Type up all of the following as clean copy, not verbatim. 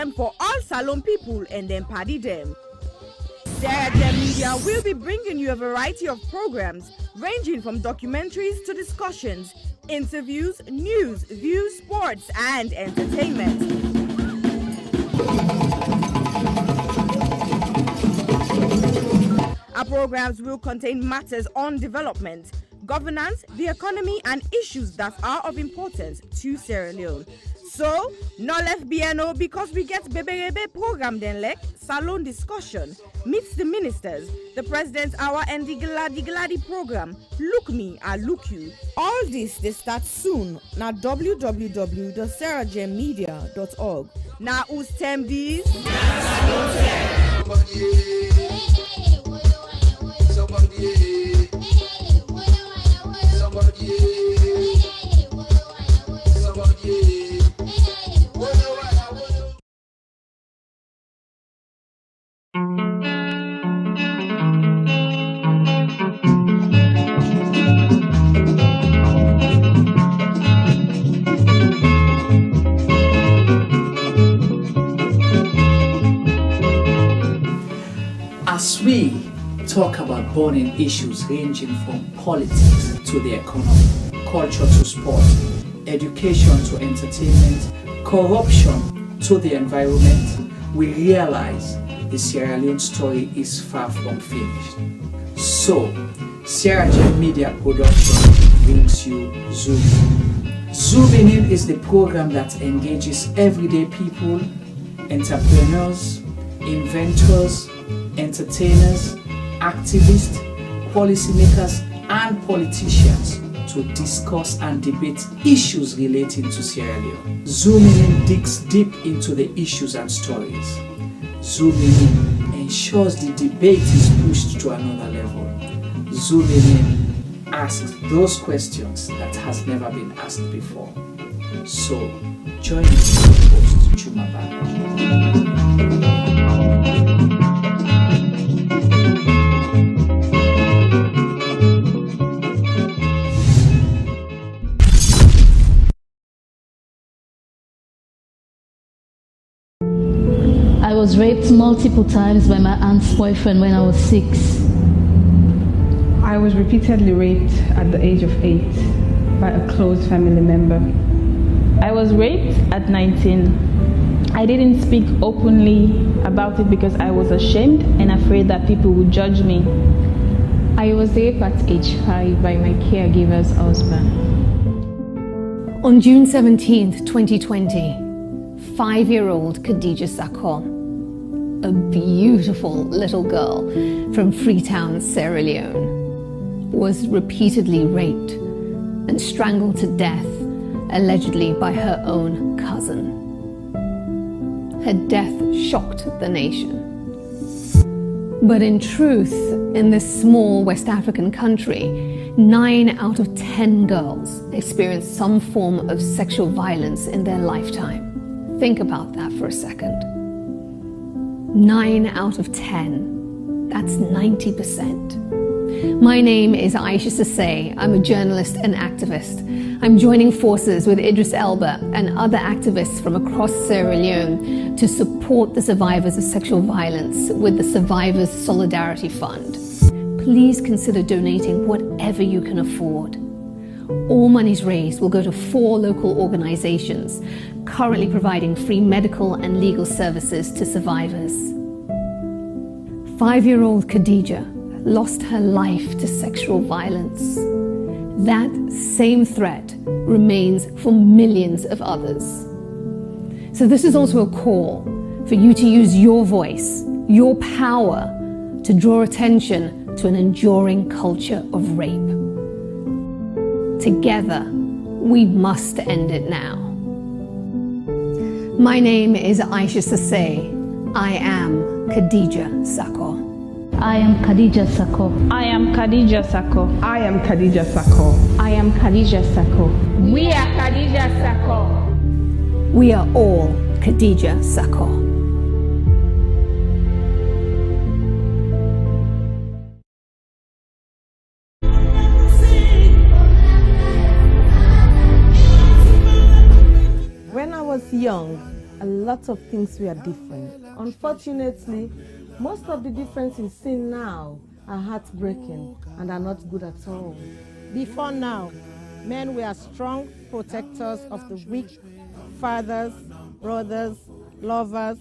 them for all Salon people and then party them. Sarah Gem Media will be bringing you a variety of programs ranging from documentaries to discussions, interviews, news, views, sports, and entertainment. Our programs will contain matters on development, governance, the economy, and issues that are of importance to Sierra Leone. So, no left BNO because we get Bebe program then like Salon discussion, meets the ministers, the President's Hour, and the Gladi program. Look me, I look you. All this they start soon na www.sarahgemmedia.org. Now who's tem these? As we talk about burning issues ranging from politics to the economy, culture to sport, education to entertainment, corruption to the environment, we realize the Sierra Leone story is far from finished. So, Sierra Gem Media Production brings you Zoom In. Zooming In is the program that engages everyday people, entrepreneurs, inventors, entertainers, activists, policymakers, and politicians to discuss and debate issues relating to Sierra Leone. Zooming In digs deep into the issues and stories. Zooming In ensures the debate is pushed to another level. Zooming In asks those questions that has never been asked before. So, join me, host Chumaba. I was raped multiple times by my aunt's boyfriend when I was 6. I was repeatedly raped at the age of 8 by a close family member. I was raped at 19. I didn't speak openly about it because I was ashamed and afraid that people would judge me. I was raped at age 5 by my caregiver's husband. On June 17th, 2020, 5-year-old Khadija Zako, a beautiful little girl from Freetown, Sierra Leone, was repeatedly raped and strangled to death, allegedly by her own cousin. Her death shocked the nation. But in truth, in this small West African country, 9 out of 10 girls experience some form of sexual violence in their lifetime. Think about that for a second. 9 out of 10. That's 90%. My name is Aisha Sase. I'm a journalist and activist. I'm joining forces with Idris Elba and other activists from across Sierra Leone to support the survivors of sexual violence with the Survivors Solidarity Fund. Please consider donating whatever you can afford. All monies raised will go to 4 local organizations currently providing free medical and legal services to survivors. 5-year-old Khadija lost her life to sexual violence. That same threat remains for millions of others. So this is also a call for you to use your voice, your power, to draw attention to an enduring culture of rape. Together, we must end it now. My name is Aisha Sase. I am Khadija Zako. I am Khadija Zako. I am Khadija Zako. I am Khadija Zako. I am Khadija Zako. We are Khadija Zako. We are all Khadija Zako. When I was young, a lot of things were different. Unfortunately, most of the differences seen now are heartbreaking and are not good at all. Before now, men were strong protectors of the weak, fathers, brothers, lovers,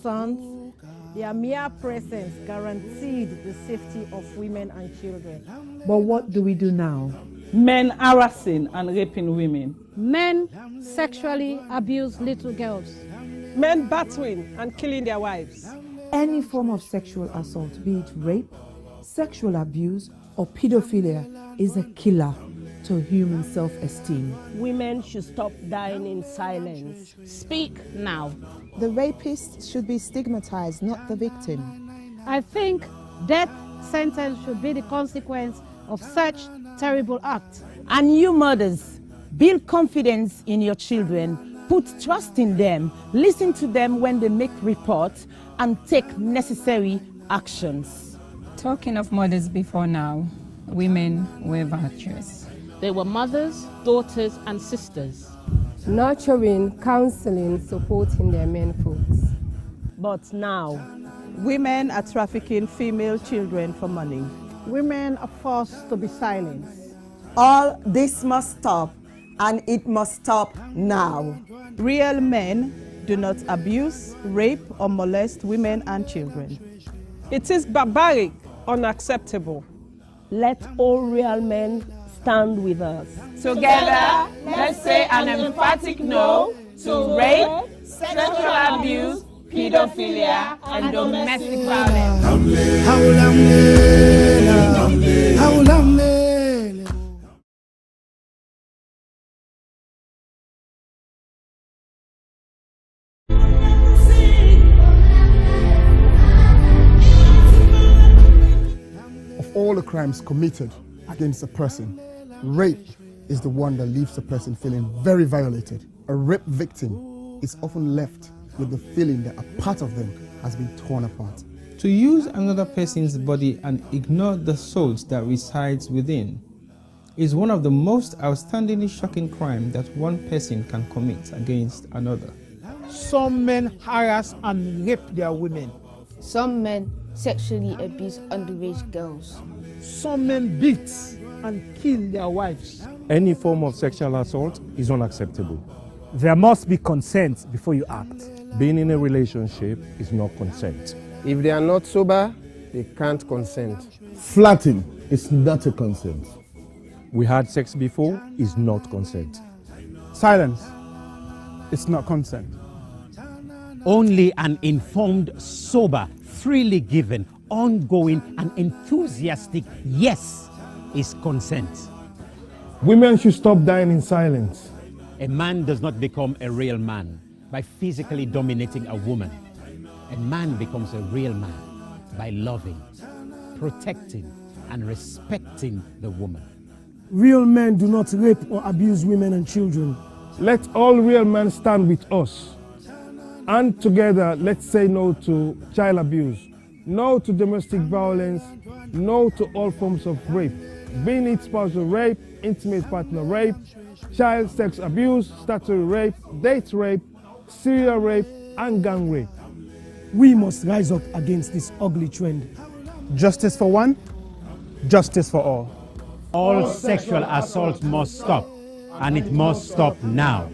sons. Their mere presence guaranteed the safety of women and children. But what do we do now? Men harassing and raping women. Men sexually abuse little girls. Men battering and killing their wives. Any form of sexual assault, be it rape, sexual abuse, or pedophilia, is a killer to human self-esteem. Women should stop dying in silence. Speak now. The rapist should be stigmatized, not the victim. I think death sentence should be the consequence of such terrible acts. And you mothers, build confidence in your children, put trust in them, listen to them when they make reports, and take necessary actions. Talking of mothers before now, women were virtuous. They were mothers, daughters, and sisters. Nurturing, counseling, supporting their men folks. But now, women are trafficking female children for money. Women are forced to be silenced. All this must stop, and it must stop now. Real men do not abuse, rape, or molest women and children. It is barbaric, unacceptable. Let all real men stand with us. Together, let's say an emphatic no to rape, sexual abuse, pedophilia, and domestic violence. Of all the crimes committed against a person, rape is the one that leaves a person feeling very violated. A rape victim is often left with the feeling that a part of them has been torn apart. To use another person's body and ignore the soul that resides within is one of the most outstandingly shocking crimes that one person can commit against another. Some men harass and rape their women. Some men sexually abuse underage girls. Some men beat and kill their wives. Any form of sexual assault is unacceptable. There must be consent before you act. Being in a relationship is not consent. If they are not sober, they can't consent. Flirting is not a consent. We had sex before is not consent. Silence. It's not consent. Only an informed, sober, freely given, ongoing, and enthusiastic yes is consent. Women should stop dying in silence. A man does not become a real man by physically dominating a woman. A man becomes a real man by loving, protecting, and respecting the woman. Real men do not rape or abuse women and children. Let all real men stand with us. And together, let's say no to child abuse, no to domestic violence, no to all forms of rape, being it spousal rape, intimate partner rape, child sex abuse, statutory rape, date rape, serial rape, and gang rape. We must rise up against this ugly trend. Justice for one, justice for all. All sexual assault must stop, and it must stop now.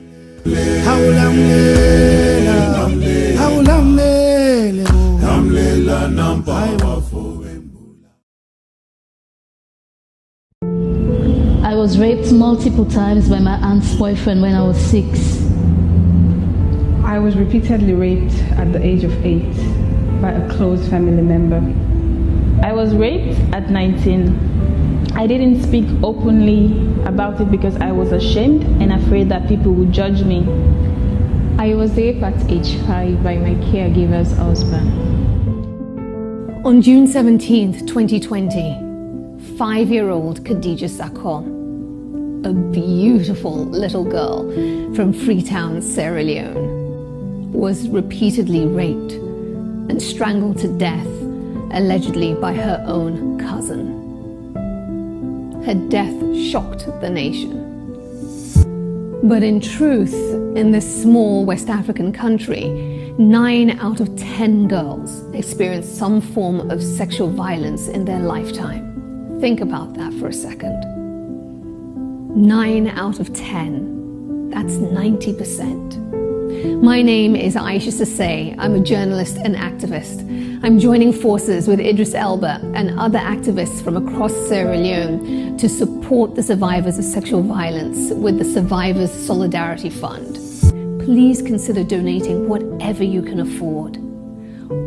I was raped multiple times by my aunt's boyfriend when I was 6. I was repeatedly raped at the age of 8 by a close family member. I was raped at 19. I didn't speak openly about it because I was ashamed and afraid that people would judge me. I was raped at age 5 by my caregiver's husband. On June 17th, 2020, 5-year-old Khadija Zako, a beautiful little girl from Freetown, Sierra Leone, was repeatedly raped and strangled to death, allegedly by her own cousin. Her death shocked the nation. But in truth, in this small West African country, 9 out of 10 girls experience some form of sexual violence in their lifetime. Think about that for a second. 9 out of 10. That's 90%. My name is Aisha Sase. I'm a journalist and activist. I'm joining forces with Idris Elba and other activists from across Sierra Leone to support the survivors of sexual violence with the Survivors Solidarity Fund. Please consider donating whatever you can afford.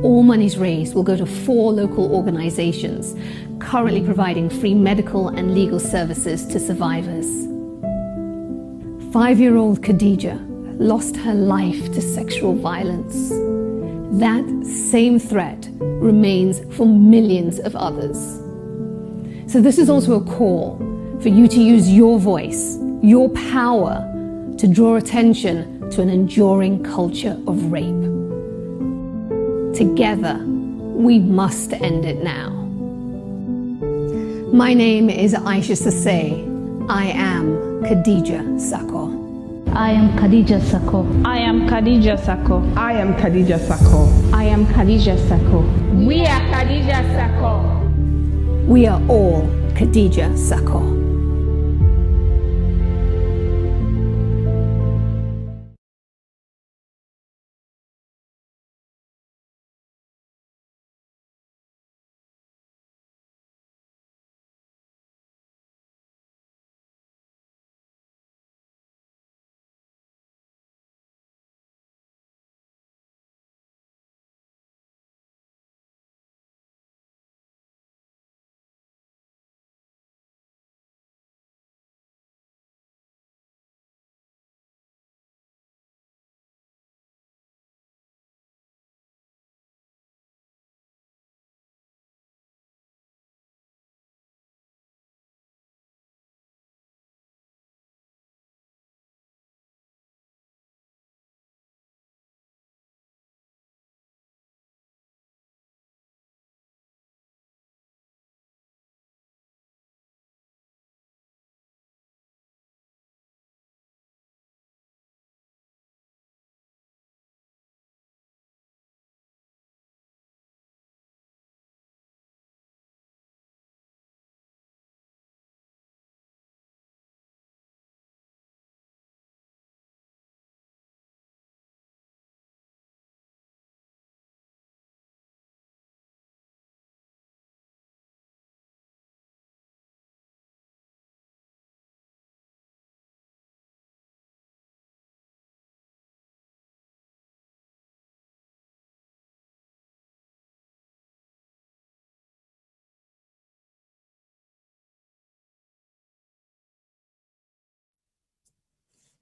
All monies raised will go to 4 local organizations currently providing free medical and legal services to survivors. 5-year-old Khadija lost her life to sexual violence. That same threat remains for millions of others. So this is also a call for you to use your voice, your power, to draw attention to an enduring culture of rape. Together, we must end it now. My name is Aisha Sase. I am Khadija Zako. I am Khadija Zako. I am Khadija Zako. I am Khadija Zako. I am Khadija Zako. We are Khadija Zako. We are all Khadija Zako.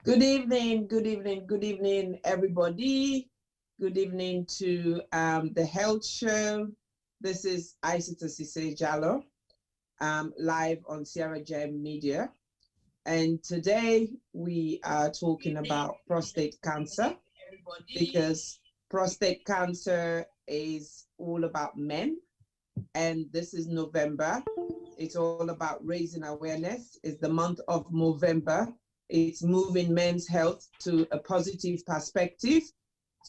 Good evening, good evening, good evening, everybody. Good evening to the health show. This is Aisha Sase Jallo, live on Sierra Gem Media. And today we are talking about prostate cancer because prostate cancer is all about men. And this is November. It's all about raising awareness. It's the month of November. It's moving men's health to a positive perspective.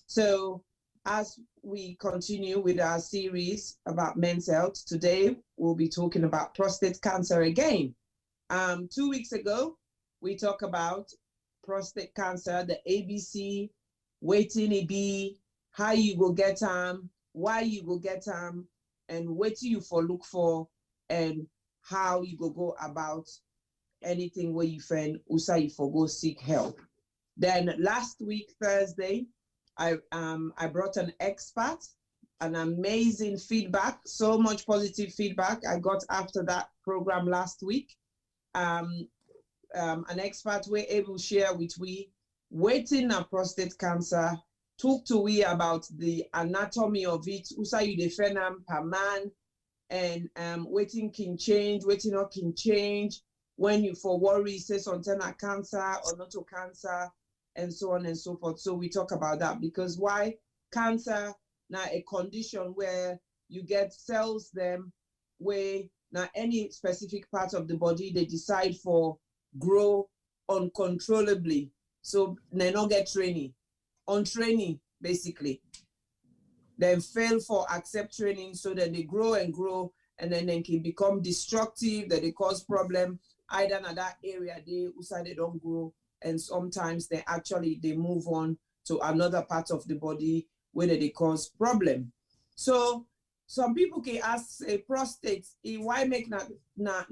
So as we continue with our series about men's health, today we'll be talking about prostate cancer again. 2 weeks ago, we talked about prostate cancer, the ABC, waiting it be, how you go get them, why you go get them, and what you for look for, and how you go about anything where you find usa you for go seek help. Then last week, Thursday, I brought an expert, an amazing feedback, so much positive feedback I got after that program last week. An expert we're able to share with we waiting on prostate cancer, talk to we about the anatomy of it, usa you defend per man, and waiting can change, waiting not can change. When you for worry, say something like cancer or not to cancer, and so on and so forth. So we talk about that because why cancer now a condition where you get cells them where now any specific part of the body they decide for grow uncontrollably. So they not get training, on training basically. Then fail for accept training so that they grow and grow, and then they can become destructive, that they cause problem either in that area they don't grow, and sometimes they move on to another part of the body where they cause problem. So some people can ask, say, prostate, why make na man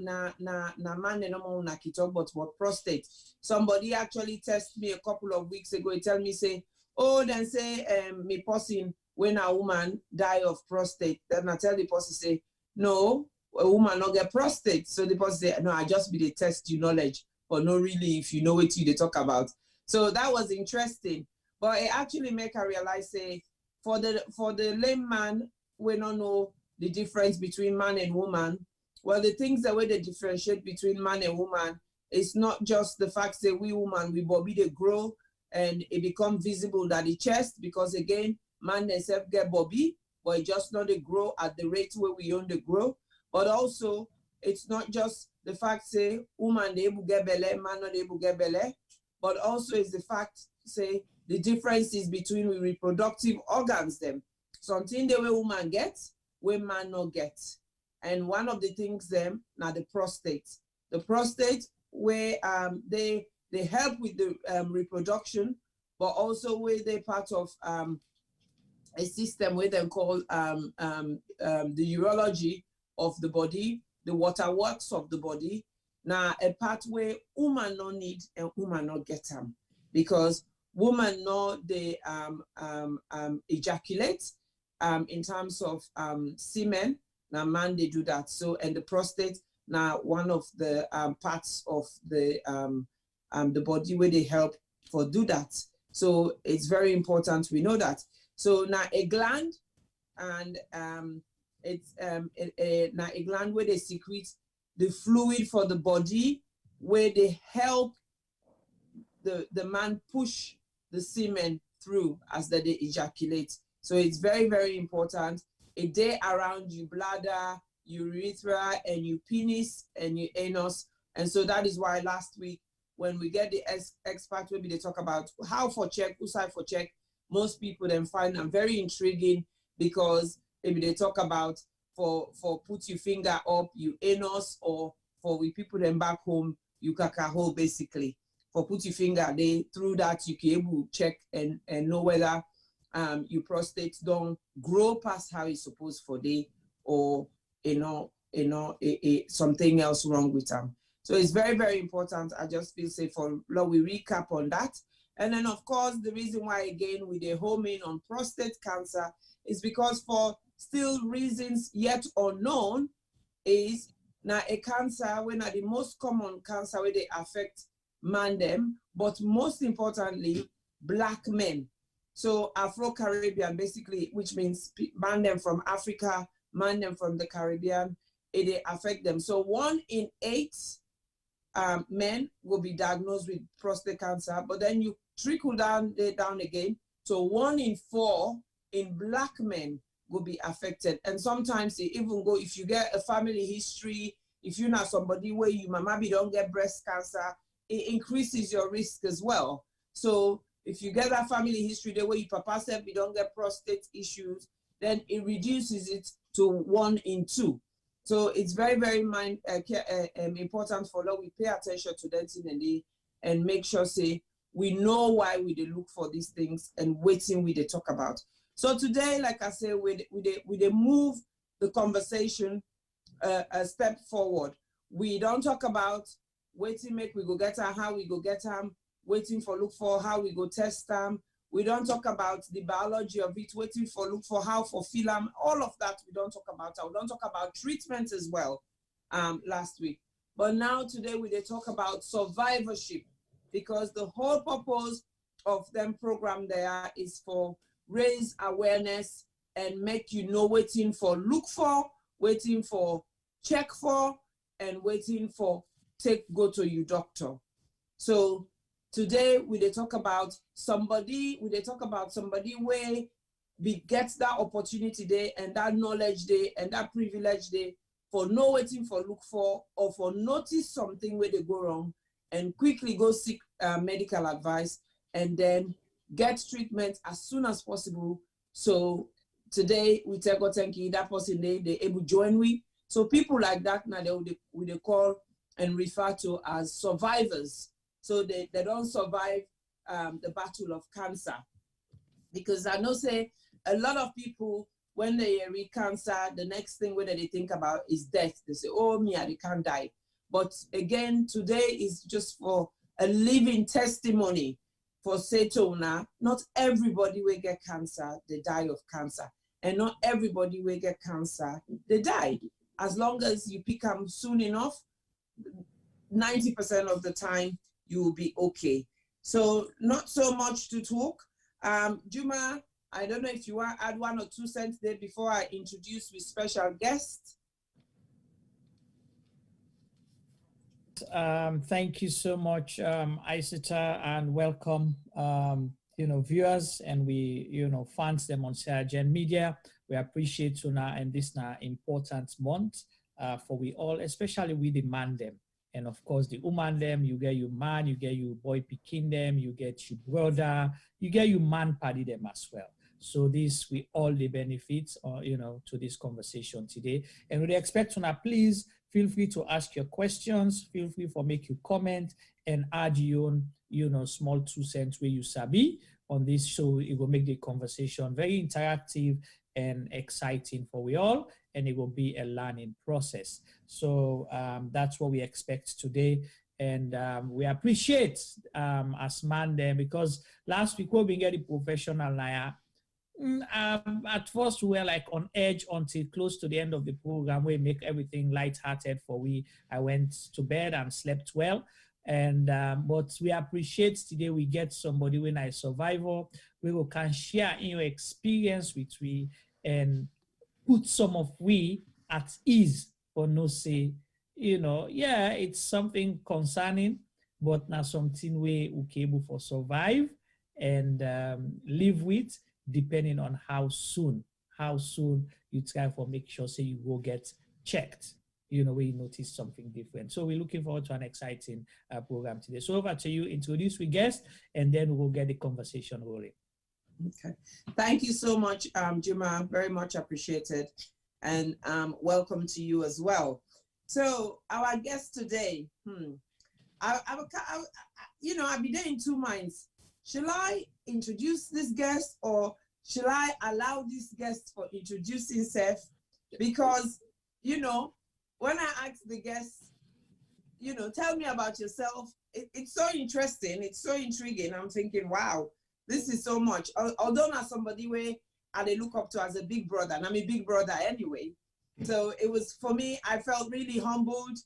no na talk about prostate? Somebody actually tested me a couple of weeks ago. He tell me, say, oh, then say me person when a woman die of prostate. Then I tell the person, say, no, a woman not get prostate. So the person say, no, I just be the test you knowledge, but no really if you know what you they talk about. So that was interesting. But it actually make her realize, say, for the layman, we don't know the difference between man and woman. Well, the things that way they differentiate between man and woman is not just the fact that we woman, we bobby they grow and it become visible that the chest, because again, man themselves get bobby, but it just not they grow at the rate where we own the grow. But also, it's not just the fact say woman they able get belly, man not able get belly, but also it's the fact say the differences between the reproductive organs them. Something the way woman gets, we man not get. And one of the things them now the prostate. The prostate where they help with the reproduction, but also where they part of a system where they call the urology of the body, the waterworks of the body. Now a part where woman no need and woman not get them, because woman no they ejaculate in terms of semen. Now man they do that. So and the prostate now one of the parts of the body where they help for do that. So it's very important we know that. So now a gland, and it's now a gland where they secrete the fluid for the body, where they help the man push the semen through as that they ejaculate. So it's very, very important. A day around your bladder, your urethra, and your penis and your anus. And so that is why last week, when we get the expert, maybe they talk about how for check, who side for check, most people then find them very intriguing, because maybe they talk about for put your finger up your anus, or for we people then back home, you kakaho basically. For put your finger, they through that you can able to check and know whether your prostate don't grow past how it's supposed for day, or something else wrong with them. So it's very, very important. I just feel safe for we recap on that. And then of course the reason why again we they home in on prostate cancer is because for still reasons yet unknown is now a cancer when the most common cancer where they affect man them, but most importantly black men. So Afro-Caribbean basically, which means man them from Africa, man them from the Caribbean, it affect them. So 1 in 8 men will be diagnosed with prostate cancer, but then you trickle down again. So 1 in 4 in black men will be affected. And sometimes they even go, if you get a family history, if you're not somebody where you maybe don't get breast cancer, it increases your risk as well. So if you get that family history, the way your papa said you don't get prostate issues, then it reduces it to 1 in 2. So it's very, very important for us. We pay attention to that and make sure say we know why we look for these things and waiting we they talk about. So today, like I said, we move the conversation a step forward. We don't talk about waiting make we go get them, how we go get them, waiting for look for how we go test them. We don't talk about the biology of it, waiting for look for how for feel them. All of that we don't talk about. We don't talk about treatment as well last week. But now today we they talk about survivorship, because the whole purpose of them program there is for raise awareness and make you know waiting for look for, waiting for check for, and waiting for go to your doctor. So today we they talk about somebody where we get that opportunity there and that knowledge there and that privilege there for no waiting for look for, or for notice something where they go wrong and quickly go seek medical advice and then get treatment as soon as possible. So today we tell God thank you, that person they able to join with. So people like that now they call and refer to as survivors. So they don't survive the battle of cancer. Because I know say a lot of people, when they read cancer, the next thing whether they think about is death. They say, oh, me, I can't die. But again, today is just for a living testimony for Setona. Not everybody will get cancer, they die of cancer. And not everybody will get cancer, they die. As long as you pick them soon enough, 90% of the time, you will be okay. So not so much to talk. Juma, I don't know if you want to add 1 or 2 cents there before I introduce with special guest. Thank you so much, Isita, and welcome, viewers and we, fans them on Sub-Saharan media. We appreciate you now, and this now important month for we all, especially we demand them. And of course, the woman them, you get your man, you get your boy picking them, you get your brother, you get your man party them as well. So this, we all the benefits, to this conversation today. And we expect to now, please feel free to ask your questions, feel free for make your comment and add your own, small 2 cents where you sabi on this show. It will make the conversation very interactive and exciting for we all, and it will be a learning process. So that's what we expect today. And we appreciate as man there, because last week we get the professional now. At first we were like on edge until close to the end of the program. We make everything lighthearted for we. I went to bed and slept well. And but we appreciate today we get somebody when I survivor, we will can share in your experience with we and put some of we at ease for no say, it's something concerning, but now something we able for survive and live with, depending on how soon you try for make sure say you go get checked. Where you notice something different. So we're looking forward to an exciting program today. So over to you, introduce we guest, and then we'll get the conversation rolling. Okay. Thank you so much, Juma. Very much appreciated. And welcome to you as well. So our guest today, I'll be there in 2 minds. Shall I introduce this guest or shall I allow this guest for introducing himself? Because, when I ask the guests, tell me about yourself, it's so interesting, it's so intriguing. I'm thinking, wow, this is so much. Although not somebody where I look up to as a big brother, and I'm a big brother anyway. So it was, for me, I felt really humbled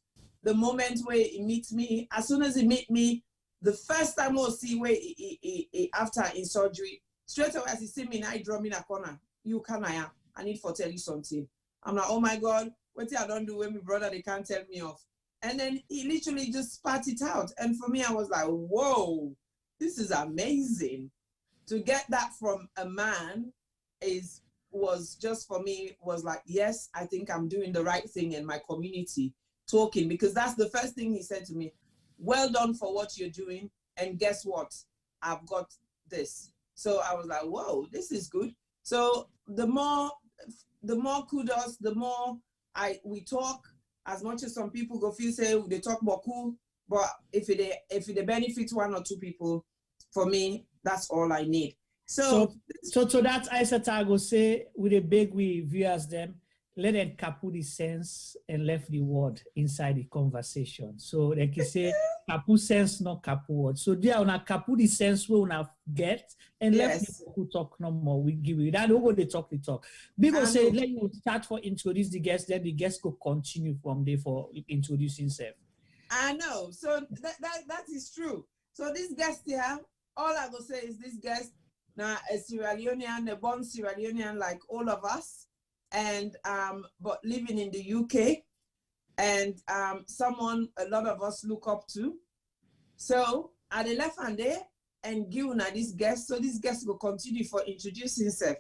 the moment where he meets me. As soon as he meet me, the first time we'll see where he after in surgery, straight away as he see me, I draw me in a corner. I need to tell you something. I'm like, oh my God, what I don't do when my brother, they can't tell me off. And then he literally just spat it out. And for me, I was like, whoa, this is amazing. To get that from a man was just for me, was like, yes, I think I'm doing the right thing in my community, talking, because that's the first thing he said to me. Well done for what you're doing. And guess what? I've got this. So I was like, whoa, this is good. So the more kudos, the more we talk, as much as some people go feel say they talk about cool, but if it benefits 1 or 2 people, for me, that's all I need. So that I go say with a big we viewers them, let them kapu the sense and left the word inside the conversation. So they can say kapu sense, not kapu word. So they are kapu the sense we wanna get and let people who talk no more. We give you that. Don't go they talk. People say let you start for introduce the guest, then the guest could continue from there for introducing self. I know. So that is true. So this guest here, all I go say is this guest now a Sierra Leonean, a born Sierra Leonean like all of us. And but living in the UK, and someone a lot of us look up to. So at the left hand there and give this guest, so this guest will continue for introducing himself.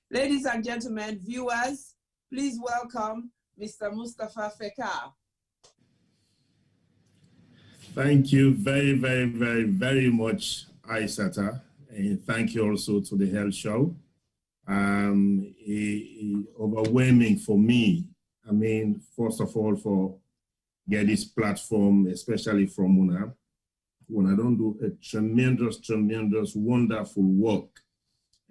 Ladies and gentlemen, viewers, please welcome Mr. Mustafa Fekar. Thank you very much, Aisata. And thank you also to the Health Show. Overwhelming for me. I mean, first of all, for get this platform, especially from Una. Una don't do a tremendous, wonderful work.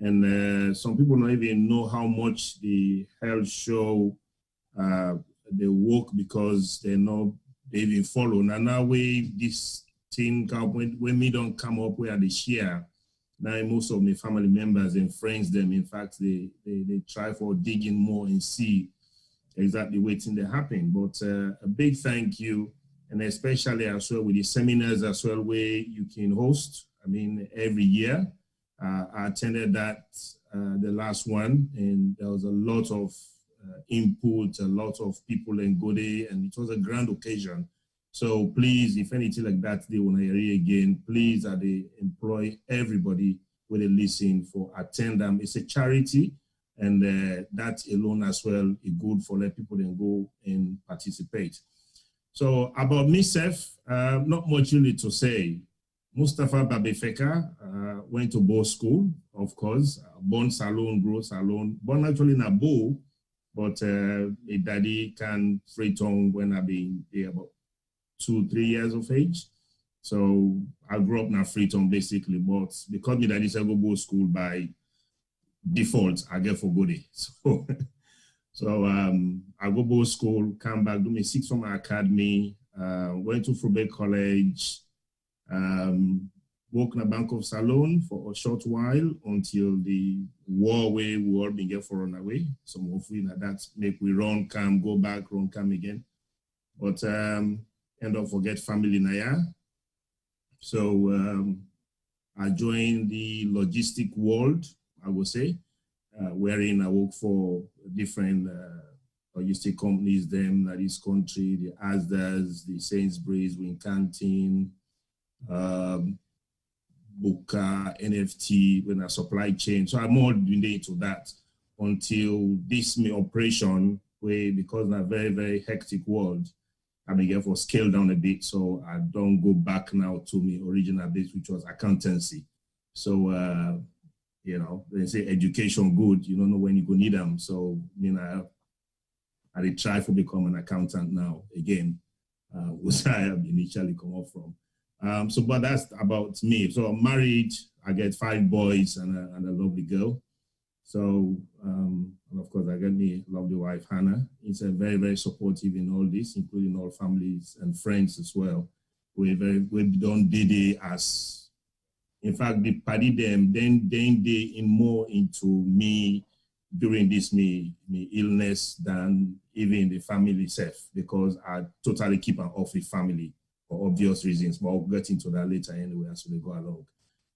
And some people don't even know how much the Health Show, they work because they know they even follow. Now way this thing, when me don't come up where they share, now most of my family members and friends, them, in fact, they try for digging more and see exactly what's in there happen. But a big thank you, and especially as well with the seminars as well where you can host. I mean, every year. I attended that, the last one, and there was a lot of input, a lot of people in Gode, and it was a grand occasion. So please, if anything like that they want to hear again, please they employ everybody with a listen for attend them. It's a charity, and that alone as well is good for let people then go and participate. So about myself, not much really to say. Mustafa Babefeka went to Bo School, of course, born Salon, grow Salon, born actually in a Bo, but my daddy can free tongue when I been there about 2-3 years of age. So I grew up in a free tongue basically, but because my daddy said go Bo School by default, I get for good. So I go Bo School, come back, do my 6th from my academy, went to Frubeck College, worked in a bank of Salon for a short while until the war way we all been get for run away. So hopefully that make we run, come, go back, run, come again. But end up forget family Naya. So I joined the logistic world, I would say, wherein I work for different logistic companies, them that is country, the Asdas, the Sainsbury's, Wincanton, Buka, NFT, when I supply chain. So I'm more into that until this operation, where because in a very hectic world, I began for scale down a bit. So I don't go back now to my original base, which was accountancy. So, you know, they say education good, you don't know when you go need them. So, you know, I try to become an accountant now again, which I have initially come up from. But that's about me. So I'm married, I get 5 boys and a lovely girl. So, and of course, I got me a lovely wife, Hannah. It's a very supportive in all this, including all families and friends as well. We don't did it as, in fact, the party them, then they in more into me during this me illness than even the family itself, because I totally keep an off with family for obvious reasons, but I'll get into that later anyway as we go along.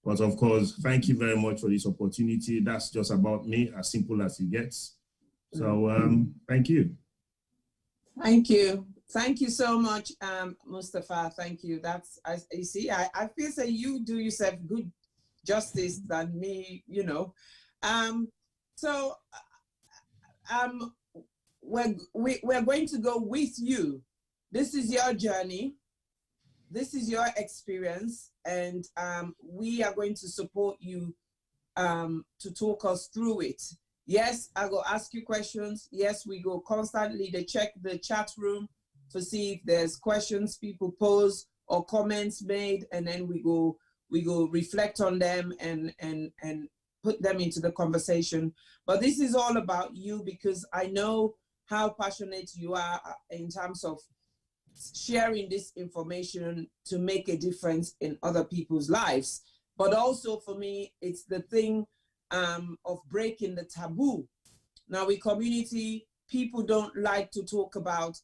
But of course, thank you very much for this opportunity. That's just about me, as simple as it gets. So thank you. Thank you. Thank you so much, Mustafa. Thank you. That's, you see, I feel that you do yourself good justice than me, you know. We're going to go with you. This is your journey. This is your experience, and we are going to support you to talk us through it. Yes, I go ask you questions. Yes, we go constantly to check the chat room to see if there's questions people pose or comments made, and then we go reflect on them and put them into the conversation. But this is all about you, because I know how passionate you are in terms of sharing this information to make a difference in other people's lives. But also for me, it's the thing of breaking the taboo. Now, in community, people don't like to talk about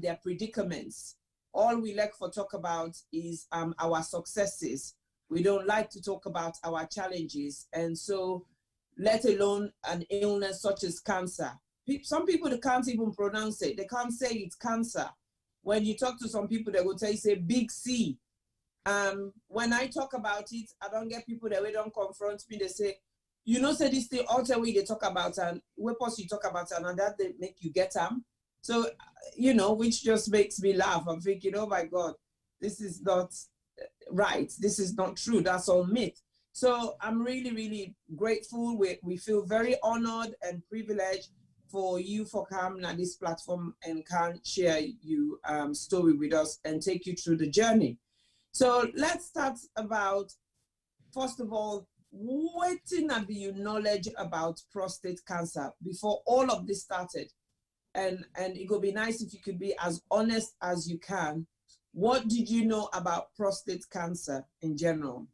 their predicaments. All we like to talk about is our successes. We don't like to talk about our challenges. And so, let alone an illness such as cancer. Some people, they can't even pronounce it. They can't say it's cancer. When you talk to some people, they will say big C. When I talk about it, I don't get people that way don't confront me. They say, you know, say this thing, all the way they talk about, and weapons you talk about, and that they make you get them. So, you know, which just makes me laugh. I'm thinking, oh my God, this is not right. This is not true. That's all myth. So I'm really, really grateful. We feel very honored and privileged for you for coming on this platform and can share your story with us and take you through the journey. So let's start about, first of all, what have you knowledge about prostate cancer before all of this started? And it would be nice if you could be as honest as you can. What did you know about prostate cancer in general?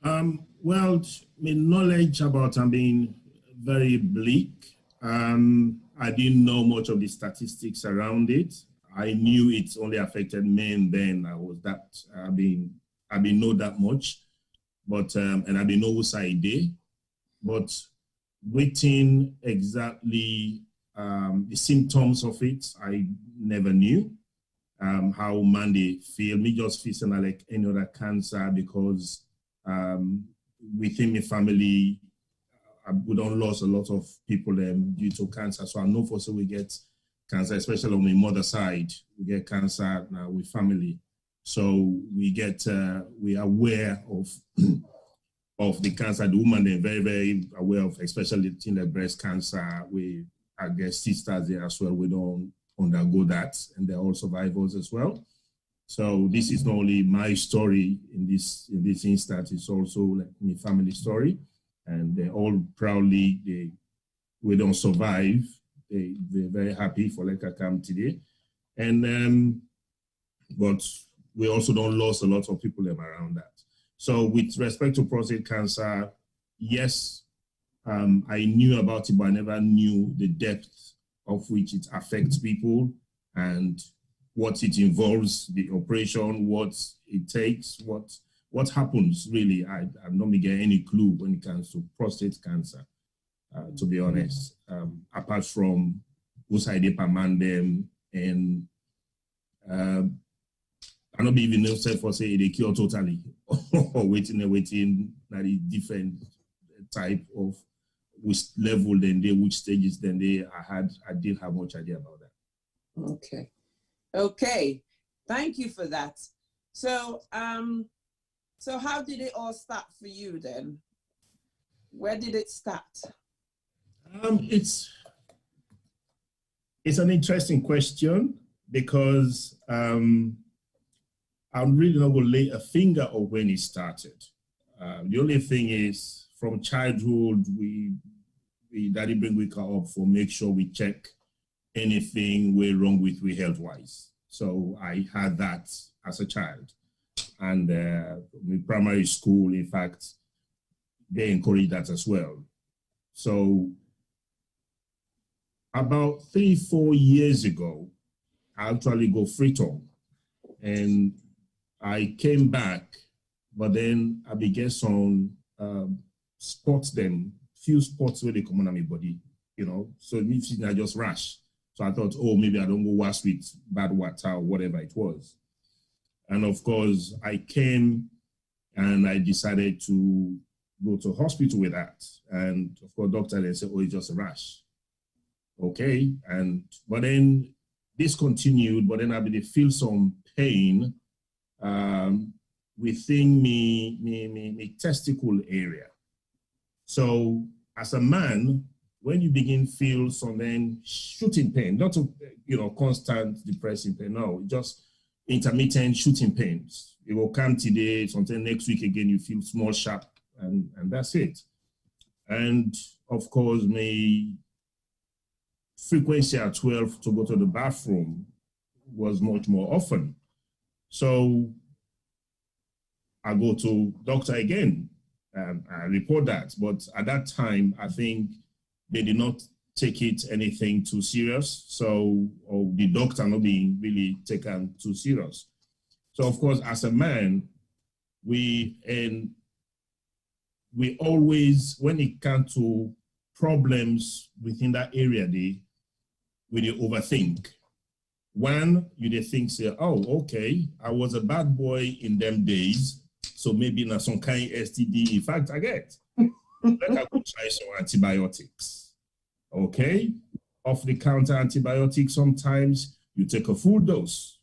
Well, my knowledge about being very bleak. I didn't know much of the statistics around it. I knew it only affected men then. I've been know that much, but and I've been know side day, but waiting exactly the symptoms of it, I never knew. How man they feel. Me just feeling like any other cancer because within my family, we don't lose a lot of people due to cancer. So I know for sure we get cancer, especially on my mother's side, we get cancer now with family. So we get, we are aware of of the cancer. The woman, they're very, very aware of, especially in the breast cancer. I guess sisters there as well, we don't undergo that, and they're all survivors as well. So this is not only my story in this instance, it's also like my family story. And they all proudly, we don't survive. They're very happy for like I come today. And, but we also don't lose a lot of people around that. So with respect to prostate cancer, yes, I knew about it, but I never knew the depth of which it affects people and what it involves, the operation, what it takes, what happens really. I'm not getting any clue when it comes to prostate cancer, to be honest, apart from who's I demand them, and I don't even know for say they cure totally or waiting that is different type of which level then they, which stages then they I didn't have much idea about that. Okay, thank you for that. So so how did it all start for you then? Where did it start? It's an interesting question because I'm really not going to lay a finger on when it started. The only thing is, from childhood, we daddy bring we up for make sure we check anything we're wrong with we health-wise. So I had that as a child. And in primary school, in fact, they encourage that as well. So about 3-4 years ago, I actually go Freetown, and I came back, but then I began some spots them, few spots where they come on my body, you know, so I just rash. So I thought, oh, maybe I don't go wash with bad water or whatever it was. And of course, I came and I decided to go to hospital with that. And of course, doctor then said, oh, it's just a rash. Okay. But then this continued, but then I began to feel some pain within me testicle area. So as a man, when you begin to feel some then shooting pain, not to, constant depressing pain, no, just intermittent shooting pains. It will come today, sometime next week again, you feel small, sharp, and that's it. And of course, my frequency at 12 to go to the bathroom was much more often. So I go to doctor again, and I report that. But at that time, I think they did not take it anything too serious. So, or the doctor not being really taken too serious. So of course, as a man, we always, when it comes to problems within that area, we overthink. One, you think, say, oh, okay, I was a bad boy in them days, so maybe not some kind of STD. In fact, I get. Let I go try some antibiotics. Okay, off the counter antibiotics, sometimes you take a full dose.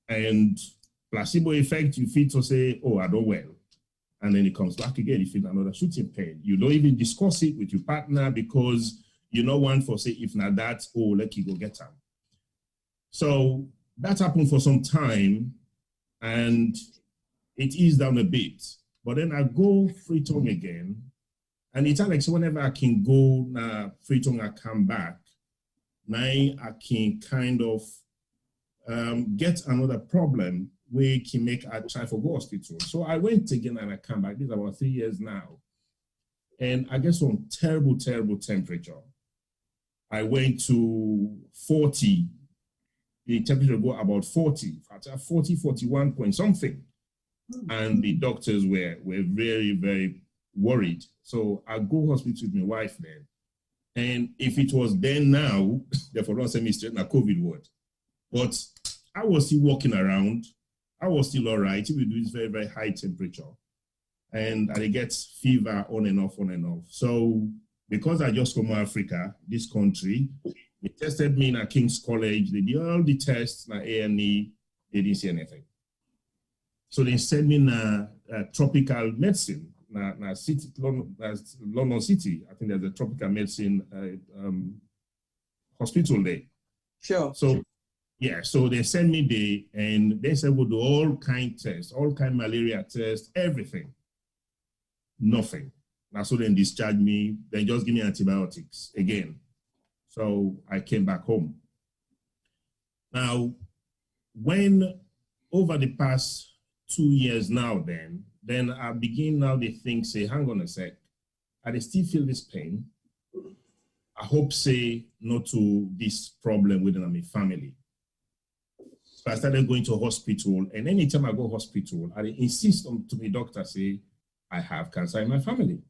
And placebo effect, you feel to say, oh, I don't well. And then it comes back again, you feel another shooting pain. You don't even discuss it with your partner because you know one for say, if not that, oh, let you go get them. So that happened for some time and it eased down a bit. But then I go free tongue again. And it's like, so whenever I can go now free tongue, I come back. Now I can kind of get another problem where can make I try for go hospital. So I went again and I come back. This is about 3 years now. And I get some terrible, terrible temperature. I went to 40. The temperature go about 40, 41 point something. And the doctors were very, very worried. So I go hospital with my wife then. And if it was then now, therefore don't send me straight in a COVID ward. But I was still walking around. I was still all right. We do this very, very high temperature. And I get fever on and off, on and off. So because I just come from Africa, this country, they tested me in a King's College. They did all the tests, na A&E, they didn't see anything. So they sent me na tropical medicine, na city, London City. I think there's a tropical medicine hospital there. Sure. So yeah, so they sent me there and they said we'll do all kind tests, all kind malaria tests, everything. Nothing. Now so then discharged me, then just give me antibiotics again. So I came back home. Now, when over the past 2 years now, then I begin now to think, say, hang on a sec, I still feel this pain. I hope, say, not to this problem within my family. So I started going to hospital, and anytime I go to hospital, I insist on to my doctor, say, I have cancer in my family.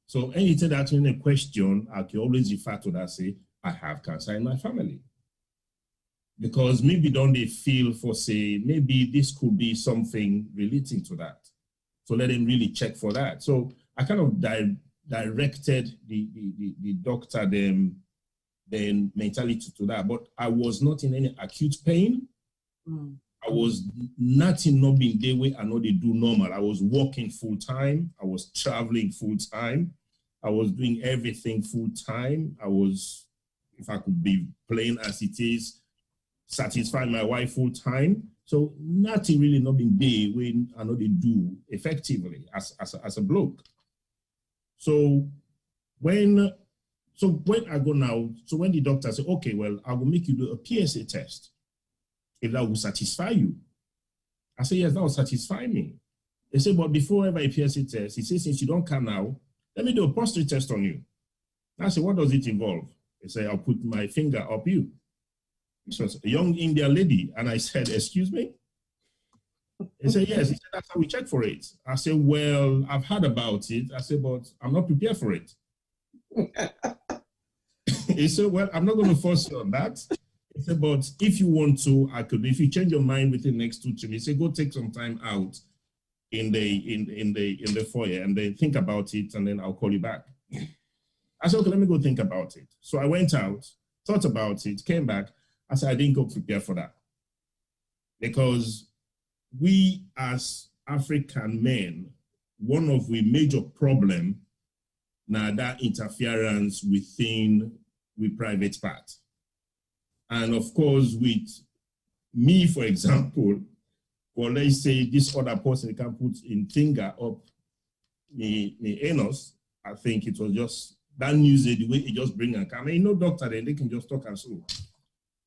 So anything that's in a question, I can always refer to that, say, I have cancer in my family. Because maybe don't they feel for, say, maybe this could be something relating to that. So let them really check for that. So I kind of directed the doctor then mentality to that. But I was not in any acute pain. I was nothing not being the way I know they do normal. I was working full time. I was traveling full time. I was doing everything full time. I was, if I could be plain as it is, satisfying my wife full time. So nothing really not being there when I know they do effectively as a bloke. So when I go now, so when the doctor said, okay, well, I will make you do a PSA test. If that will satisfy you. I say, yes, that will satisfy me. They say, but before ever a PSA test, he says, since you don't come now, let me do a prostate test on you. I said, what does it involve? They say, I'll put my finger up you. It was a young Indian lady. And I said, excuse me? He said, yes. He said, that's how we check for it. I said, well, I've heard about it. I said, but I'm not prepared for it. He said, well, I'm not going to force you on that. He said, but if you want to, I could. If you change your mind within the next 2 to me, say go take some time out in the foyer and then think about it, and then I'll call you back. I said, okay, let me go think about it. So I went out, thought about it, came back. I said, I didn't go prepare for that. Because we as African men, one of the major problem now that interference within the private part. And of course, with me, for example, or let's say this other person can put in finger up the anus, I think it was just that news, the way it just bring and come. No doctor, then they can just talk and so.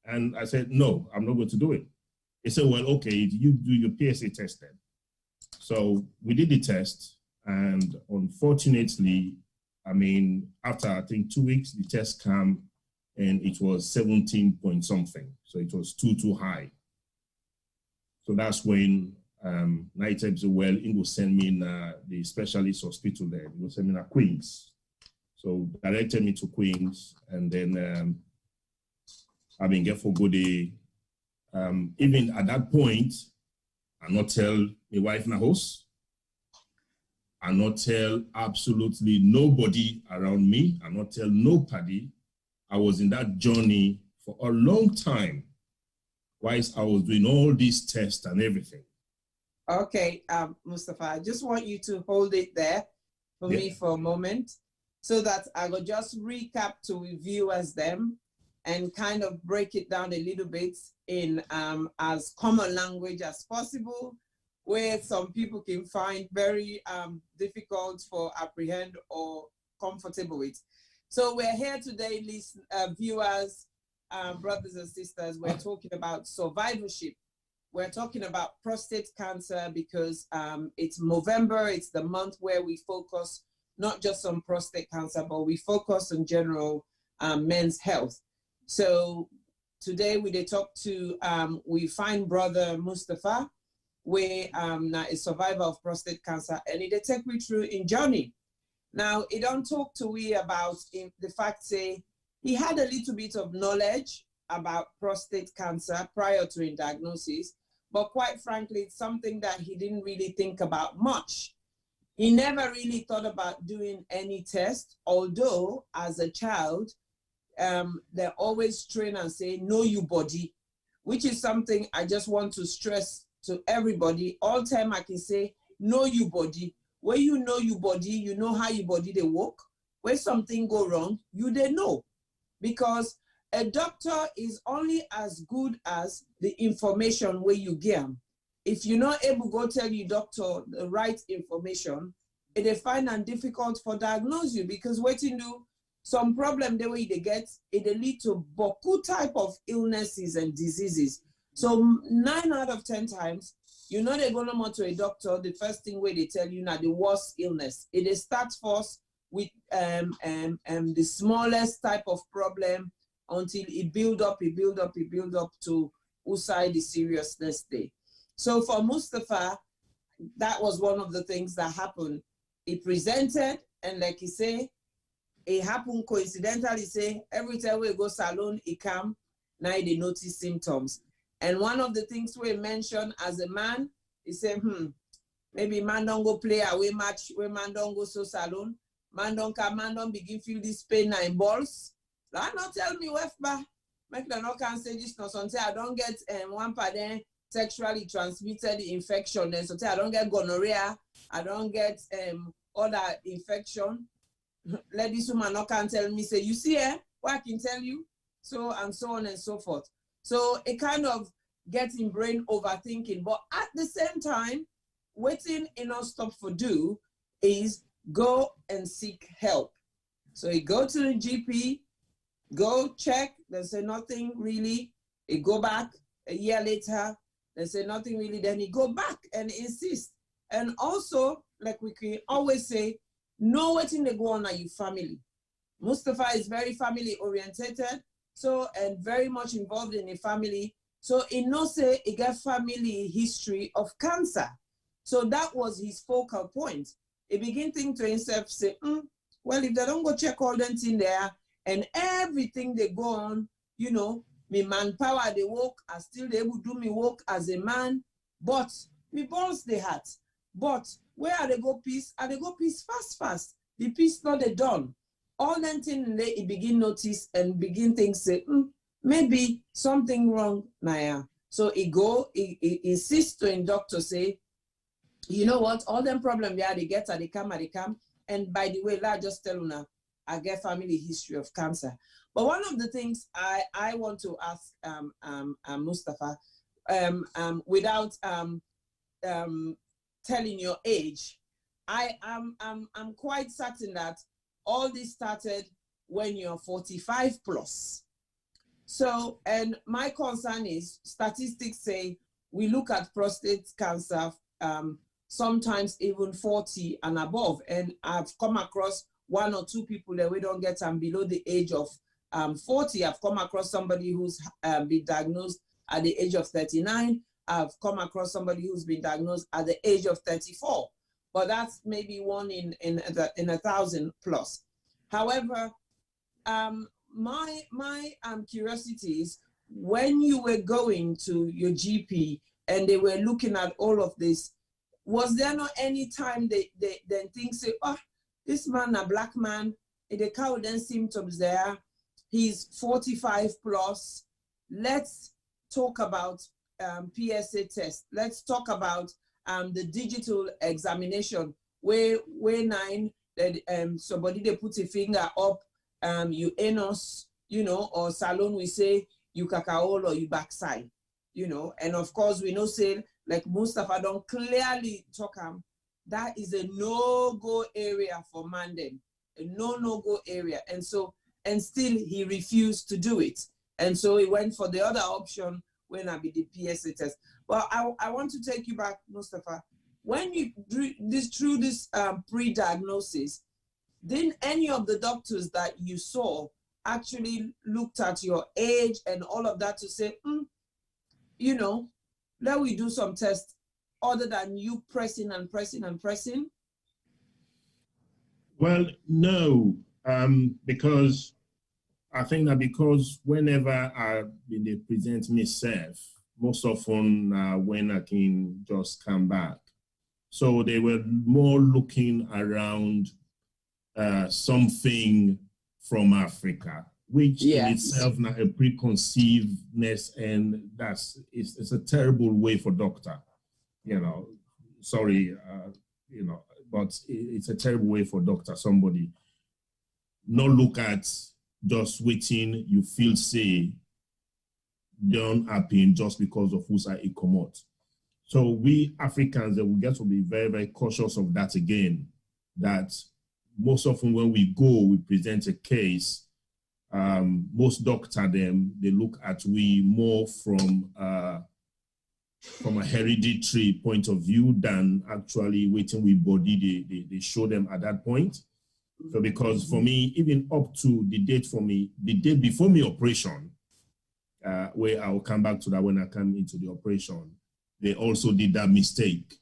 And I said, no, I'm not going to do it. They said, well, okay, you do your PSA test then. So we did the test, and unfortunately, I mean, after I think 2 weeks, the test came and it was 17 point something. So it was too high. So that's when night said, well, he will send me in the specialist hospital there. He will send me to Queens. So directed me to Queens, and then I've been get for good day. Even at that point, I not tell my wife in the house. I not tell absolutely nobody around me. I not tell nobody. I was in that journey for a long time. whilst I was doing all these tests and everything. Okay, Mustafa, I just want you to hold it there for me for a moment so that I will just recap to viewers them and kind of break it down a little bit in as common language as possible, where some people can find very difficult for apprehend or comfortable with. So we're here today, viewers, brothers and sisters. We're talking about survivorship. We're talking about prostate cancer because it's November. It's the month where we focus not just on prostate cancer, but we focus on general men's health. So today we talk to, we find brother Mustafa, where now a survivor of prostate cancer, and it take me through in journey. Now, it don't talk to we about the fact, say, he had a little bit of knowledge about prostate cancer prior to his diagnosis, but quite frankly, it's something that he didn't really think about much. He never really thought about doing any test, although as a child, they always train and say, know your body, which is something I just want to stress to everybody. All time I can say, know your body. When you know your body, you know how your body they work. When something go wrong, you they know. Because a doctor is only as good as the information where you get. If you're not able to go tell your doctor the right information, it is fine and difficult for diagnose you, because what you do, some problem the way they get, it lead to boku type of illnesses and diseases. So 9 out of 10 times, you know they're gonna go to a doctor, the first thing where they tell you now the worst illness. It starts first with the smallest type of problem until it build up to outside the seriousness day. So for Mustafa, that was one of the things that happened. He presented, and like he say, it happened coincidentally, say, every time we go salon, he come, now they notice symptoms. And one of the things we mentioned as a man, he said, maybe man don't go play away match, where man don't go so salon, man don't come, man don't begin feel this pain in balls. That not tell me wefba, make them not can say this not until I don't get one part then sexually transmitted infection, and so I don't get gonorrhea, I don't get other infection. Let this woman not can tell me, say, you see what I can tell you? So, and so on and so forth. So it kind of gets in brain overthinking, but at the same time, waiting enough stop for do is go and seek help. So you go to the GP, go check, they say nothing really, you go back a year later, they say nothing really, then you go back and insist. And also, like we can always say, know what in they go on at your family. Mustafa is very family orientated, so, and very much involved in a family. So he knows say he got family history of cancer. So that was his focal point. He began thinking to himself, say, well, if they don't go check all them in there and everything they go on, you know, me manpower they work, I still able to do me work as a man, but me balls they had. But where are they go peace? Are they go peace fast? The peace not they done. All that thing they begin notice and begin think say, maybe something wrong, Naya. So he insists to him doctor say, you know what, all them problem they get, they come. And by the way, I just tell you now, I get family history of cancer. But one of the things I want to ask Mustafa, without telling your age, I'm quite certain that all this started when you're 45 plus. So, and my concern is statistics say we look at prostate cancer sometimes even 40 and above. And I've come across 1 or 2 people that we don't get below the age of 40. I've come across somebody who's been diagnosed at the age of 39. I've come across somebody who's been diagnosed at the age of 34. But that's maybe 1 in 1,000 plus. However, my curiosity is, when you were going to your GP and they were looking at all of this, was there not any time they then think, say, oh, this man, a black man, the cow then symptoms there, he's 45 plus, let's talk about PSA test. Let's talk about the digital examination where 9 that somebody they put a finger up, you anus, you know, or salon we say you cacaol or you backside, you know, and of course we know say like Mustafa don't clearly talk that is a no-go area for Mandem, a no-go area, and so and still he refused to do it, and so he went for the other option when I be the PSA test. Well, I want to take you back, Mustafa. When you through this pre-diagnosis, didn't any of the doctors that you saw actually looked at your age and all of that to say, you know, let we do some tests other than you pressing and pressing and pressing? Well, no, because I think that because whenever they present myself, most often when I can just come back. So they were more looking around something from Africa, which in itself not a preconceivedness, and it's a terrible way for doctor, you know, sorry, you know, but it's a terrible way for doctor, somebody not look at just waiting, you feel say, don't happen just because of who's it come out. So we Africans, we get to be very, very cautious of that again, that most often when we go, we present a case, most doctor they look at we more from a hereditary point of view than actually waiting with body, they show them at that point. So because for me, even up to the date for me, the day before my operation, where I will come back to that when I come into the operation, they also did that mistake,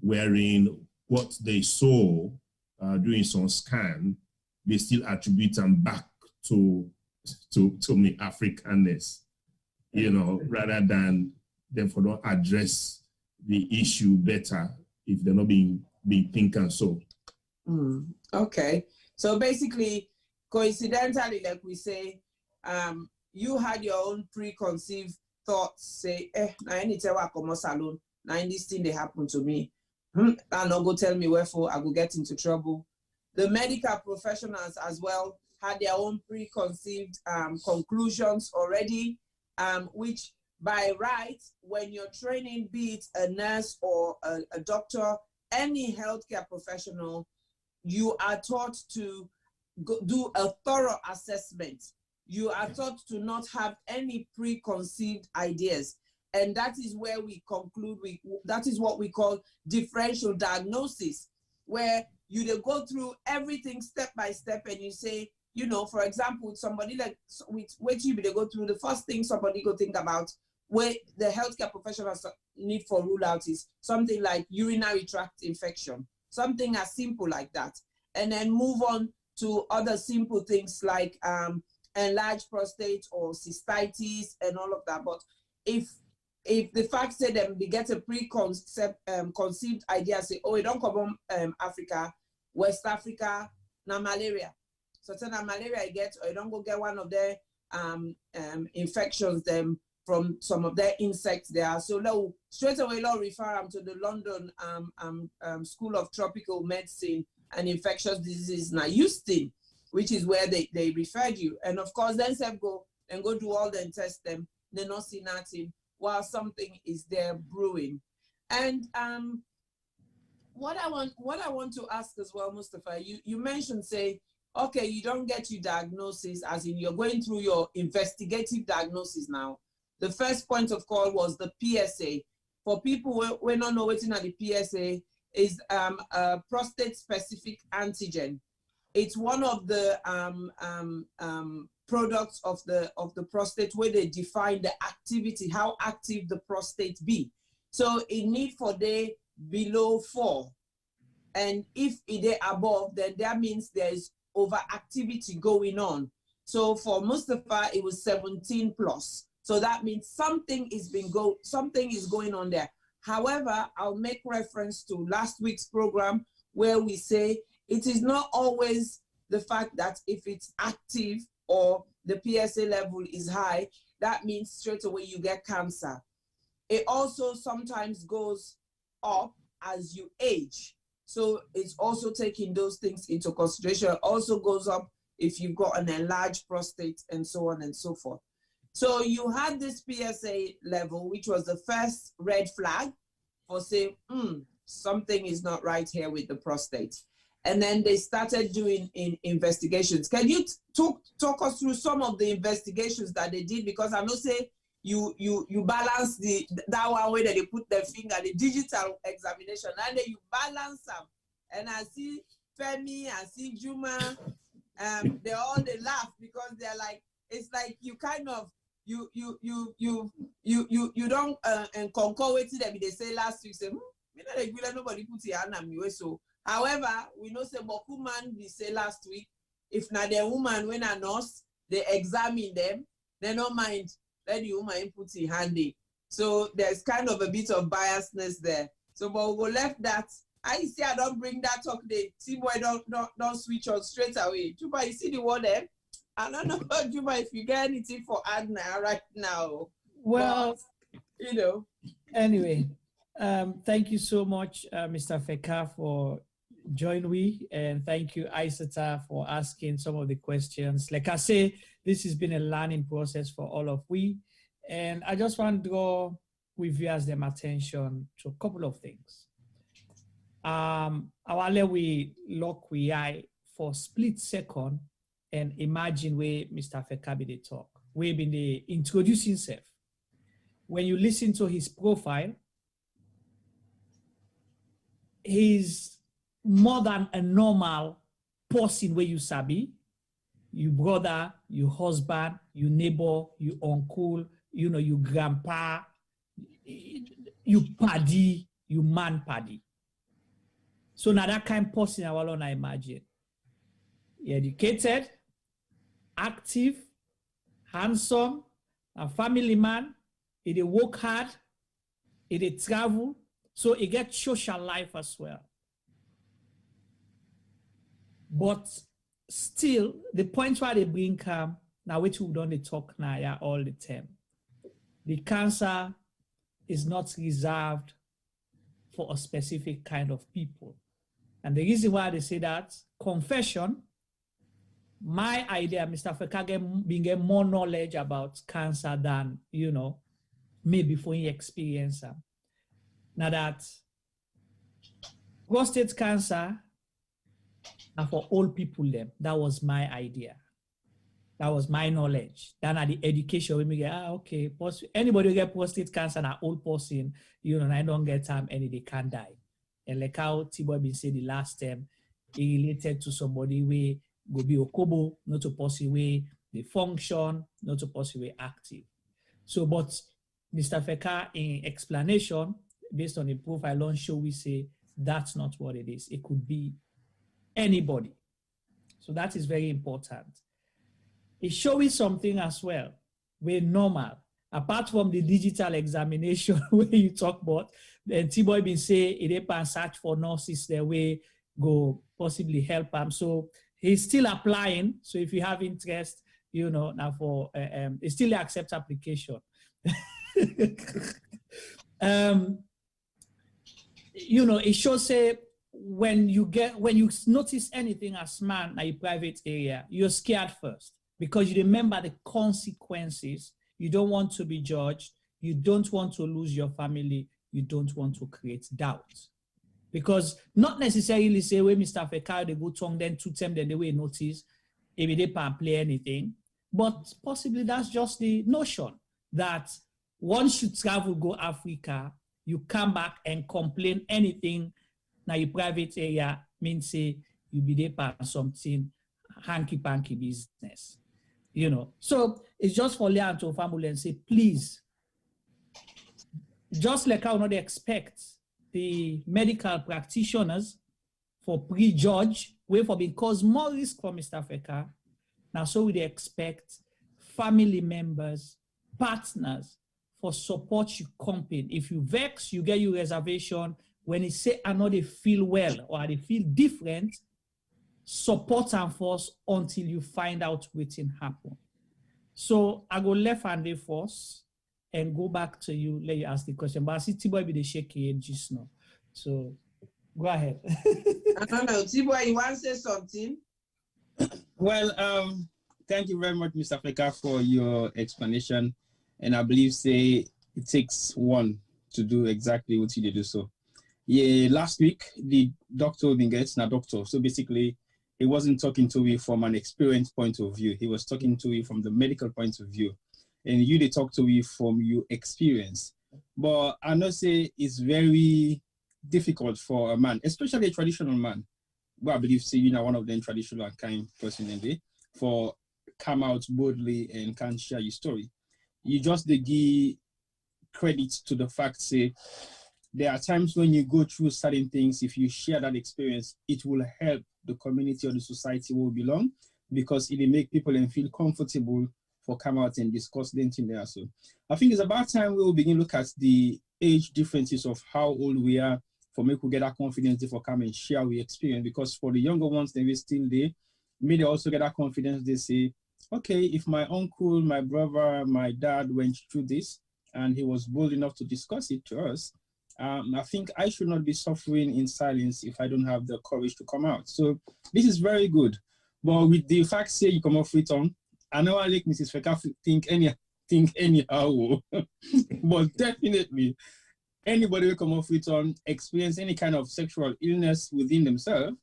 wherein what they saw during some scan, they still attribute them back to me Africanness, you know, rather than them for not address the issue better if they're not being thinking so. Okay, so basically, coincidentally, like we say, you had your own preconceived thoughts, say, now I need to work on my salon, now this thing they happen to me. And not go tell me wherefore I go get into trouble. The medical professionals as well had their own preconceived conclusions already, which by right, when you're training, be it a nurse or a doctor, any healthcare professional, you are taught to do a thorough assessment. You are taught to not have any preconceived ideas. And that is where we conclude, that is what we call differential diagnosis, where you go through everything step by step and you say, you know, for example, somebody like, with you, they go through the first thing somebody go think about, where the healthcare professionals need for rule out is something like urinary tract infection, something as simple like that. And then move on to other simple things like enlarged prostate or cystitis and all of that. But if the fact say them they get a conceived idea, say, oh, it don't come from Africa, West Africa, now malaria. So now malaria you get, or you don't go get one of their infections them from some of their insects there. So now straight away they'll refer them to the London School of Tropical Medicine and Infectious Diseases now Houston, which is where they referred you. And of course then some go do all the test them, they not see nothing while something is there brewing. And what I want to ask as well, Mustafa, you mentioned say, okay, you don't get your diagnosis, as in you're going through your investigative diagnosis now. The first point of call was the PSA. For people who don't know what's in the PSA, is a prostate-specific antigen. It's one of the products of the prostate where they define the activity, how active the prostate be. So it need for day below 4, and if it is above, then that means there is overactivity going on. So for Mustafa, it was 17 plus. So that means something is going on there. However, I'll make reference to last week's program where we say it is not always the fact that if it's active or the PSA level is high, that means straight away you get cancer. It also sometimes goes up as you age. So it's also taking those things into consideration. It also goes up if you've got an enlarged prostate and so on and so forth. So you had this PSA level, which was the first red flag for saying, something is not right here with the prostate. And then they started doing investigations. Can you talk us through some of the investigations that they did? Because I know say you balance that one way that they put their finger, the digital examination, and then you balance them. And I see Femi, I see Juma, they laugh because they're like, it's like you kind of you don't concur with them. They say last week, say, nobody put your hand on me. So however, we know say Boku man we say last week, if not the woman when a nurse, they examine them, they don't mind let the woman put her hand in. So there's kind of a bit of biasness there. So but we'll left that. I see I don't bring that talk there. T-boy don't switch on straight away. Juba, you see the word there? I don't know about Juba if you get anything for Adna right now. Well, but, Anyway, thank you so much, Mr. Feka, for joining me, and thank you, Aissata, for asking some of the questions. Like I say, this has been a learning process for all of we, and I just want to draw with viewers them attention to a couple of things. Our we lock we eye for split second and imagine where Mr. Feka be the talk. We been the introducing himself. When you listen to his profile, he's more than a normal person where you sabi, you brother, you husband, you neighbor, you uncle, you know, you grandpa, you paddy, you man paddy. So now that kind of person I want to imagine. You're educated, active, handsome, a family man, he work hard, he travel, so he get social life as well. But still, the point where they bring come, now which we don't talk now yeah, all the time. The cancer is not reserved for a specific kind of people. And the reason why they say that, confession, my idea, Mr. Feka being more knowledge about cancer than, you know, maybe before he experienced them. Now that prostate cancer are for old people them. That was my idea. That was my knowledge. Then at the education, we get, okay, anybody who get prostate cancer and an old person, you know, and I don't get time, and they can't die. And like how T-Boy been said the last time, it related to somebody where go be okobo, not a person where they function, not a person where active. So, but Mr. Feka, in explanation, based on the profile on show, we say that's not what it is. It could be anybody. So that is very important. It's showing something as well. We're normal. Apart from the digital examination where you talk about, then T-Boy been say it can search for nurses their way go possibly help them. So he's still applying. So if you have interest, you know, now for it still accept application. You know, it shows say when you notice anything as man in a private area, you're scared first because you remember the consequences. You don't want to be judged. You don't want to lose your family. You don't want to create doubt. Because not necessarily say, when Mr. Feka, they go tongue, then to them, then they will notice if they can't play anything. But possibly that's just the notion that once you travel, go Africa, you come back and complain anything now your private area means say you be there for something hanky-panky business. You know, so it's just for Leah to family and say, please, just like how they expect the medical practitioners for prejudge, way for being cause more risk for Mr. Feka. Now, so we expect family members, partners for support you company. If you vex, you get your reservation. When it say I know they feel well or they feel different, support and force until you find out what happen. So I go left handed first and go back to you, let you ask the question. But I see T-Boy be the shaky just now. So go ahead. No, T-Boy, you want to say something? Well, thank you very much, Mr. Feka, for your explanation. And I believe, say, it takes one to do exactly what you did do. So, yeah, last week, the doctor didn't get a doctor. So basically, he wasn't talking to me from an experience point of view. He was talking to me from the medical point of view. And you, they talk to me from your experience. But I know, say, it's very difficult for a man, especially a traditional man. But I believe, say, you know, one of them traditional and kind person in there, for come out boldly and can share your story. You just give credit to the fact, say, there are times when you go through certain things, if you share that experience, it will help the community or the society where you belong, because it will make people and feel comfortable for come out and discuss them thing there. So I think it's about time we will begin to look at the age differences of how old we are for me to get that confidence for come and share our experience, because for the younger ones, they will still there. May they also get that confidence, they say, okay, if my uncle, my brother, my dad went through this and he was bold enough to discuss it to us, I think I should not be suffering in silence if I don't have the courage to come out. So this is very good. But with the fact say you come off with on, I know I like Mrs. Feka think anyhow, but definitely anybody who come off with on experience any kind of sexual illness within themselves,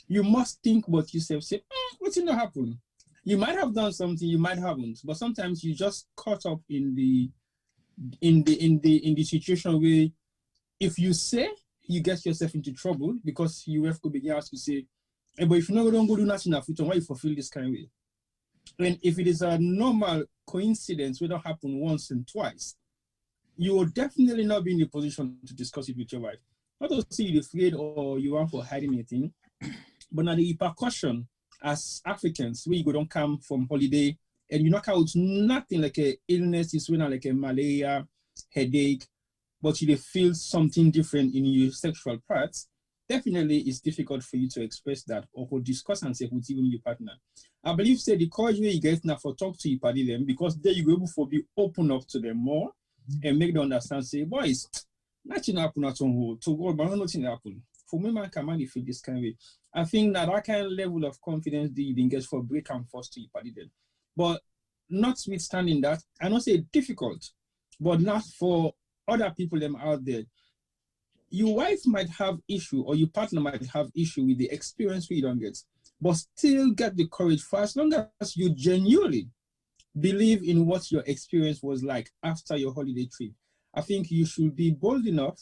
you must think what yourself say, what's going to happen? You might have done something, you might haven't, but sometimes you just caught up in the situation where if you say, you get yourself into trouble because you have to begin to say, hey, but if you don't go do nothing, why you fulfill this kind of way? And if it is a normal coincidence, it don't happen once and twice, you will definitely not be in the position to discuss it with your wife. Not to say you're afraid or you want for hiding anything, but now the repercussion as Africans, we go don't come from holiday and you knock out nothing like a illness, it's when like a malaria, headache, but you feel something different in your sexual parts, definitely it's difficult for you to express that or to discuss and say with even your partner. I believe say the courage where you get now for talk to your party them, because there you go able for be open up to them more and make them understand, say, boys, nothing happen at home to go, but nothing happen. For me, man, can feel this kind of way. I think that kind of level of confidence that you can get for break and force to your party them. But notwithstanding that, I don't say difficult, but not for other people them out there. Your wife might have issue or your partner might have issue with the experience we don't get, but still get the courage for as long as you genuinely believe in what your experience was like after your holiday trip. I think you should be bold enough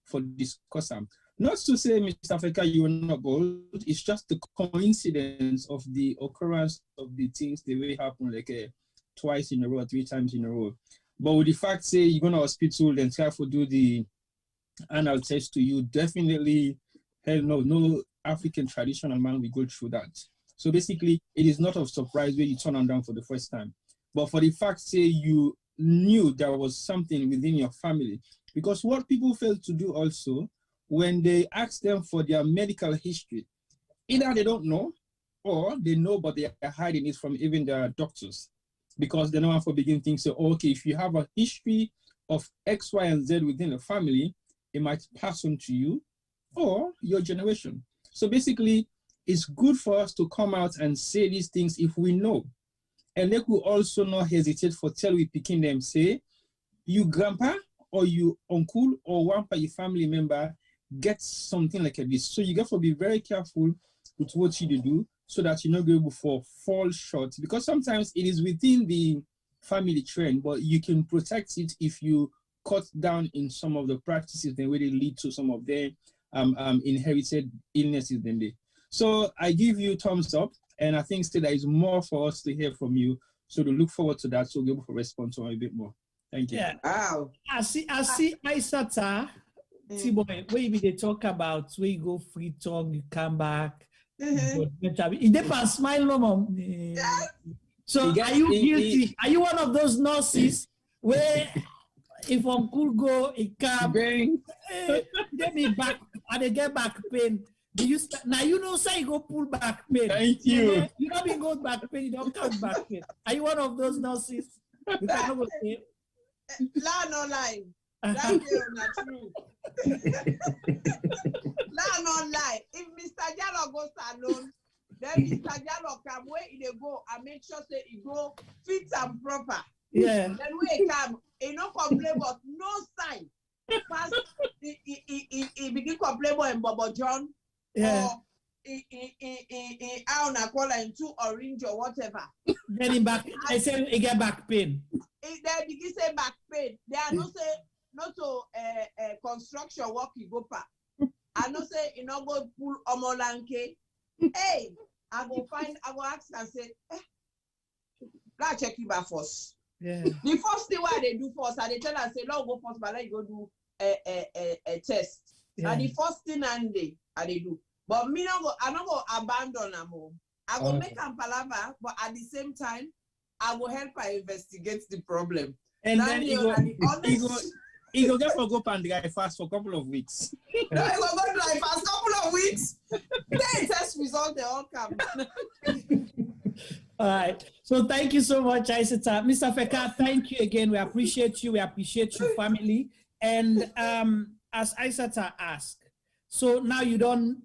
for discussing. Not to say, Mr. Feka, you were not bold. It's just the coincidence of the occurrence of the things that will happen like twice in a row, 3 times in a row. But with the fact, say, you're going to hospital and try to do the anal test to you, definitely, hell no African traditional man will go through that. So basically, it is not of surprise when you turn them down for the first time. But for the fact, say, you knew there was something within your family. Because what people fail to do also, when they ask them for their medical history, either they don't know, or they know but they are hiding it from even their doctors. Because they know how to begin things, say, okay, if you have a history of X, Y, and Z within the family, it might pass on to you or your generation. So basically, it's good for us to come out and say these things if we know. And they could also not hesitate for tell we picking them, say, you grandpa or you uncle or one by your family member gets something like this. So you got to be very careful with what you do so that you're not going to fall short. Because sometimes it is within the family trend, but you can protect it if you cut down in some of the practices that really lead to some of their inherited illnesses than they. So I give you thumbs up, and I think still there is more for us to hear from you. So to look forward to that, so we'll be able to respond to a bit more. Thank you. Yeah. Wow. I see Aisata, T-Boy, where they talk about where you go free talk, you come back. It depends, smile no more. So are you guilty? Are you one of those nurses where if uncle go, it can bring get me back and they get back pain? Now you know say you go pull back pain. Thank you. You don't be go back pain, you don't count back pain. Are you one of those nurses? You cannot go say lie no lie. That is not true. Lie no lie. If Mr. Jallo goes alone, then Mr. Jallo come where he go and make sure say he go fit and proper. Yeah. Then we come, he no complain but no sign. First, he begin complain about Bobo John. Yeah. Or I wanna call him two orange or whatever. Then he back. I say he get back pain. They begin say back pain. They are not say not to construction work you go pa. I not say you not go pull omolanke. Hey, I go ask and say, let's check you back first. Yeah. The first thing why they do first, and they tell us say, no go first, but let you go do a test. Yeah. And the first thing and they do. But me not go, I not go abandon them. I go make a palava, but at the same time, I will help her investigate the problem. And then he go get for go and the guy fast for a couple of weeks. No, he go drive fast couple of weeks. Then test result they all come. All right. So thank you so much, Aissata. Mr. Feka, thank you again. We appreciate you. We appreciate your family. And as Aissata asked, so now you don't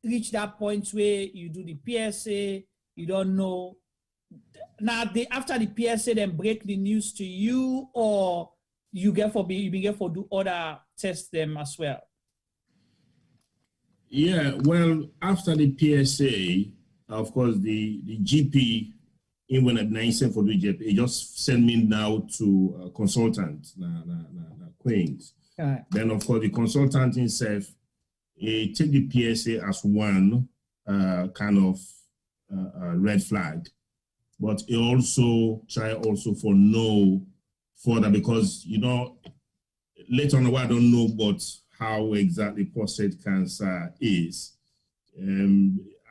reach that point where you do the PSA, you don't know. Now, after the PSA, then break the news to you, or you get for do other tests them as well? Yeah, well, after the PSA, of course, the GP, even when I sent for the GP, he just sent me now to a consultant, Queens. Right. Then, of course, the consultant himself, he take the PSA as one kind of red flag, but he also try also for no further, because, you know, later on, I don't know but how exactly prostate cancer is.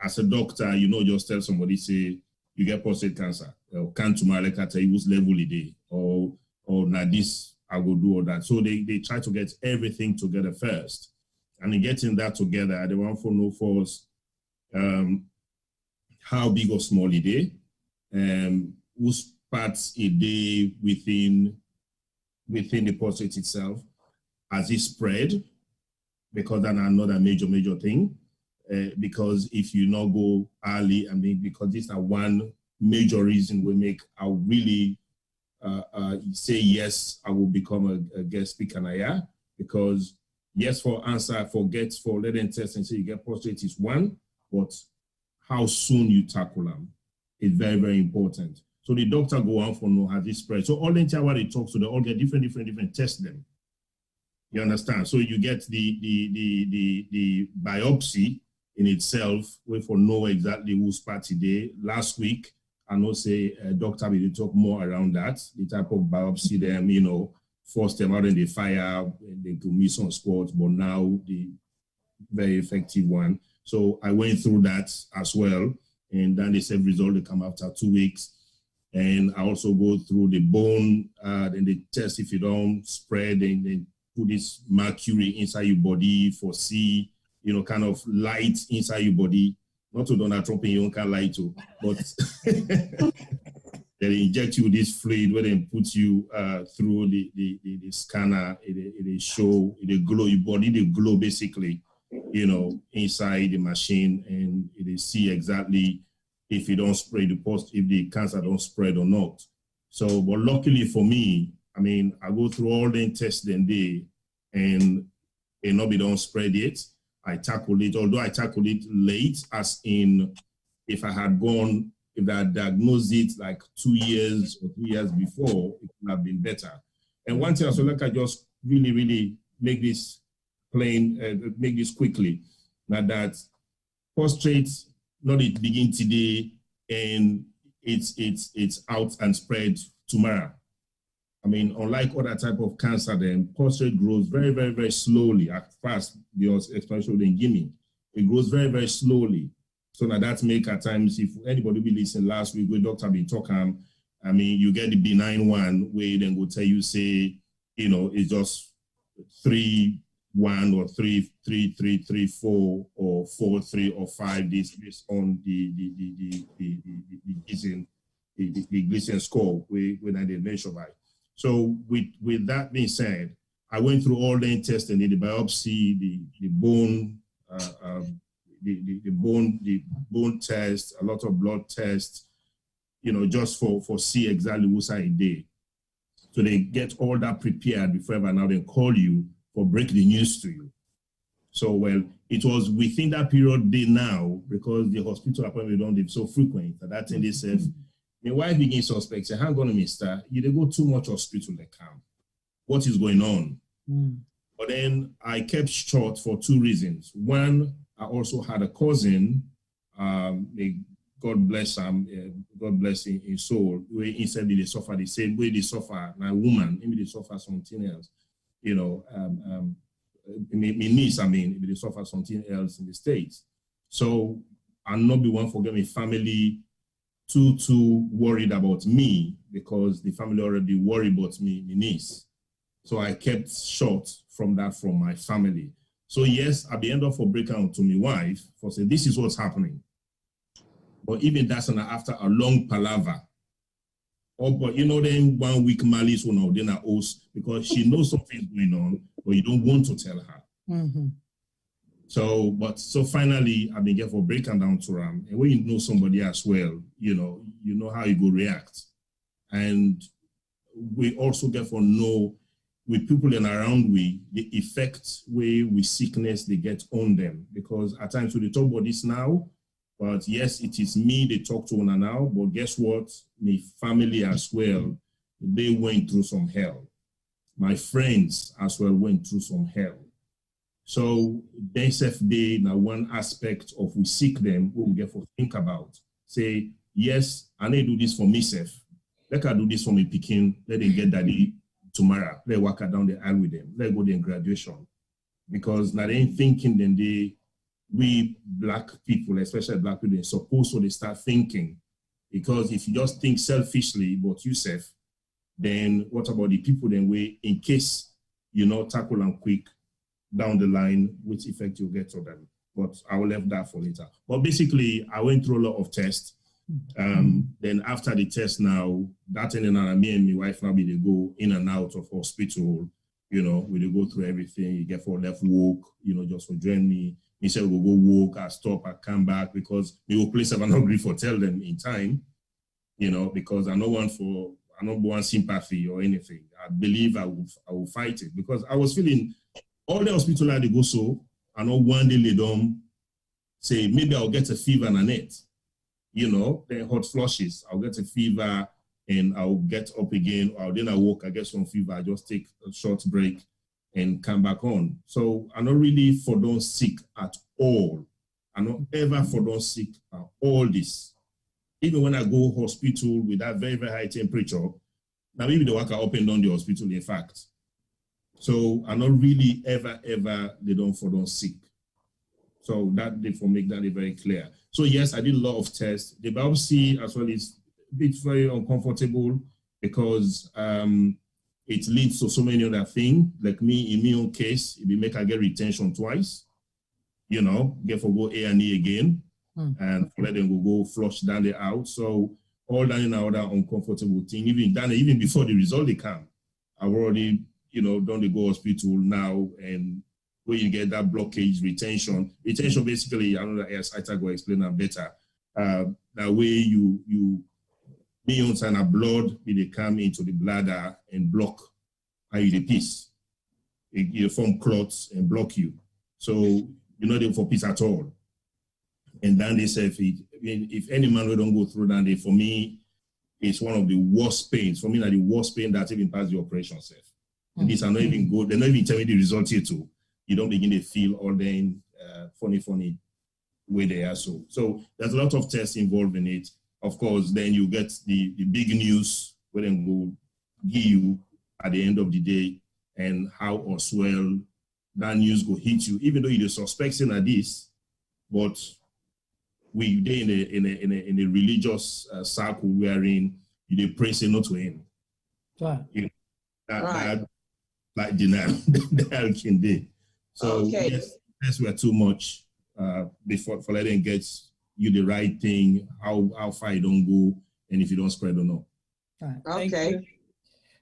As a doctor, you know, just tell somebody, say, you get prostate cancer, or can't tomorrow, like I tell you, whose level it is, or now this, I will do all that. So they try to get everything together first. And in getting that together, they want to know first how big or small it is, whose parts it is within the prostate itself, as it spread, because that's another major thing. Because if you not go early, I mean, because this is one major reason we make, I really say yes, I will become a guest speaker now, because yes, for answer, for letting test and say you get prostate is one, but how soon you tackle them is very, very important. So the doctor go on for know how this spread. So all the entire while they talk to, they all get different test them. You understand? So you get the biopsy in itself, we for know exactly whose party they. Last week, I know say doctor will talk more around that, the type of biopsy them, you know, force them out in the fire, they could miss on sports, but now the very effective one. So I went through that as well, and then they said result they come after 2 weeks. And I also go through the bone, then they test if you don't spread, and they put this mercury inside your body for see, you know, kind of light inside your body. Not to Donald Trump, you don't light to, but they inject you with this fluid where they put you through the scanner, it show, it glow, your body, they glow basically, you know, inside the machine, and they see exactly if you don't spray the post, if the cancer don't spread or not. So, but luckily for me, I mean, I go through all the tests then day, and nobody don't spread it. I tackle it, although I tackled it late, as in if I had diagnosed it like 2 years or 3 years before, it would have been better. And one thing, so like I just really make this plain, make this quickly, now that prostate, not it begin today and it's out and spread tomorrow. I mean, unlike other type of cancer, then prostate grows very slowly at first, because especially in gimme, it grows very slowly. So now that make at times, if anybody be listening last week, with doctor been talking, I mean, you get the benign one where then go tell you, say, you know, it's just 3 1 or 3, 3, 3, 3, 4, or 4, 3, or 5 days based on the Gleason score when I did measure by. So with that being said, I went through all the testing, the biopsy, the bone, the bone test, a lot of blood tests, you know, just for see exactly what's I did. So they get all that prepared before ever now they call you for break the news to you. So, well, it was within that period day now, because the hospital appointment don't live so frequent, that thing they said, my wife begins to suspect, say, hang on, mister, you they go too much hospital they come. What is going on? But then I kept short for 2 reasons. One, I also had a cousin, God bless him, God bless his soul, where instead they suffer the same way they suffer, my woman, maybe they suffer something else. You know, my niece, I mean, they suffer something else in the States. So I'll not be one forget my family too worried about me, because the family already worried about me, my niece. So I kept short from that from my family. So yes, at the end of a breakdown to my wife, for say, this is what's happening. But even that's after a long palaver. Oh, but you know, then 1 week malice will now then a host, because she knows something's going on, but you don't want to tell her. So finally, I've been getting for breaking down to her. And when you know somebody as well, you know how you go react. And we also get for know with people and around we, the effect with sickness they get on them. Because at times we talk about this now, but yes, it is me they talk to one now, but guess what? My family as well, they went through some hell. My friends as well went through some hell. So they now one aspect of we seek them, we will get to think about. Say, yes, I need to do this for myself. Let her do this for me picking, let them get daddy tomorrow. Let walk her down the aisle with them. Let go to graduation. Because now they ain't thinking then we black people, especially black people, they're supposed to start thinking. Because if you just think selfishly about yourself, then what about the people then we, in case you know, tackle them quick down the line, which effect you get to them. But I will leave that for later. But basically, I went through a lot of tests. Then after the test now, that and then me and my wife now they go in and out of hospital, you know, we go through everything. You get for left walk, you know, just for join me. He said we'll go walk, I stop, I come back, because we will place I'm not agree for tell them in time, you know, because I don't want sympathy or anything. I believe I will fight it, because I was feeling all the hospital I go so, I know one day they don't say maybe I'll get a fever and a net. You know, then hot flushes, I'll get a fever and I'll get up again, or then I walk, I get some fever, I just take a short break and come back on. So I'm not really for don't sick at all. I'm not ever for don't sick at all this. Even when I go hospital with that very, very high temperature, now maybe they walk up and down the hospital, in fact. So I'm not really ever, they don't sick. So that they for make that very clear. So yes, I did a lot of tests. The biopsy as well is a bit very uncomfortable, because it leads to so many other things. Like me, in my own case, it will make I get retention twice. You know, get for go A&E again, and let them go flush down the out. So all that in other uncomfortable thing. Even before the result they come, I've already, you know, done the go hospital now, and where you get that blockage, retention basically, I don't know, yes, I go explain that better. That way you millions of blood, they come into the bladder and block how you the piece. You form clots and block you. So you're not able for peace at all. And then they say, if any man will don't go through that, day, for me, it's one of the worst pains. For me, like the worst pain that even past the operation self. These are not even good. They're not even telling the result here too. You don't begin to feel all the funny way they are. So there's a lot of tests involved in it. Of course, then you get the big news where they go give you at the end of the day, and how as well that news go hit you, even though you're suspecting at this, but we they in a religious circle wherein you pray say no to him. Right. You know, that like denial can be. So yes, we're too much before for letting get you the right thing, how far you don't go, and if you don't spread or not. Right.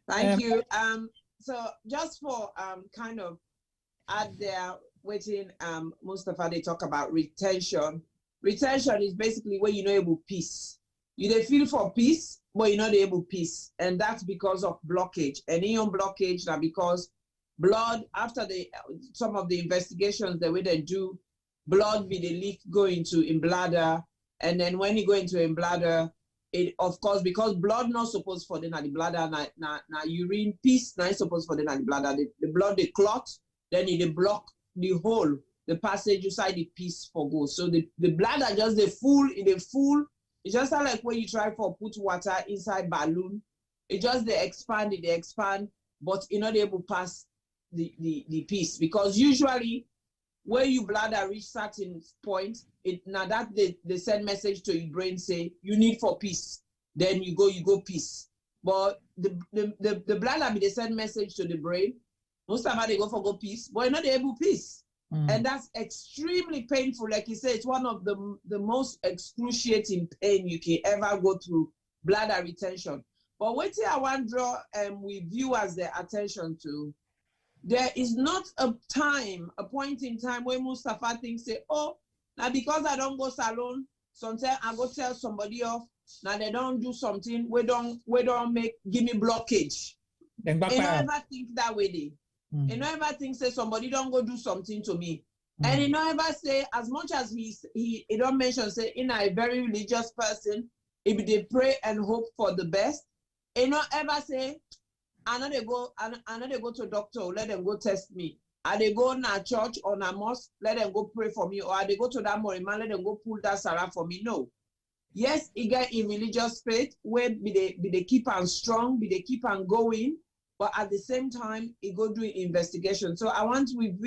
Thank you. So just for kind of add there, waiting, Mustafa, they talk about retention. Retention is basically where you're not able peace. You dey feel for peace, but you're not able peace. And that's because of blockage. And ion blockage that because blood, after some of the investigations, the way they do, blood be the leak go into in bladder. And then when you go into in bladder, it of course, because blood not supposed for the bladder, na urine piece, not supposed for the bladder. The blood they clot, then it block the hole, the passage inside the piece for go. So the bladder just the full. It's just like when you try for put water inside balloon, it just they expand, but you're not able to pass the piece, because usually when you bladder reach certain point, now that they send message to your brain say you need for peace, then you go peace. But the bladder be they send message to the brain. Most of them they go for go peace, but you're not able peace. And that's extremely painful. Like you say, it's one of the most excruciating pain you can ever go through, bladder retention. But what I want to draw with viewers their attention to, there is not a point in time where Mustafa thinks, say, oh, now because I don't go salon, sometimes I go tell somebody off, now they don't do something, we don't give me blockage. They don't ever think that way. They don't ever think, say, somebody don't go do something to me. And he don't ever say, as much as he don't mention, say, in a very religious person, if they pray and hope for the best, he don't ever say, I know they go to doctor, let them go test me. Are they go na church or na mosque, let them go pray for me. Or are they go to that Moriman, let them go pull that Sarah for me. No. Yes, he get in religious faith, where be they keep on strong, be they keep on going. But at the same time, it go do investigation. So I want with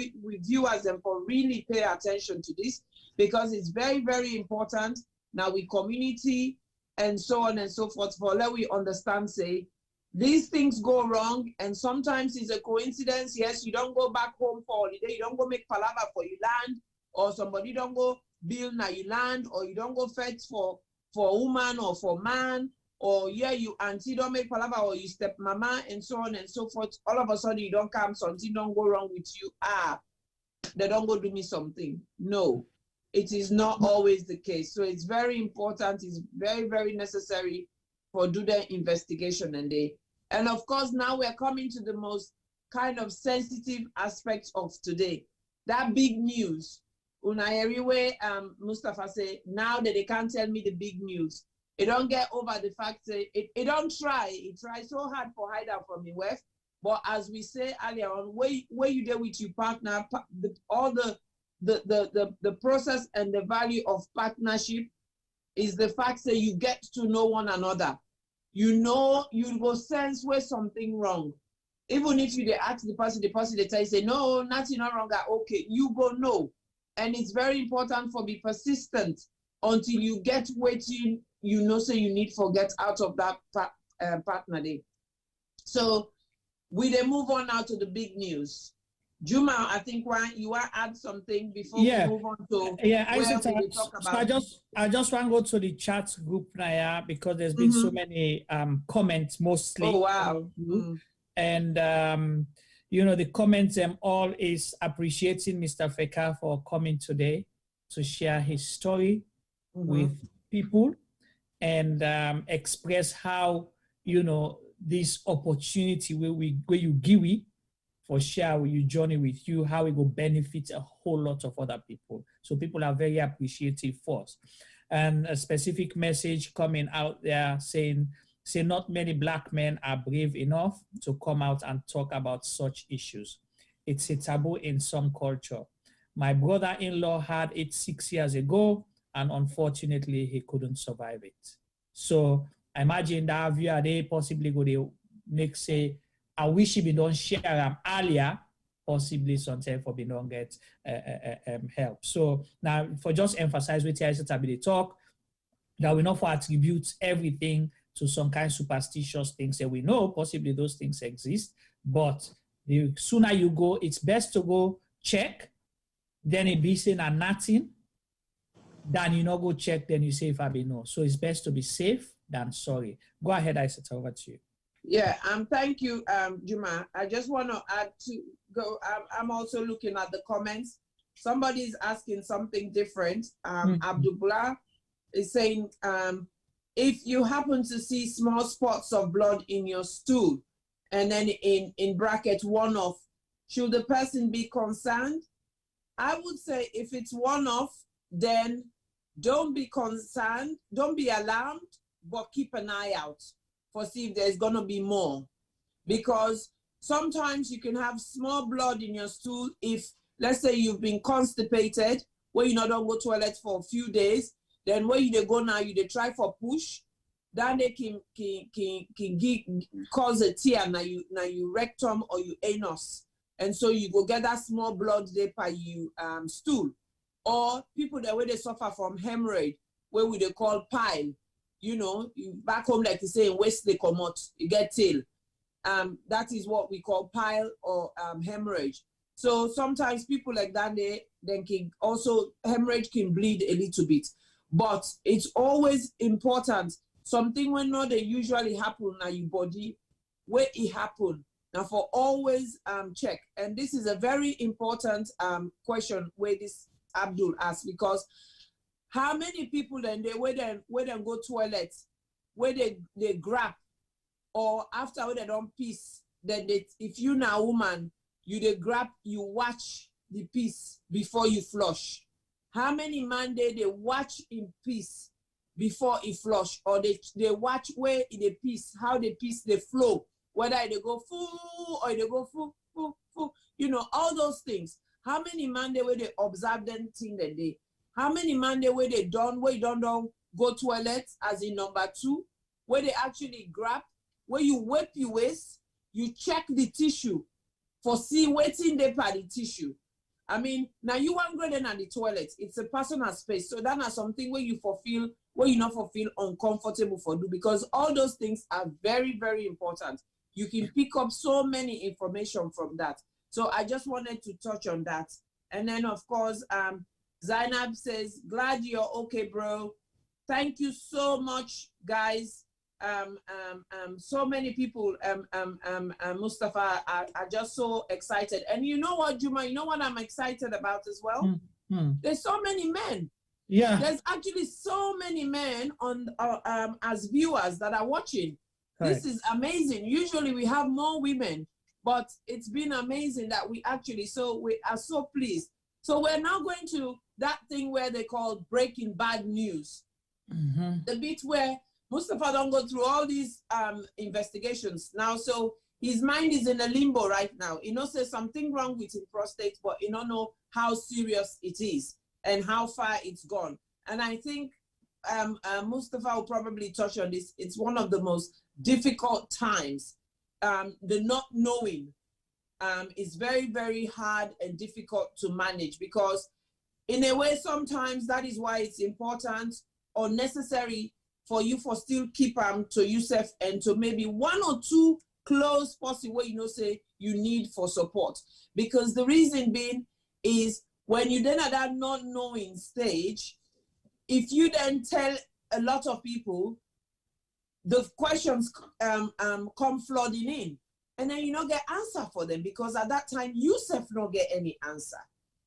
viewers and for really pay attention to this, because it's very, very important now with community and so on and so forth, for let we understand, say, these things go wrong, and sometimes it's a coincidence. Yes, you don't go back home for holiday, you don't go make palava for your land, or somebody don't go build na your land, or you don't go fetch for woman or for man, or yeah, you auntie don't make palava, or you step mama, and so on and so forth. All of a sudden you don't come, something don't go wrong with you. They don't go do me something. No, it is not always the case. So it's very important. It's very, very necessary for do the investigation. And of course, now we're coming to the most kind of sensitive aspects of today. That big news. Everywhere, Mustafa say, now that they can't tell me the big news. It don't get over the fact that it don't try. It tries so hard for hide out from the West. But as we say earlier on, where you there with your partner, all the process and the value of partnership is the fact that you get to know one another. You know, you will sense where something wrong. Even if you ask the person they tell you, say, no, nothing not wrong. Okay, you go know. And it's very important for be persistent until you get waiting, you know, say you need to get out of that partner day. So we then move on now to the big news. Juma, I think you want to add something before we move on to we talk about. So I just want to go to the chat group now, because there's been so many comments mostly. Oh wow. And you know, the comments all is appreciating Mr. Feka for coming today to share his story with people and express how, you know, this opportunity where you give it for share with you, journey with you, how it will benefit a whole lot of other people. So people are very appreciative for us. And a specific message coming out there saying not many Black men are brave enough to come out and talk about such issues. It's a taboo in some culture. My brother-in-law had it 6 years ago, and unfortunately he couldn't survive it. So I imagine that viewer, they possibly go to make say, I wish he don't share earlier, possibly sometimes for being don't get help. So now for just emphasize with the talk, that we not for attribute everything to some kind of superstitious things that we know, possibly those things exist, but the sooner you go, it's best to go check, then it be saying a nothing, then you not go check, then you say if I be no. So it's best to be safe than sorry. Go ahead, Isata, over to you. Yeah, thank you, Juma. I just want to add to go. I'm also looking at the comments. Somebody's asking something different. Abdullah is saying, if you happen to see small spots of blood in your stool, and then in bracket one-off, should the person be concerned? I would say if it's one-off, then don't be concerned, don't be alarmed, but keep an eye out for see if there's gonna be more. Because sometimes you can have small blood in your stool if, let's say you've been constipated, where you not don't go to toilet for a few days, then where you they go now, you they try for push, then they can cause a tear now you rectum or you anus. And so you go get that small blood there by you stool. Or people that way they suffer from hemorrhage, where we they call pile. You know, you back home like you say in West they come out, you get tail. That is what we call pile or hemorrhage. So sometimes people like that they can also hemorrhage can bleed a little bit. But it's always important. Something when not they usually happen in your body, where it happen. Now for always check. And this is a very important question where this Abdul asked, because how many people then they where them go toilet, where they grab, or after they don't piss, then they, if you now woman, you they grab, you watch the piss before you flush. How many man they watch in piss before it flush, or they watch where they piss, how they piss they flow, whether they go full or they go full, you know, all those things. How many man they where they observe them thing that day? How many man they where they done, where you don't go toilet, as in number 2, where they actually grab, where you wipe your waist, you check the tissue for see waiting there by the tissue. I mean, now you want go then at the toilet. It's a personal space. So that is something where you fulfill, where you not feel uncomfortable for do, because all those things are very, very important. You can pick up so many information from that. So I just wanted to touch on that. And then of course, Zainab says, glad you're okay, bro. Thank you so much, guys. So many people, Mustafa, are just so excited. And you know what, Juma, you know what I'm excited about as well? There's so many men. Yeah. There's actually so many men on as viewers that are watching. Correct. This is amazing. Usually we have more women, but it's been amazing that we actually, so we are so pleased. So we're now going to that thing where they call breaking bad news. The bit where Mustafa don't go through all these investigations now, so his mind is in a limbo right now. He knows there's something wrong with his prostate, but he don't know how serious it is and how far it's gone. And I think Mustafa will probably touch on this. It's one of the most difficult times. The not knowing is very, very hard and difficult to manage, because in a way, sometimes that is why it's important or necessary for you for still keep to yourself and to maybe 1 or 2 close person where you know say you need for support. Because the reason being is when you then at that not knowing stage, if you then tell a lot of people, the questions come flooding in, and then you don't get answer for them, because at that time you self don't get any answer.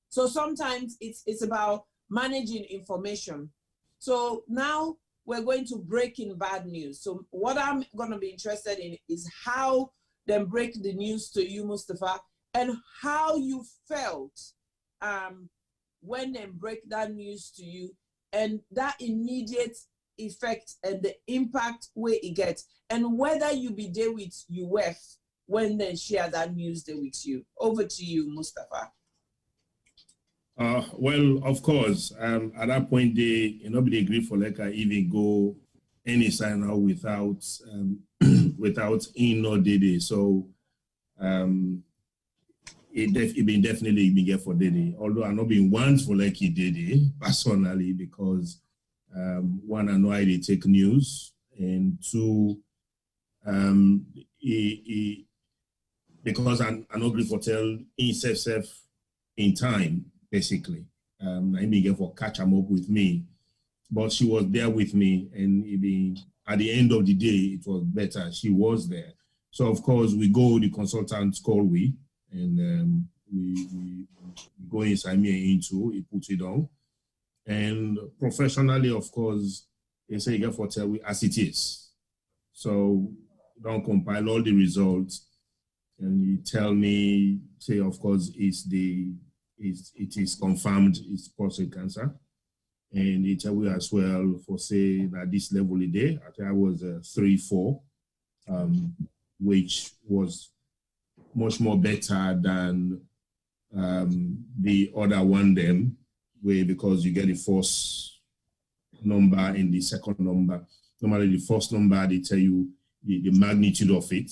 So sometimes it's about managing information. So now we're going to break in bad news. So what I'm going to be interested in is how they break the news to you, Mustafa, and how you felt when they break that news to you, and that immediate effect and the impact where it gets, and whether you be there with your wife when they share that news there with you. Over to you, Mustafa. Well, of course, at that point, nobody agreed for like I even go any sign out without without in or did. So it been definitely been get for Dede. Although I not been once for like he did it personally, because 1, I know how they take news, and 2, because I not agree for tell himself in time, basically. I began for catch them up with me, but she was there with me, and at the end of the day, it was better. She was there. So of course we go, the consultants call we go inside me into, he puts it on. And professionally, of course, they say you get for tell we as it is. So don't compile all the results, and you tell me, say of course it is confirmed it's prostate cancer. And they tell you as well for say that this level a day, I think I was 3-4, which was much more better than the other one then, where because you get the first number and the second number. Normally the first number, they tell you the magnitude of it.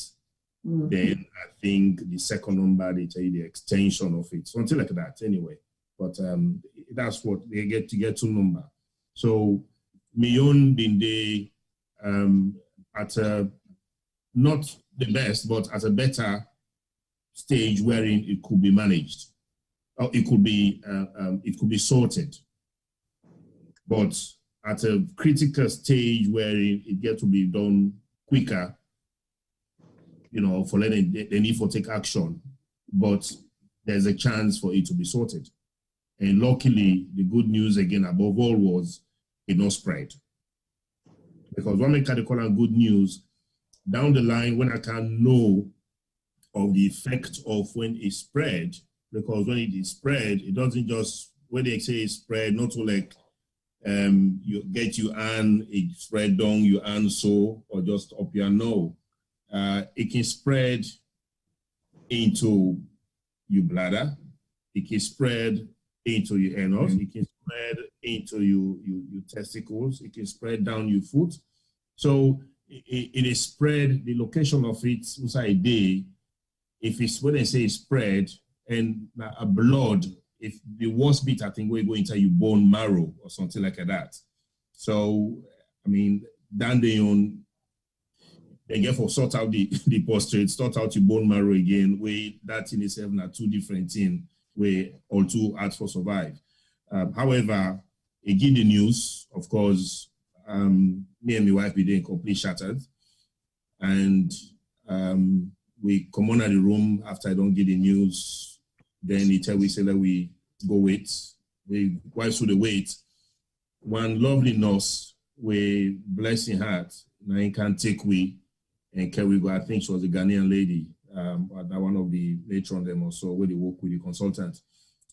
Mm-hmm. Then I think the second number, they tell you the extension of it. Something like that anyway. But that's what they get to get to number. So me own been they at a, not the best, but at a better stage wherein it could be managed, or it could be sorted. But at a critical stage wherein it gets to be done quicker, you know, for letting they need for take action, but there's a chance for it to be sorted. And luckily, the good news again above all was it not spread. Because what makes I call it good news, down the line when I can know of the effect of when it spread, because when it is spread, it doesn't just, when they say it's spread, not to like you get you and it spread down you and so, or just up your no. It can spread into your bladder, it can spread into your anus, it can spread into your testicles, it can spread down your foot. So it is spread, the location of it inside a day, if it's when they say spread and a blood, if the worst bit I think will go into your bone marrow or something like that. So I mean, then they get for sort out the prostate, sort out your bone marrow again, where that in itself are two different things, where all two ads for survive. However, again the news, of course, me and my wife we did complete shattered, and we come on at the room after I don't get the news. Then he tell we say that we go wait. We while through the wait, one lovely nurse, we blessing heart, now he can take we and carry go. I think she was a Ghanaian lady, one of the later on them also where they work with the consultant.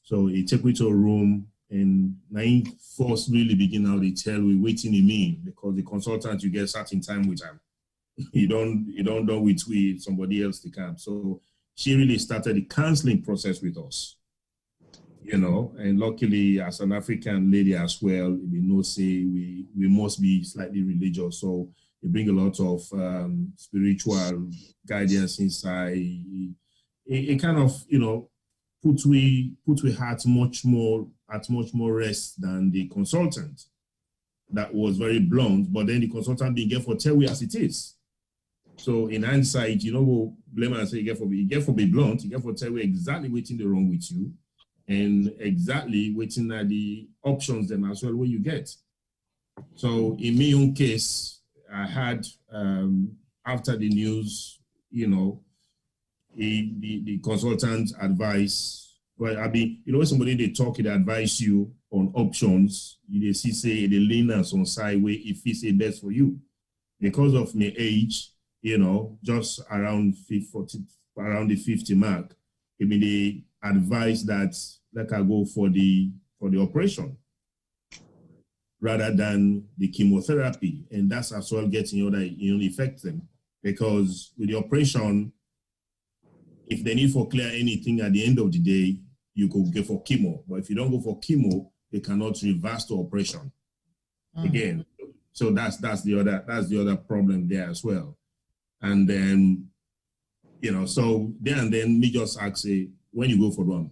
So he take me to a room, and now first really begin how they tell we waiting in me, because the consultant you get certain time with them. You don't know with somebody else they can. So she really started the counseling process with us, you know, and luckily as an African lady as well, we know say we must be slightly religious. So they bring a lot of spiritual guidance inside. It kind of, you know, put we heart much more rest than the consultant. That was very blunt, but then the consultant didn't get for tell we as it is. So in hindsight, you know, we'll blame and say you get for be blunt, you get for tell we exactly waiting the wrong with you, and exactly waiting at the options then as well where you get. So in my own case, I had after the news, you know, the consultant advice. Well, I mean, you know, when somebody they talk, they advise you on options. They see say they lean us on side way if it's the best for you. Because of my age, you know, just around the 50 mark, it mean they advise that like I go for the operation rather than the chemotherapy, and that's as well getting you know affect them, because with the operation, if they need for clear anything at the end of the day, you could go for chemo. But if you don't go for chemo, they cannot reverse the operation again. So that's the other problem there as well. And then, you know, so then me just ask when you go for one,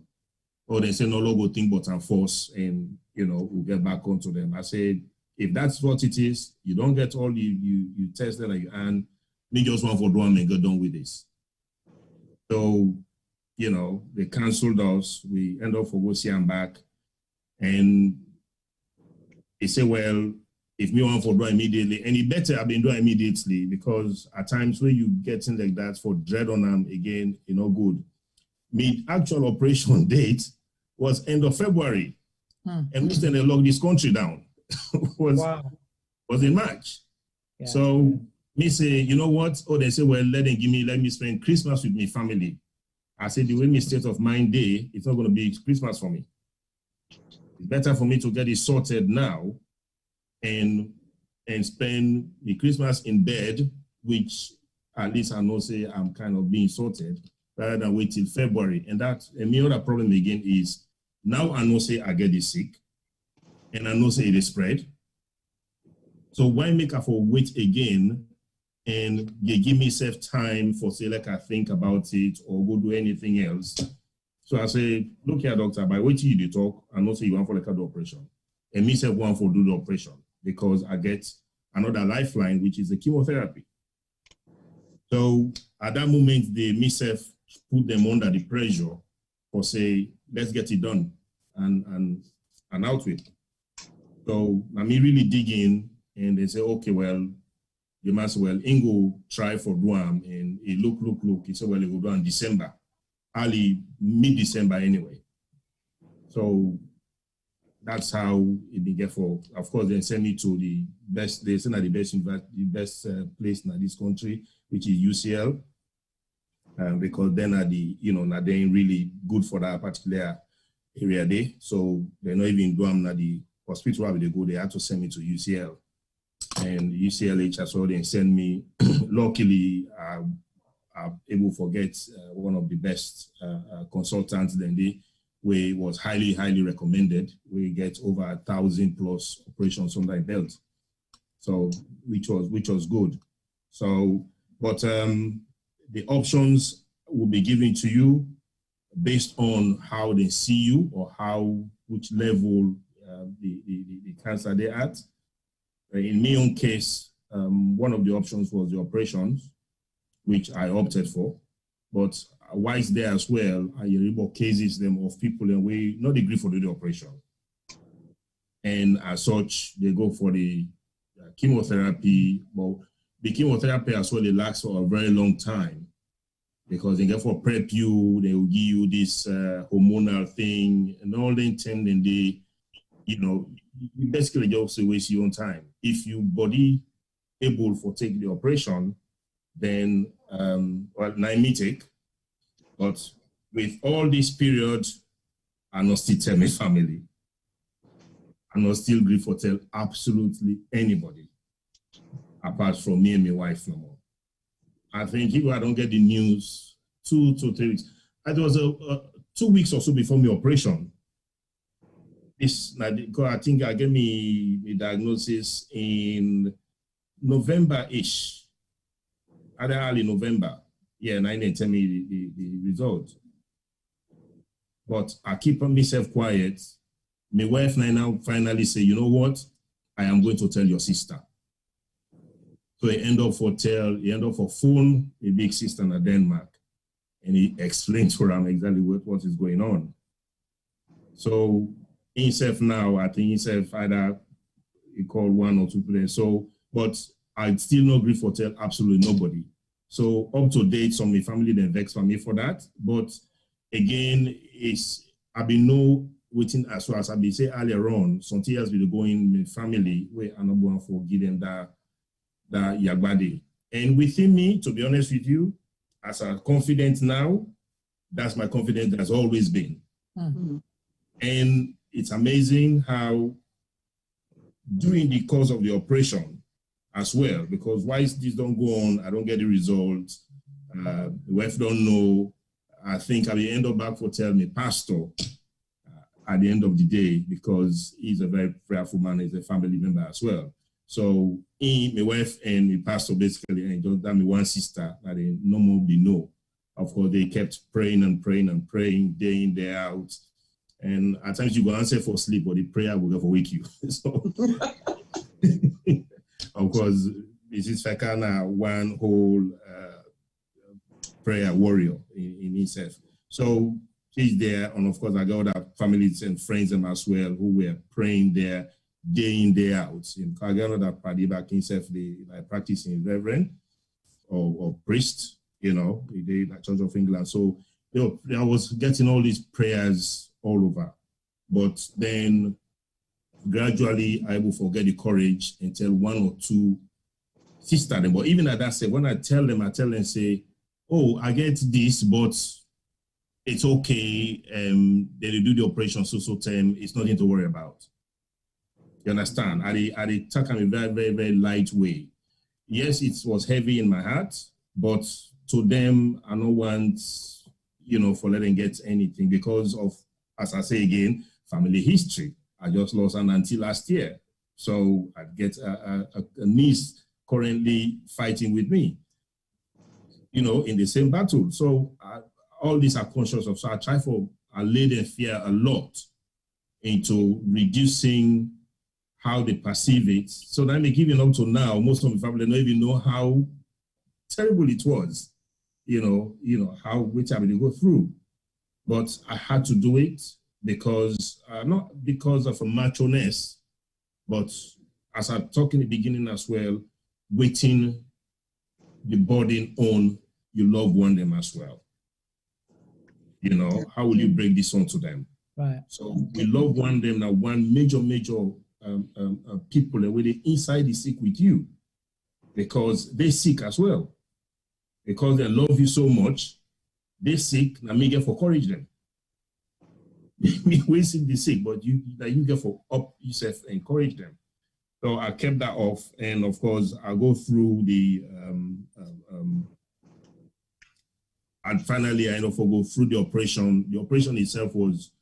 or they say no logo thing but and force, and you know we'll get back onto them. I said if that's what it is, you don't get all you test them and me just want for one and get done with this. So, you know, they canceled us. We end up for go see them back. And they say, well, if me want for do immediately, and it better I've been doing immediately, because at times when you get in like that for dread on them again, you know, good. My actual operation date was end of February. And we then they locked this country down. was in March. Yeah. So me say, you know what? Oh, they say, well, let me spend Christmas with my family. I said, the way my state of mind day, it's not going to be Christmas for me. It's better for me to get it sorted now and spend the Christmas in bed, which at least I know say I'm kind of being sorted, rather than wait till February. And my other problem again is now I know say I get this sick and I know say it is spread. So why make her for wait again and you give myself time for say like I think about it or go do anything else? So I say, look here, doctor, by waiting you to talk, I know say you want for like the operation. And myself want for do the operation because I get another lifeline, which is the chemotherapy. So at that moment, they myself put them under the pressure for say, let's get it done and out with. So I mean really dig in and they say, okay, well, you must well Ingo try for Duam and it look. He said, well, it will do in December, early mid-December anyway. So that's how it began for. Of course, they send me to the best. They send at the best place in this country, which is UCL, because then are the they ain't really good for that particular area there. So they're not even doing at the hospital where they go. They had to send me to UCL, and UCLH so they send me. Luckily, I'm able to get one of the best consultants. Then they. We was highly recommended. We get over 1,000+ operations on that belt, so which was good. So, but the options will be given to you based on how they see you or which level the cancer they're at. In my own case, one of the options was the operations, which I opted for, but why is there as well? I hear cases them of people and we not agree for the operation, and as such they go for the chemotherapy. But the chemotherapy as well, it lasts for a very long time because they get for prep you, they will give you this hormonal thing and all the intent, and they, you basically just waste your own time. If your body able for take the operation, then well, now me take. But with all this period, I not still tell my family. I not still agree for tell absolutely anybody, apart from me and my wife no more. I think if I don't get the news 2 to 3 weeks, it was 2 weeks or so before my operation. I think I get me diagnosis in November-ish, either early November. Yeah, and I didn't tell me the result. But I keep myself quiet. My wife and I now finally say, you know what? I am going to tell your sister. So he end up for phone a big sister in Denmark. And he explained to her exactly what is going on. So himself now, I think himself either he called 1 or 2 players. So, but I still not agree for tell absolutely nobody. So up to date, some of my family then vex for me for that. But again, I've been waiting as well as I've been saying earlier on, some years will go in my family where I'm not going to give them that yagbade. And within me, to be honest with you, as I'm confident now, that's my confidence has always been. Mm-hmm. And it's amazing how during the course of the operation, as well, because why this don't go on, I don't get the results, the wife don't know. I think I will end up back for tell me pastor at the end of the day, because he's a very prayerful man, he's a family member as well. So my wife and my pastor basically, and just that me one sister that they no more be know. Of course, they kept praying and praying and praying day in, day out. And at times you go answer for sleep, but the prayer will never wake you. So of course, this is Fakana, one whole prayer warrior in himself. So she's there, and of course I got other families and friends them as well who were praying there day in, day out. I got another party back in self, like practicing reverend or priest, you know, the Church of England. So I was getting all these prayers all over. But then gradually I will forget the courage and tell one or two sisters. But even at that stage, when I tell them, say, oh, I get this, but it's okay. They do the operation so time. It's nothing to worry about. You understand? I talk in a very, very, very light way. Yes, it was heavy in my heart, but to them, I don't want, you know, for letting get anything because of, as I say again, family history. I just lost an auntie last year. So I get a niece currently fighting with me, you know, in the same battle. So all these are conscious of. So I lay their fear a lot into reducing how they perceive it. So that may even up to now, most of the family don't even know how terrible it was, you know, how which I will go through. But I had to do it because, not because of a macho-ness, but as I talked in the beginning as well, weighting the burden on your loved one them as well. You know, how will you break this on to them? Right. So we love one them now, one major people that were inside the sick with you because they sick as well. Because they love you so much, they sick, now me get for encourage them. Me wasting the sick, but you get for up yourself and encourage them. So I kept that off, and of course I go through the and finally I go through the operation. The operation itself was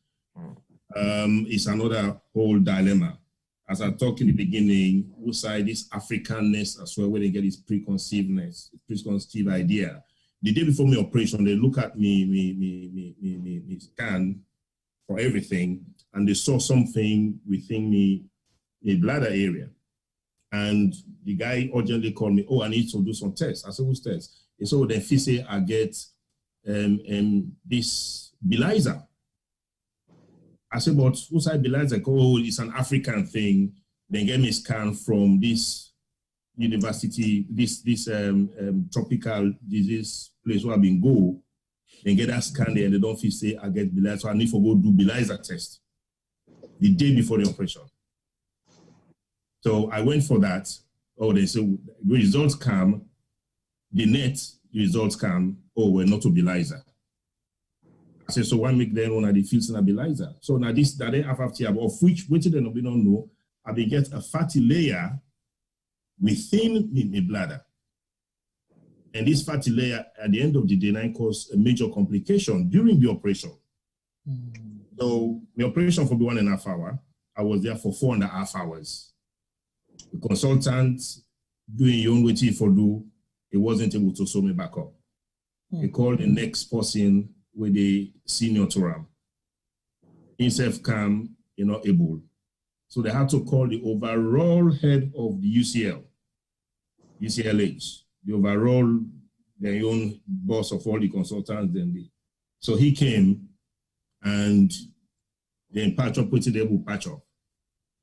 is another whole dilemma. As I talked in the beginning, we say this Africanness as well, where they get this preconceived idea. The day before my operation, they look at me scan for everything, and they saw something within me, a bladder area. And the guy urgently called me, oh, I need to do some tests. I said, who's tests? And so then he said, I get this bilizer. I said, but who's I bilizer? Oh, it's an African thing. Then get me a scan from this university, this tropical disease place where I've been go. Then get that scan there, and they don't feel say I get bilizer. So I need to go do bilizer test the day before the operation. So I went for that. Oh, they say the results come, the results come, oh, we're not to bilizer. I said, so why make them one of the fields in a bilizer? So now this that they have after of which they don't know, I will get a fatty layer within the bladder. And this fatty layer at the end of the day now caused a major complication during the operation. So the operation for 1.5 hours, I was there for 4.5 hours. The consultant doing your own waiting for do, he wasn't able to sew me back up. He called the next person with the senior to him. Himself come, not able. So they had to call the overall head of the UCLH, the overall, their own boss of all the consultants. So he came and then patch up, put it able patch up.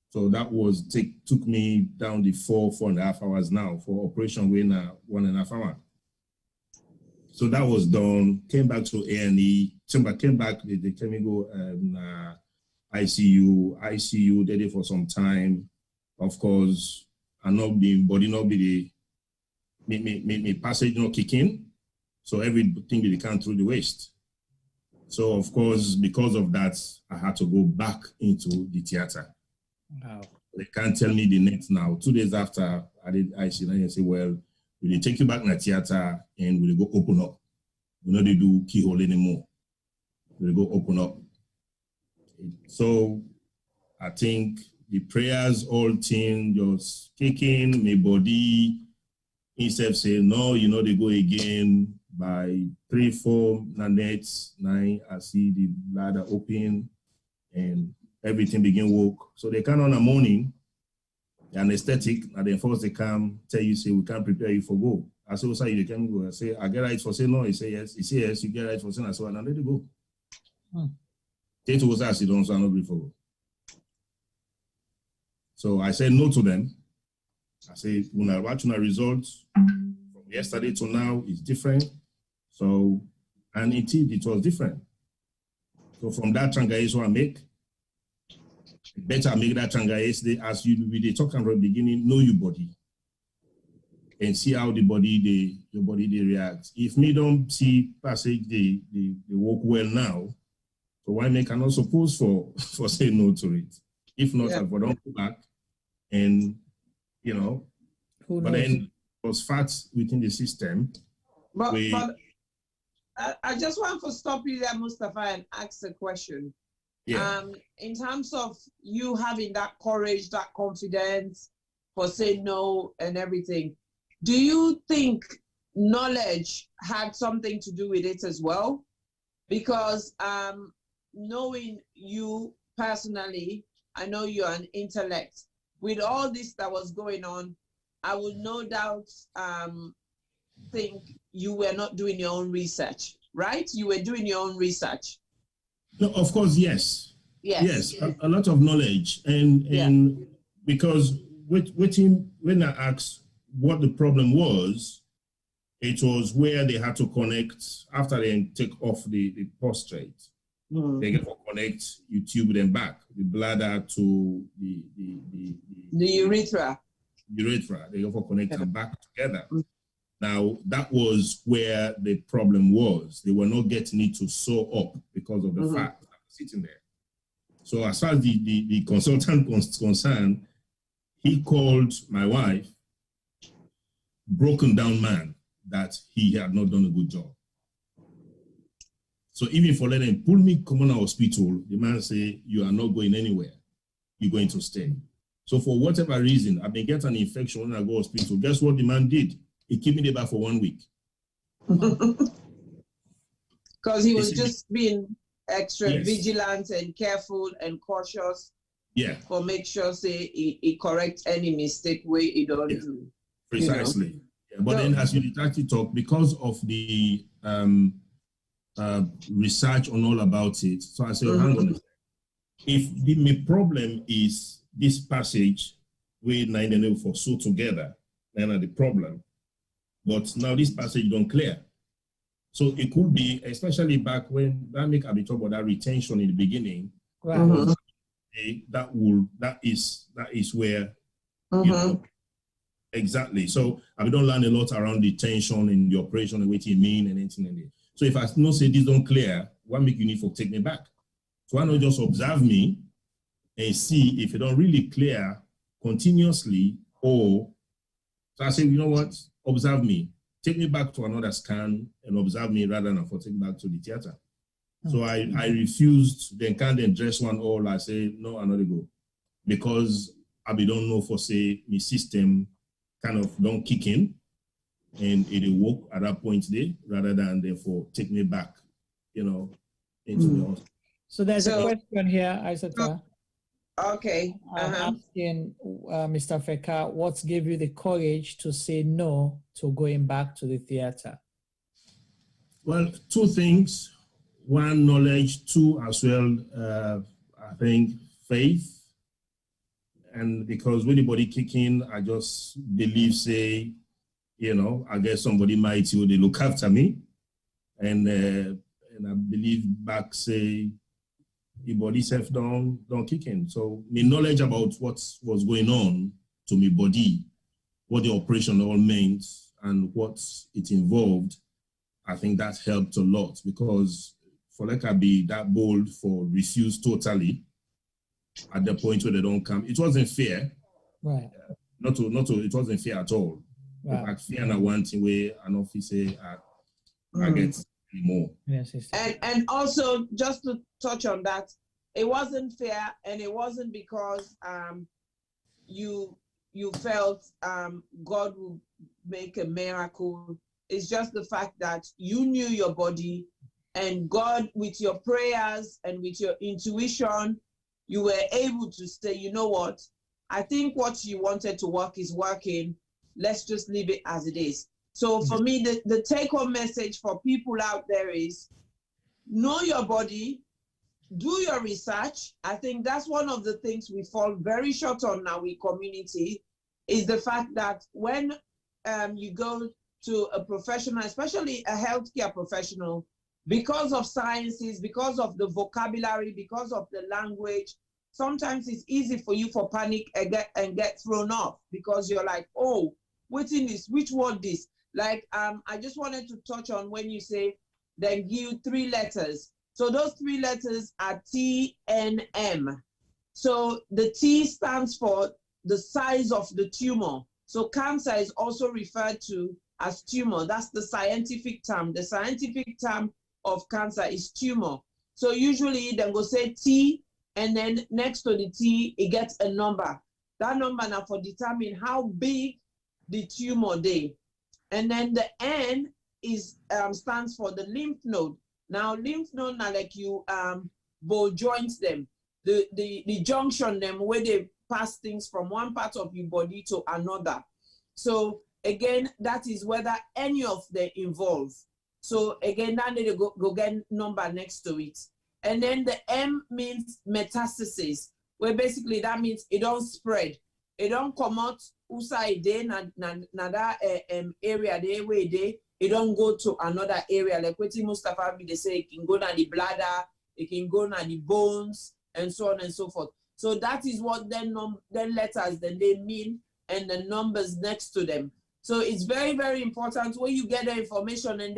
So that was took me down the 4.5 hours now for operation within 1.5 hours. So that was done. Came back to A&E. Came back. They came and go ICU. Did it for some time. Of course, and not be body not be the me passage not kicking. So everything that they can through the waist. So of course, because of that, I had to go back into the theater. Wow. They can't tell me the next now. 2 days after I did ICU, and I say, well, we'll take you back to the theater and we'll go open up. We know they do keyhole anymore. We'll go open up. So I think the prayers all team just kicking, my body, instead of saying, no, they go again. By 3, 4 nights, 9, I see the bladder open and everything begin work. So they come on the morning, the anesthetic, and then first they come tell you, say, we can't prepare you for go. I say, sorry, you can go. I say, I get right for say no. He say yes. He say yes, you get right for say no. I say, well, now let it go. They was asked, you don't sound not before. So I said no to them. I said, when I watch my results from yesterday to now is different. So, and indeed it was different. So from that translation I make, better make that translation as you we talking from the beginning, know your body and see how the body your body reacts. If me don't see passage they work well now, so why make I not suppose for say no to it? If not, I don't go back and you know, but then it was fat within the system. But I just want to stop you there, Mustafa, and ask a question. Yeah. In terms of you having that courage, that confidence for saying no and everything, do you think knowledge had something to do with it as well? Because knowing you personally, I know you're an intellect. With all this that was going on, I would no doubt think you were not doing your own research, right? You were doing your own research. No, of course, yes. Yes. A lot of knowledge. And because with him, when I asked what the problem was, it was where they had to connect after they take off the prostate. They get to connect, you tube them back, the bladder to the urethra. Urethra, they get to connect them back together. Now, that was where the problem was. They were not getting it to sew up because of the fat that was sitting there. So as far as the consultant was concerned, he called my wife broken down man that he had not done a good job. So even for letting him pull me, come on hospital, the man say, you are not going anywhere. You're going to stay. So for whatever reason, I've been getting an infection when I go to hospital. Guess what the man did? He kept me there back for 1 week. Because he was just being extra vigilant and careful and cautious. Yeah. For make sure, say, he correct any mistake where he don't do. Precisely. You know? Yeah, but then as you did actually talk, because of the research on all about it, so I said, hang on a second. If my problem is this passage, we nine and for so together, then are the problem. But now this passage don't clear. So it could be, especially back when that make a bit about that retention in the beginning. Right. That is where you know, exactly. So I don't learn a lot around the tension in the operation and what it mean and anything like that. So if I not say this don't clear, what make you need for take me back? So why not just observe me and see if it don't really clear continuously, or so I say, you know what, observe me, take me back to another scan and observe me rather than for take back to the theater. So I refused, then can't then dress one all. I say, no, I'm not go. Because I don't know for say my system kind of don't kick in and it work at that point there rather than therefore take me back, you know, into the hospital. So there's a question here, Isata. Okay. Asking Mr. Feka, what gave you the courage to say no to going back to the theater? Well, two things. One, knowledge. Two, as well, I think faith. And because when the body kick in, I just believe, say, you know, I guess somebody mighty will they look after me. And I believe back, say, the body self don't kick in. So my knowledge about what was going on to my body, what the operation all meant and what it involved, I think that helped a lot, because for like I be that bold for refuse totally at the point where they don't come, it wasn't fair. Right. It wasn't fair at all. Right. In fact, fear and one thing where an officer I get more. Yes, and also just to touch on that, it wasn't fair, and it wasn't because you felt God would make a miracle. It's just the fact that you knew your body, and God, with your prayers and with your intuition, you were able to say, you know what, I think what you wanted to work is working. Let's just leave it as it is. So for me, the take-home message for people out there is, know your body, do your research. I think that's one of the things we fall very short on now in community, is the fact that when you go to a professional, especially a healthcare professional, because of sciences, because of the vocabulary, because of the language, sometimes it's easy for you for panic and get thrown off, because you're like, oh, what's in this? Which word this? Like, I just wanted to touch on when you say they give 3 letters. So those 3 letters are T, N, M. So the T stands for the size of the tumor. So cancer is also referred to as tumor. That's the scientific term. The scientific term of cancer is tumor. So usually they go say T, and then next to the T, it gets a number. That number now for determine how big the tumor is. And then the N is stands for the lymph node. Now lymph node now like you ball joints them, the junction them where they pass things from one part of your body to another. So again, that is whether any of them involve. So again, now they go get number next to it. And then the M means metastasis, where basically that means it don't spread. It don't come out outside there, na that area there where it don't go to another area. Like what Mustafa be they say, it can go down the bladder, it can go down the bones, and so on and so forth. So that is what then letters then they mean, and the numbers next to them. So it's very, very important when you get the information, and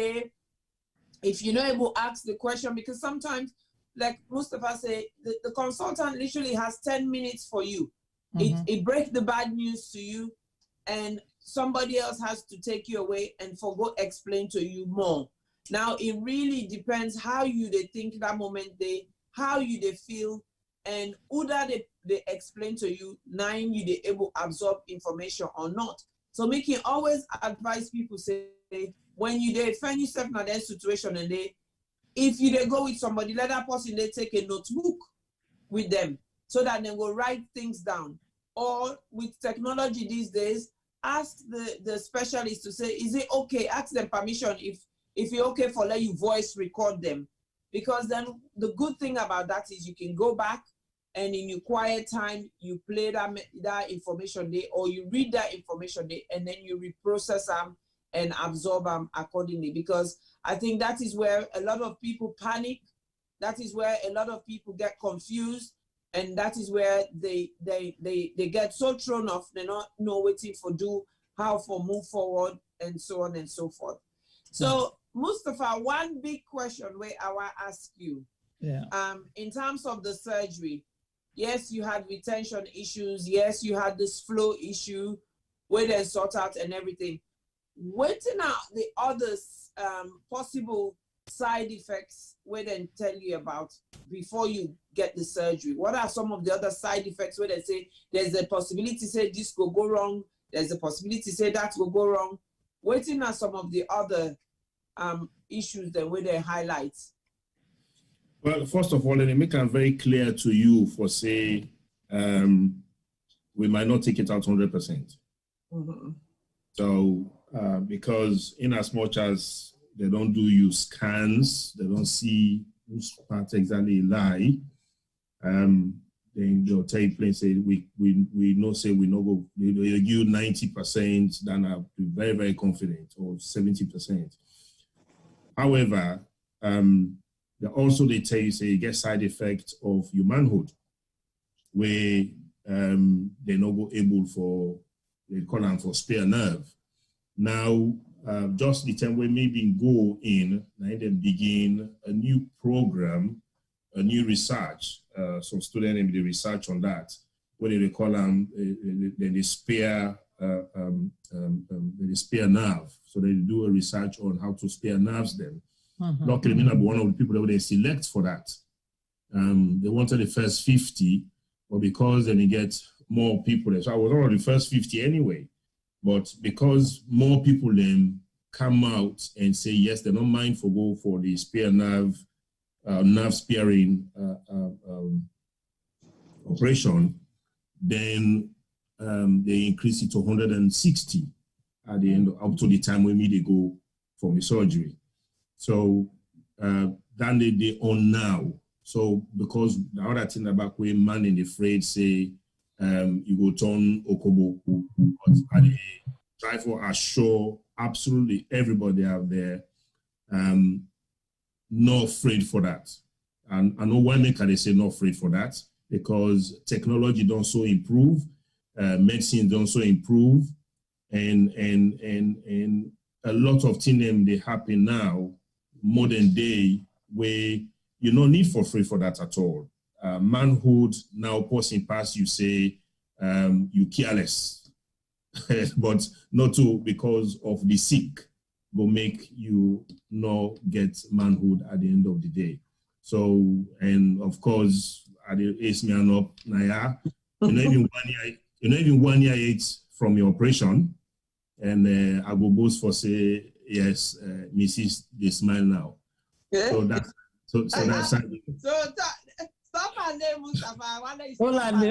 if you're not able to ask the question, because sometimes, like Mustafa said, the consultant literally has 10 minutes for you. Mm-hmm. It breaks the bad news to you, and somebody else has to take you away and explain to you more. Now, it really depends how you they think that moment, how you they feel, and whether they explain to you, you they able to absorb information or not. So making always advise people say, when you find yourself in that situation, and if you go with somebody, let that person take a notebook with them so that they will write things down. Or with technology these days, ask the specialist to say, is it okay? Ask them permission if it's okay for let you voice record them. Because then the good thing about that is you can go back and in your quiet time, you play that information there, or you read that information there, and then you reprocess them and absorb them accordingly. Because I think that is where a lot of people panic. That is where a lot of people get confused. And that is where they get so thrown off, they not know what to how to move forward, and so on and so forth. So, Mustafa, one big question where I want to ask you. Yeah. In terms of the surgery, yes, you had retention issues. Yes, you had this flow issue where they sort out and everything. What are the others possible side effects where they tell you about before you get the surgery? What are some of the other side effects where they say there's a possibility say this will go wrong, there's a possibility say that will go wrong? What are some of the other issues that where they highlight? Well, first of all, let me make it very clear to you for say we might not take it out 100%. Mm-hmm. So because in as much as they don't do you scans, they don't see whose part exactly lie. Then they'll tell you plain say we know say we know go they give 90%, then I'll be very, very confident, or 70%. However, they tell you say you get side effects of your manhood, where they're not go able for they call them for spare nerve. Now just the time we maybe go in and then begin a new program, a new research. Some students in the research on that, where they call them the spare nerve. So they do a research on how to spare nerves them. Mm-hmm. Luckily, me not be one of the people that they select for that. They wanted the first 50, but because then they get more people, so I was already the first 50 anyway. But because more people then come out and say yes, they don't mind go for the spare nerve, nerve sparing operation, then they increase it to 160 at the end, up to the time when they go for the surgery. So then they on now. So because the other thing about when man in the phrase say, you go turn okoboku, but I try for assure absolutely everybody out there, not afraid for that. And I know why they say not afraid for that, because technology don't so improve, medicine don't so improve, and a lot of things they happen now, modern day, where you no need for free for that at all. Manhood now passing past, you say you careless, but not to because of the sick will make you not get manhood at the end of the day. So, and of course, at the ace man up, Naya, even 1 year 8 from your operation, and I go both for say yes, Mrs. They smile now. Yeah. So that's so that's Stop her name, Mustafa. Hold on.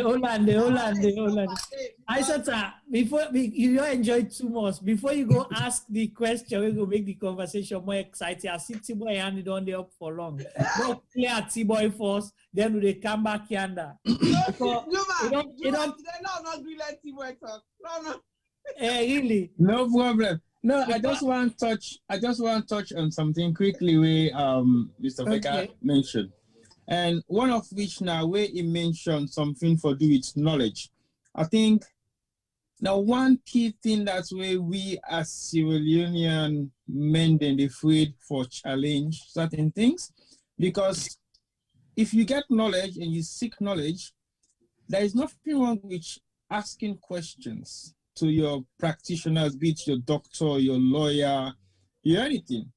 Aisata, before you don't enjoy too much. Before you go ask the question, we go make the conversation more exciting. I see T-Boy hand it on the up for long. Go clear T-Boy first, then we come back yonder. No, not do let T-Boy talk. No. Really? No problem. No, I just want to touch on something quickly where Mr. Vega mentioned. And one of which now where he mentioned something for do with knowledge. I think now one key thing that's where we as civil union men then afraid for challenge certain things, because if you get knowledge and you seek knowledge, there is nothing wrong with asking questions to your practitioners, be it your doctor, your lawyer, your anything.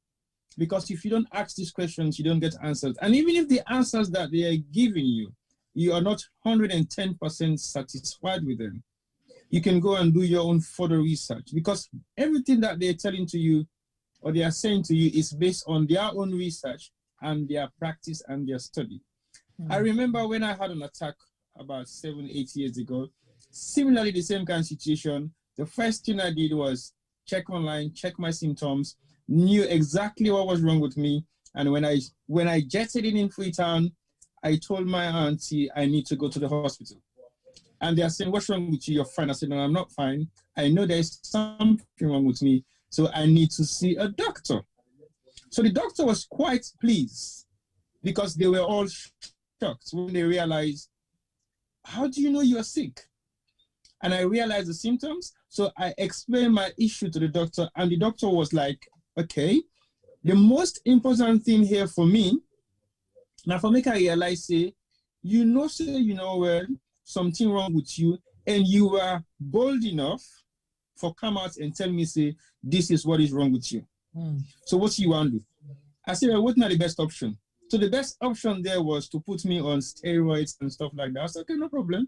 Because if you don't ask these questions, you don't get answers. And even if the answers that they are giving you, you are not 110% satisfied with them, you can go and do your own further research, because everything that they're telling to you or they are saying to you is based on their own research and their practice and their study. I remember when I had an attack about 7-8 years ago, similarly the same kind of situation, the first thing I did was check online, check my symptoms, knew exactly what was wrong with me. And when I jetted in Freetown, I told my auntie I need to go to the hospital. And they are saying, what's wrong with you? You're fine. I said, no, I'm not fine. I know there's something wrong with me, so I need to see a doctor. So the doctor was quite pleased, because they were all shocked when they realized, how do you know you're sick? And I realized the symptoms. So I explained my issue to the doctor, and the doctor was like, okay, the most important thing here for me, now for me, I realize, say, well, something wrong with you, and you were bold enough for come out and tell me, say, this is what is wrong with you. So what do you want to do? I said, well, what's not the best option? So the best option there was to put me on steroids and stuff like that. I said, okay, no problem.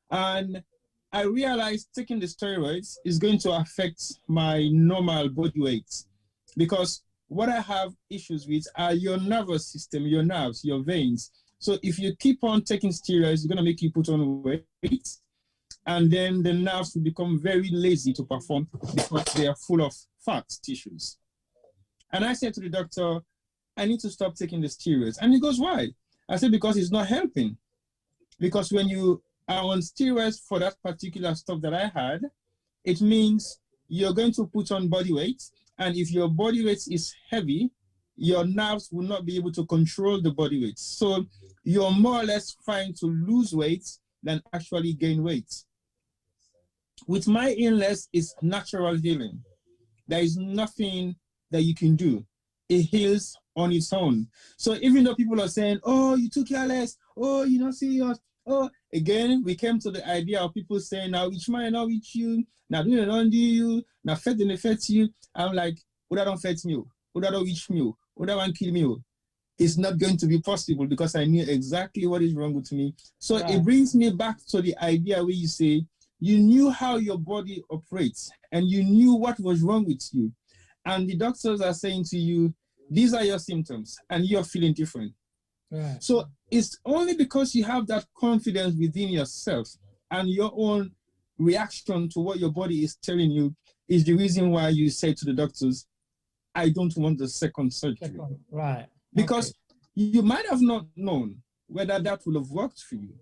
And I realized taking the steroids is going to affect my normal body weight, because what I have issues with are your nervous system, your nerves, your veins. So if you keep on taking steroids, it's going to make you put on weight, and then the nerves will become very lazy to perform because they are full of fat tissues. And I said to the doctor, I need to stop taking the steroids. And he goes, why? I said, because it's not helping. Because when you are on steroids for that particular stuff that I had, it means you're going to put on body weight. And if your body weight is heavy, your nerves will not be able to control the body weight. So you're more or less trying to lose weight than actually gain weight. With my illness, it's natural healing. There is nothing that you can do. It heals on its own. So even though people are saying, oh, you too careless, oh, you're not serious, oh, again, we came to the idea of people saying, now which man not with you, now do not do you, now fed and affect you. I'm like, would I don't affect me? Would I don't reach me? Would I want to kill me? It's not going to be possible, because I knew exactly what is wrong with me. So it brings me back to the idea where you say, you knew how your body operates and you knew what was wrong with you. And the doctors are saying to you, these are your symptoms and you're feeling different. Right. So it's only because you have that confidence within yourself and your own reaction to what your body is telling you is the reason why you say to the doctors, I don't want the second surgery. Right. Because you might have not known whether that will have worked for you.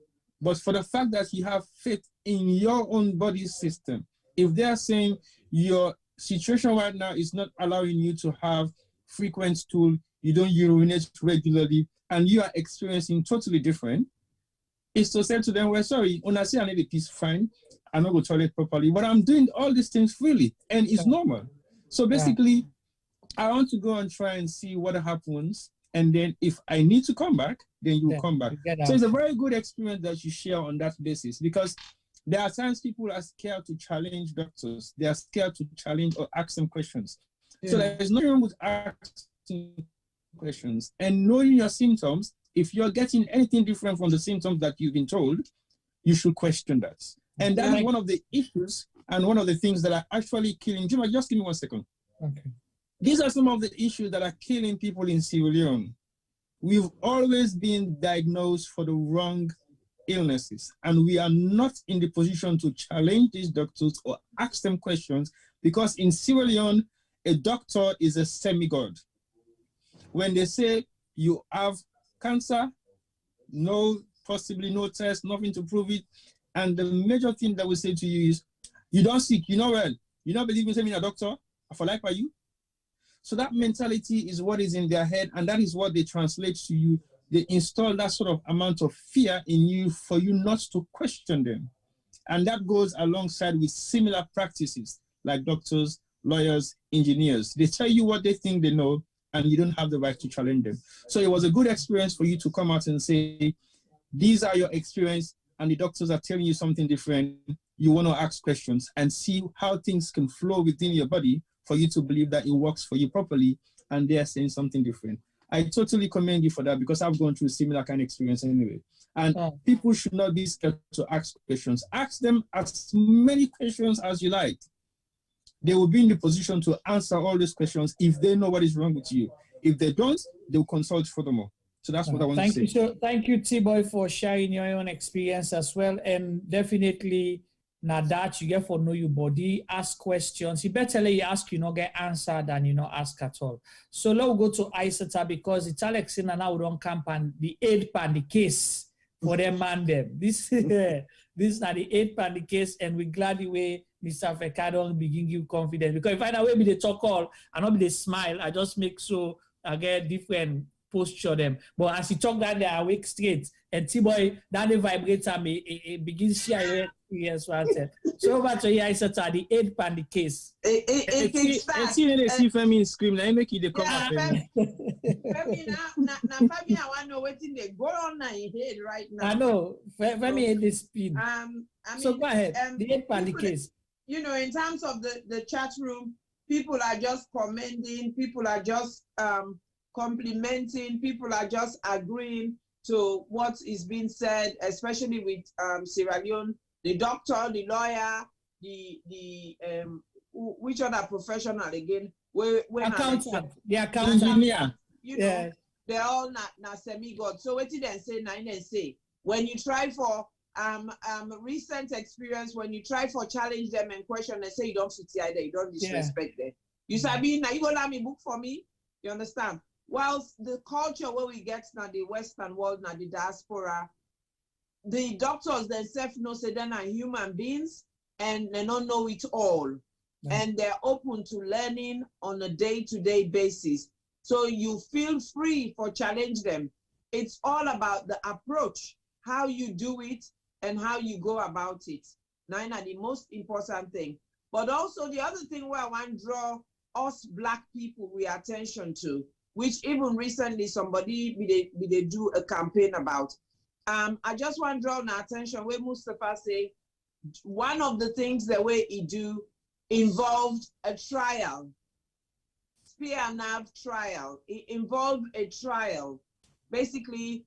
But for the fact that you have faith in your own body system, if they are saying your situation right now is not allowing you to have frequent stool, you don't urinate regularly, and you are experiencing totally different, is to say to them, well, sorry, when I say I need a piece, fine, I'm not going to toilet properly, but I'm doing all these things freely, and it's normal. So basically, I want to go and try and see what happens, and then if I need to come back, then you will come back. So it's a very good experience that you share on that basis, because there are times people are scared to challenge doctors. They are scared to challenge or ask them questions. So there's nothing wrong with asking questions and knowing your symptoms. If you're getting anything different from the symptoms that you've been told, you should question that. And that is one of the issues and one of the things that are actually killing. Jim, just give me 1 second. Okay. These are some of the issues that are killing people in Sierra Leone. We've always been diagnosed for the wrong illnesses, and we are not in the position to challenge these doctors or ask them questions, because in Sierra Leone, a doctor is a semi-god. When they say you have cancer, possibly no test, nothing to prove it, and the major thing that we say to you is, you don't sick, you know well, you don't believe in me a doctor, I for like by you. So that mentality is what is in their head, and that is what they translate to you. They install that sort of amount of fear in you for you not to question them. And that goes alongside with similar practices like doctors, lawyers, engineers. They tell you what they think they know, and you don't have the right to challenge them. So it was a good experience for you to come out and say, these are your experience, and the doctors are telling you something different. You want to ask questions and see how things can flow within your body for you to believe that it works for you properly, and they are saying something different. I totally commend you for that, because I've gone through a similar kind of experience anyway. And people should not be scared to ask questions. Ask them as many questions as you like. They will be in the position to answer all these questions if they know what is wrong with you. If they don't, they'll consult furthermore. So that's what I want to say. So thank you, T-Boy, for sharing your own experience as well. And definitely, now that you get for know your body, ask questions. You better let you ask, you know, get answered than you know ask at all. So let's go to Isata, because it's Alex in and out on camp and the 8th and the case for them man them. This is not the 8th and the case, and we're glad the way Mr. Fekadon begin give confidence, because if I know be the talk all and not be the smile, I just make so I get different posture them. But as he talk that they are awake straight, and T-Boy that they vibrate and it begins share experience what I said. So over to you, I said the 8th and the case. And see they see Femi scream, let me make you the come up. Femi now Femi, I want to know what they go on in your head right now. I know Femi hate the speed. I mean, so go ahead. The 8th and the case. You know, in terms of the chat room, people are just commending, people are just complimenting, people are just agreeing to what is being said, especially with Sierra Leone, the doctor, the lawyer, the which other professional again? Accountant, the accountant, engineer. You know, they're all not semi-god. So what did they say? They say when you try for recent experience, when you try for challenge them and question, they say you don't fit either, you don't disrespect them. You sabi now you go let me book for me. You understand? Whilst the culture where we get now, the Western world, now the diaspora, the doctors themselves know say they're not human beings and they don't know it all. And they're open to learning on a day-to-day basis. So you feel free for challenge them. It's all about the approach, how you do it and how you go about it. Now, the most important thing. But also the other thing where I want to draw us Black people we attention to, which even recently somebody they do a campaign about. I just want to draw an attention where Mustafa say one of the things the way he do involved a trial, spear and nerve trial. It involved a trial. Basically,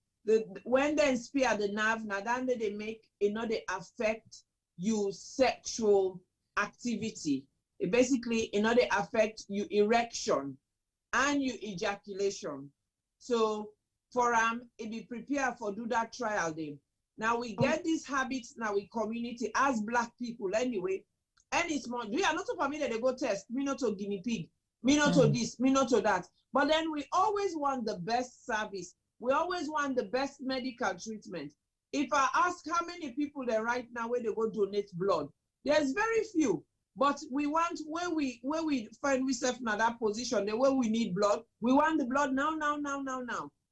when they spear the nerve, now then they make they affect you sexual activity. It basically they affect you erection and you ejaculation. So for it be prepared for do that trial then. Now we get these habits now in community as Black people anyway. And it's more, we are not so familiar they go test, me not to guinea pig, me not to this, me not to that. But then we always want the best service. we always want the best medical treatment. If I ask how many people there right now where they go donate blood, there's very few. But we want where we find ourselves in that position, the way we need blood, we want the blood now.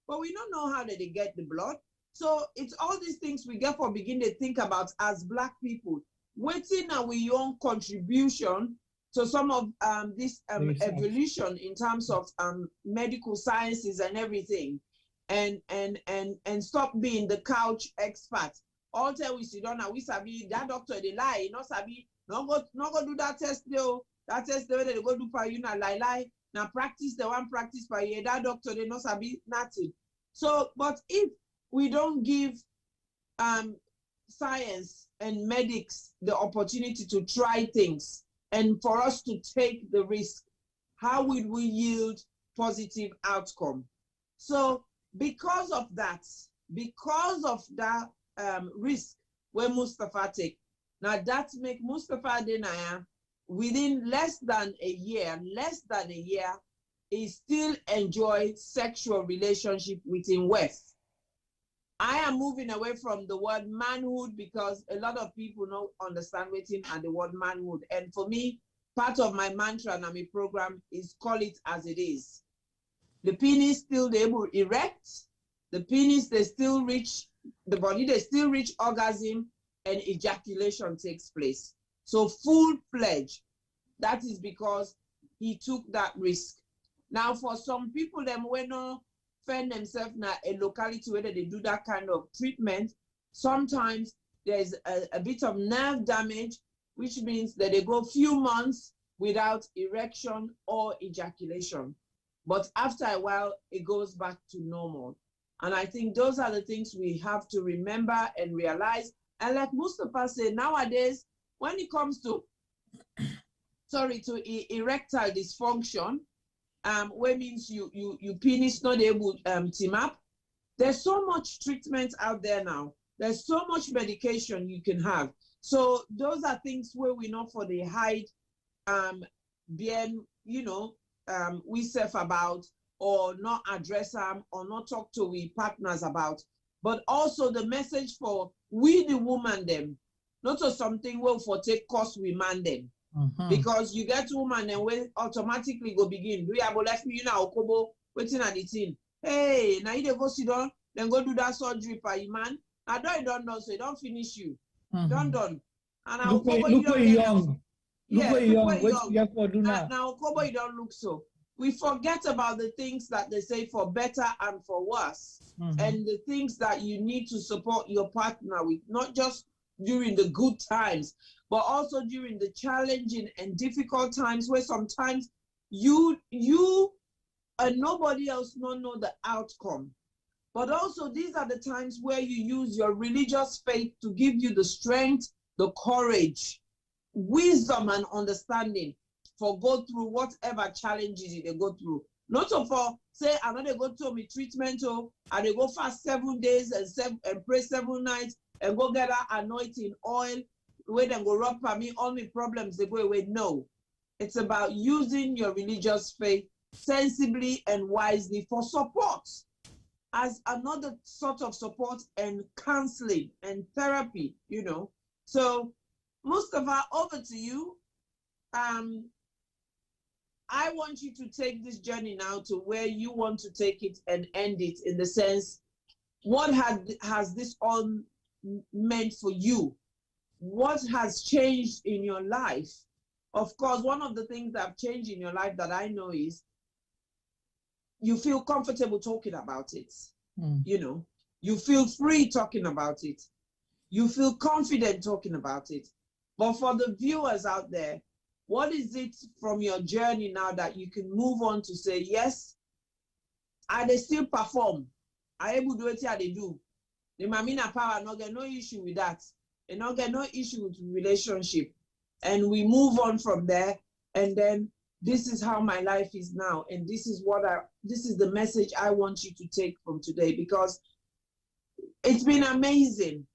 But we don't know how they get the blood. So it's all these things we get for begin to think about as Black people. Waiting our own contribution to some of this evolution in terms of medical sciences and everything, and stop being the couch expert. All tell we sit down and we sabi that doctor they lie, not sabi. No go do that test though. That test they go do for you na lie. Now practice the one practice for you. That doctor they not sabi nothing. So, but if we don't give science and medics the opportunity to try things and for us to take the risk, how will we yield positive outcome? So because of that risk where Mustafa take, now that make Mustafa Denaya within less than a year, he still enjoy sexual relationship within West. I am moving away from the word manhood because a lot of people don't understand waiting and the word manhood. And for me, part of my mantra and my program is call it as it is. The penis still able to erect, the penis they still reach, the body they still reach orgasm, and ejaculation takes place. So full-fledged. That is because he took that risk. Now for some people, them when not find themselves in a locality where they do that kind of treatment, sometimes there's a bit of nerve damage, which means that they go a few months without erection or ejaculation. But after a while, it goes back to normal. And I think those are the things we have to remember and realize. And like Mustafa said, nowadays, when it comes to, erectile dysfunction, where means you penis not able team up, there's so much treatment out there now. There's so much medication you can have. So those are things where we know for the hide, we self about, or not address them, or not talk to we partners about. But also the message for we the woman them, not to something well for take cost we man them. Because you get woman and we automatically go begin. Do you have left me now, Okobo, waiting at the thing? Hey, now you go sit down, then go do that surgery for you, man. I don't know, so it don't finish you. Done. And look where you young. Yeah, look where you young. Now, Okobo, you don't look so. We forget about the things that they say for better and for worse, and the things that you need to support your partner with, not just during the good times, but also during the challenging and difficult times where sometimes you and nobody else don't know the outcome. But also these are the times where you use your religious faith to give you the strength, the courage, wisdom and understanding for go through whatever challenges they go through. Not for say I know they go to me treatment and they go fast 7 days and pray 7 nights and go get that anointing oil where they go rub for me, all my problems they go away. No. It's about using your religious faith sensibly and wisely for support as another sort of support and counseling and therapy, So Mustafa, over to you. I want you to take this journey now to where you want to take it and end it, in the sense, what has this all meant for you? What has changed in your life? Of course, one of the things that have changed in your life that I know is you feel comfortable talking about it. You feel free talking about it. You feel confident talking about it. But for the viewers out there, what is it from your journey now that you can move on to say, yes, they still perform. I able to do it, they do. The Mamina power not get no issue with that. They not get no issue with relationship. And we move on from there. And then this is how my life is now. And this is the message I want you to take from today, because it's been amazing.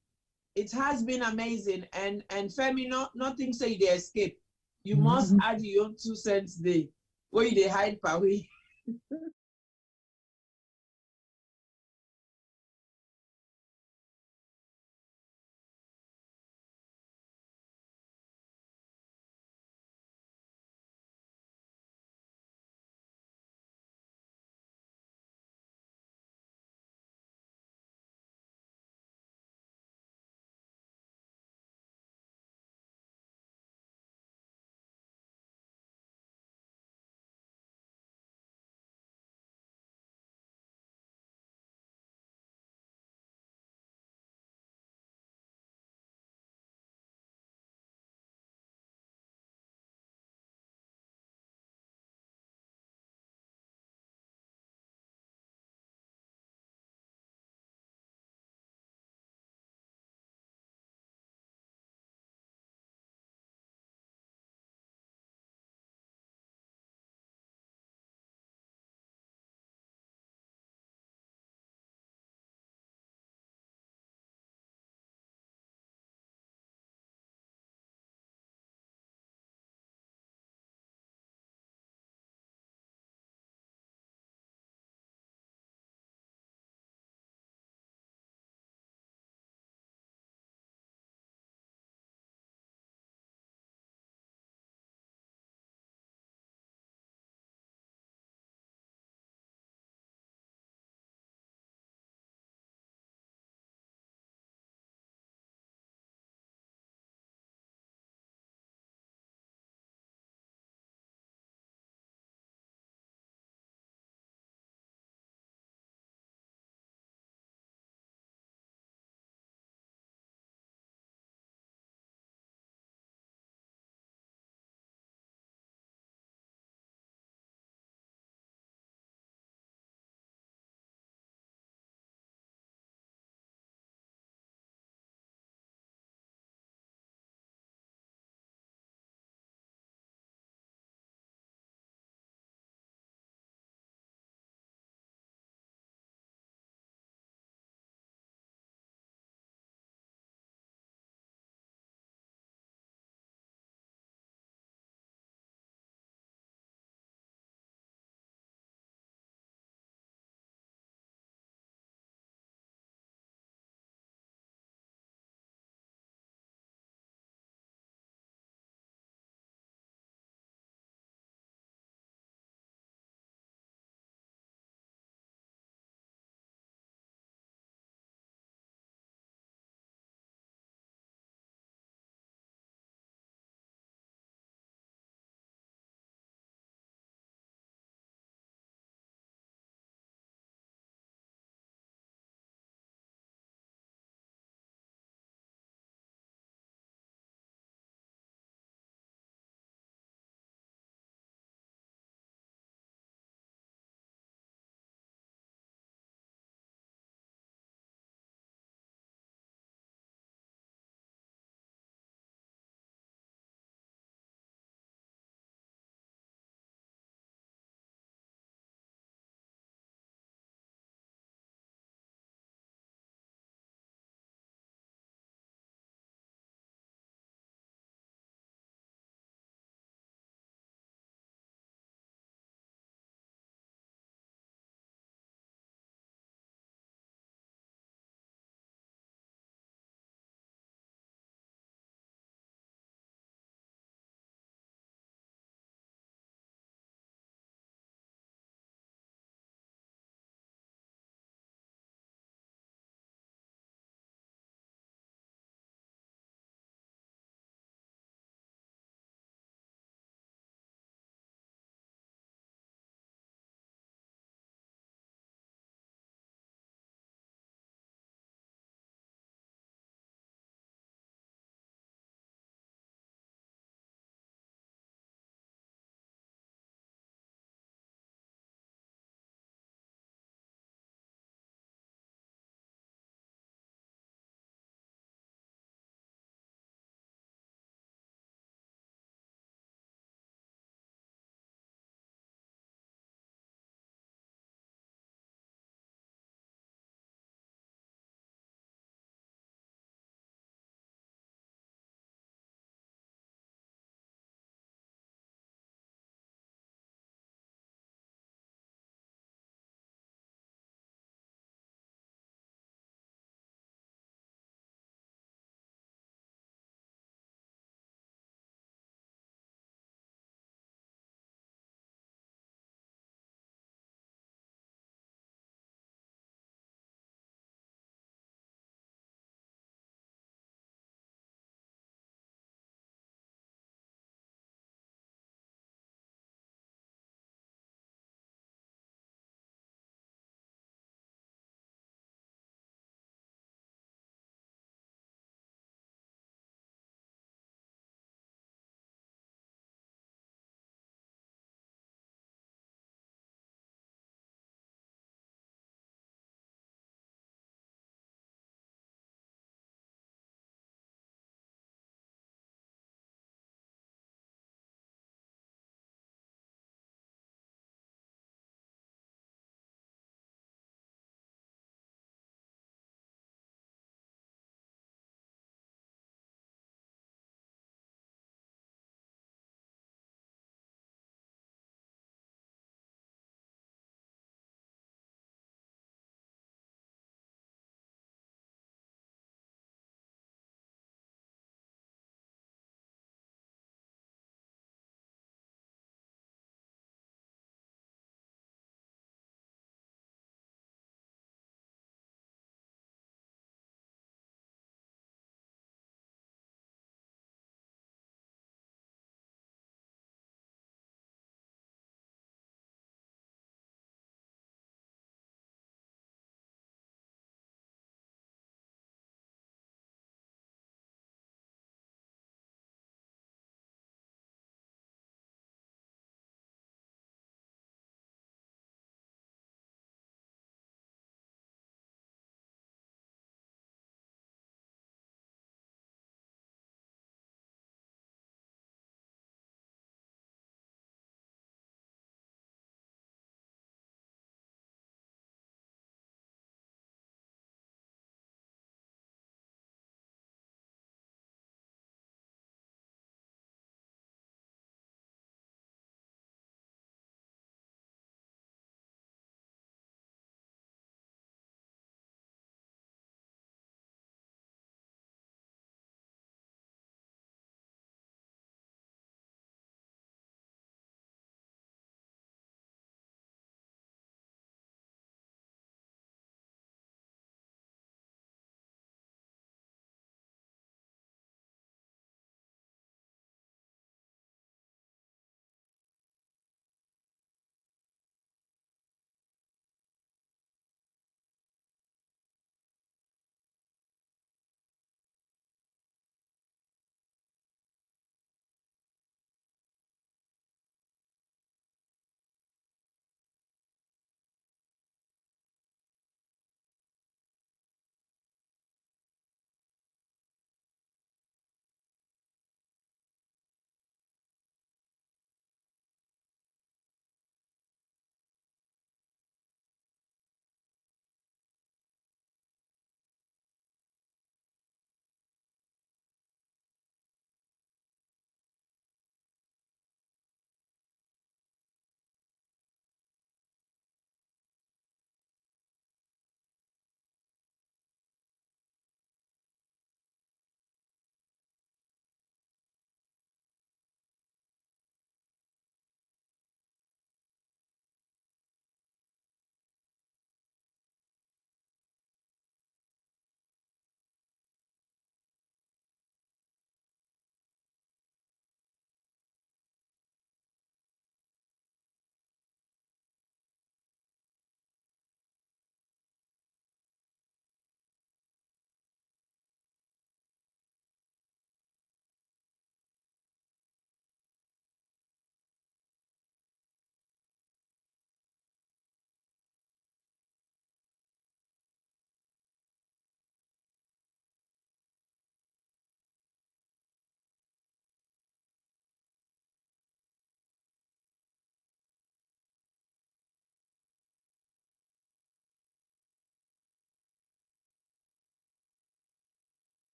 It has been amazing. And Femi, nothing say they escape. You must add your own 2 cents there. Where they hide per way.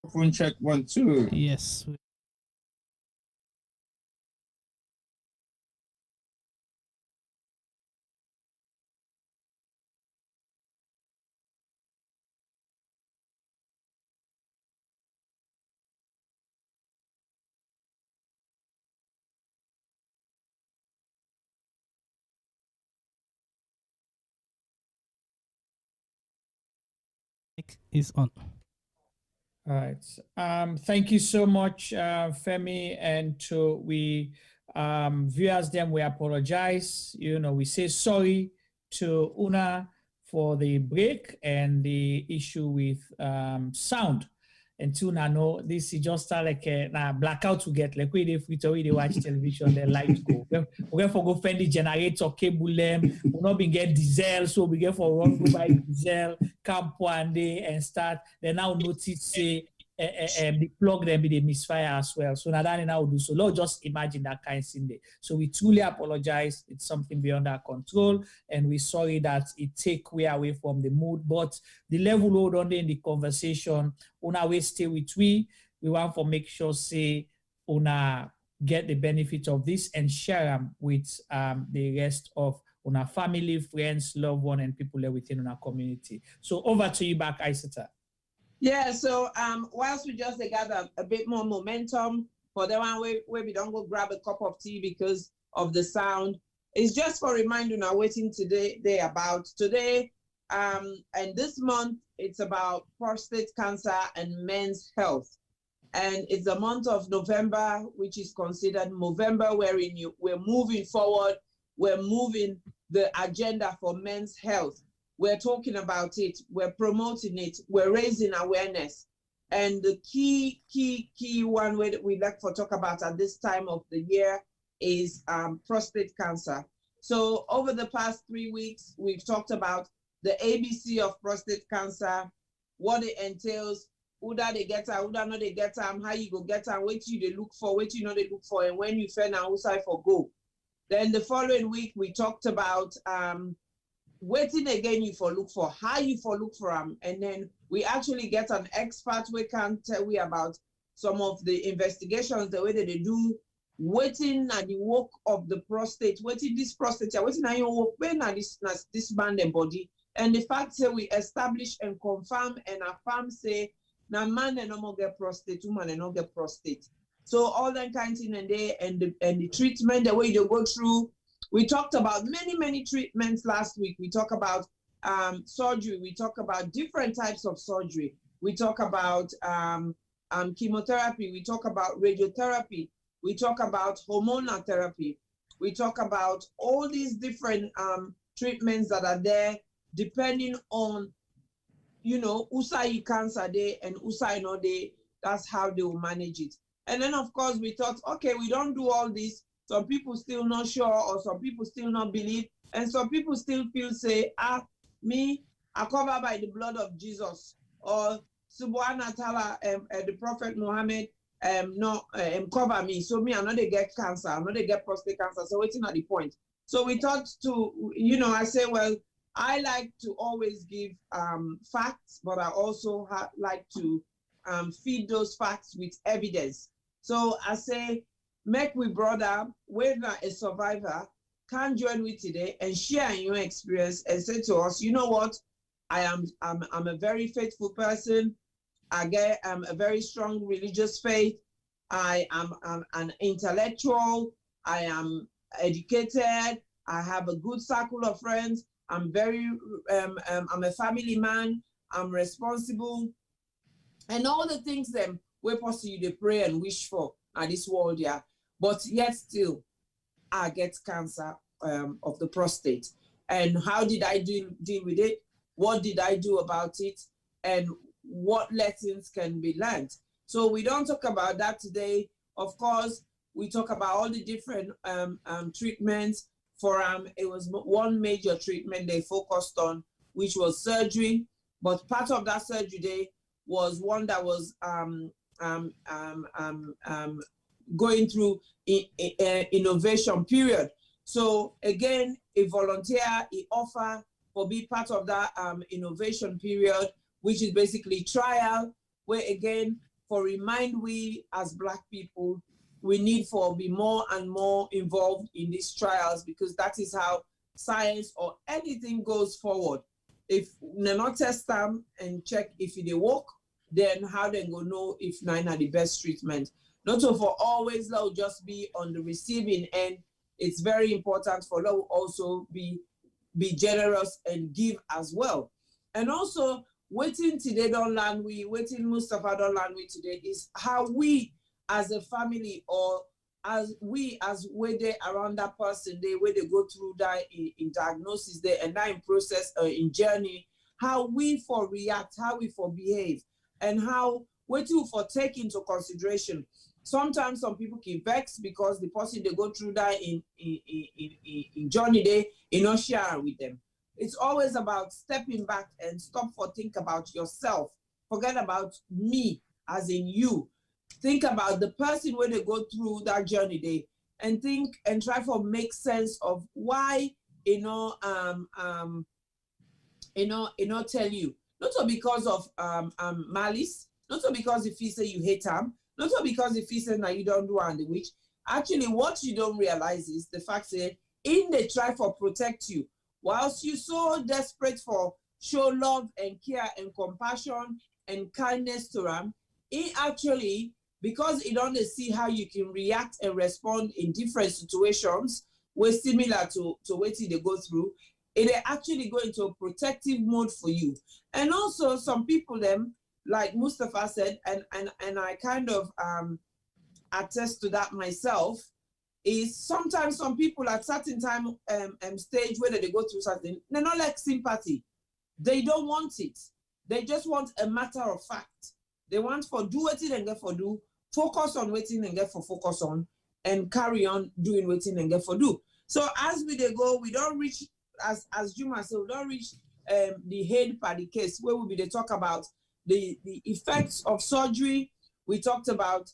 Phone check 1 2. Yes. Is on. All right. Thank you so much, Femi, and to we viewers. Then we apologize. We say sorry to Una for the break and the issue with sound. And to know this is just like a blackout to get like if we watch television, the lights go. We get for go find the generator cable them. We not been get diesel, so we get for run go buy diesel, camp one day and start. Then now notice say the plug them be the misfire as well. So now that now do so. Lord, just imagine that kind of thing there. So we truly apologize. It's something beyond our control, and we're sorry that it take we away from the mood. But the level hold on in the conversation, una we stay with we. We want to make sure say una get the benefit of this and share them with the rest of una family, friends, loved one, and people there within our community. So over to you back, Isata. Yeah, so whilst we just gather a bit more momentum for the one where we don't go grab a cup of tea because of the sound, it's just for reminding now waiting today and this month it's about prostate cancer and men's health. And it's the month of November, which is considered Movember, wherein we're moving forward, we're moving the agenda for men's health. We're talking about it, we're promoting it, we're raising awareness. And the key one way that we like to talk about at this time of the year is prostate cancer. So over the past 3 weeks, we've talked about the ABC of prostate cancer, what it entails, who that they get her, who that not they get her, how you go get her, what you they look for, what you know they look for, and when you find out who side for go. Then the following week, we talked about waiting again you for look for, how you for look for them. And then we actually get an expert we can tell we about some of the investigations, the way that they do, waiting at the work of the prostate, waiting this prostate, waiting at your work, when this man and body. And the fact that we establish and confirm and affirm say, now man and no more get prostate, woman and not get prostate. So all that kind of thing and the treatment, the way you go through. We talked about many treatments last week. We talk about surgery. We talk about different types of surgery. We talk about chemotherapy. We talk about radiotherapy. We talk about hormonal therapy. We talk about all these different treatments that are there depending on, usai cancer day and usai no day. That's how they will manage it. And then, of course, we thought, okay, we don't do all this. Some people still not sure, or some people still not believe, and some people still feel say, me, I covered by the blood of Jesus, or Subhana Tala, the Prophet Muhammad, cover me. So me, I know they get cancer, I know they get prostate cancer. So waiting at the point. So we thought to, I say, well, I like to always give facts, but I also like to feed those facts with evidence. So I say, make we brother, whether a survivor, can join with today and share your experience and say to us, you know what, I'm a very faithful person. I get a very strong religious faith. I am an intellectual. I am educated. I have a good circle of friends. I'm I'm a family man. I'm responsible, and all the things we possibly they pray and wish for at this world, yeah. But yet still, I get cancer of the prostate. And how did I deal with it? What did I do about it? And what lessons can be learned? So we don't talk about that today. Of course, we talk about all the different treatments. For it was one major treatment they focused on, which was surgery. But part of that surgery was one that was going through innovation period. So again, a volunteer, he offer for be part of that innovation period, which is basically trial, where again, for remind we as Black people, we need for be more and more involved in these trials, because that is how science or anything goes forward. If they not test them and check if they work, then how they go know if nine are the best treatment. Not so for always love just be on the receiving end. It's very important for love also be generous and give as well. And also waiting today don't learn we, waiting Mustafa don't learn we today is how we as a family or as we they around that person, they where they go through that in diagnosis there and that in process in journey, how we for react, how we for behave, and how we do for take into consideration. Sometimes some people can vex because the person they go through that in journey they not share with them. It's always about stepping back and stop for think about yourself. Forget about me as in you. Think about the person when they go through that journey day and think and try to make sense of why tell you. Not so because of malice, not so because if he say you hate him, not so because if he say now you don't do and which. Actually, what you don't realize is the fact that in they try for protect you, whilst you so desperate for show love and care and compassion and kindness to them, it actually, because it only see how you can react and respond in different situations, were similar to what they go through, it actually go into a protective mode for you. And also some people them, like Mustafa said, and I kind of attest to that myself, is sometimes some people at certain time stage where they go through something, they're not like sympathy. They don't want it. They just want a matter of fact. They want for do what it and get for do, focus on waiting and get for focus on, and carry on doing waiting and get for do. So as we they go, we don't reach, as Juma said, we don't reach the head part of the case where we they talk about the effects of surgery. We talked about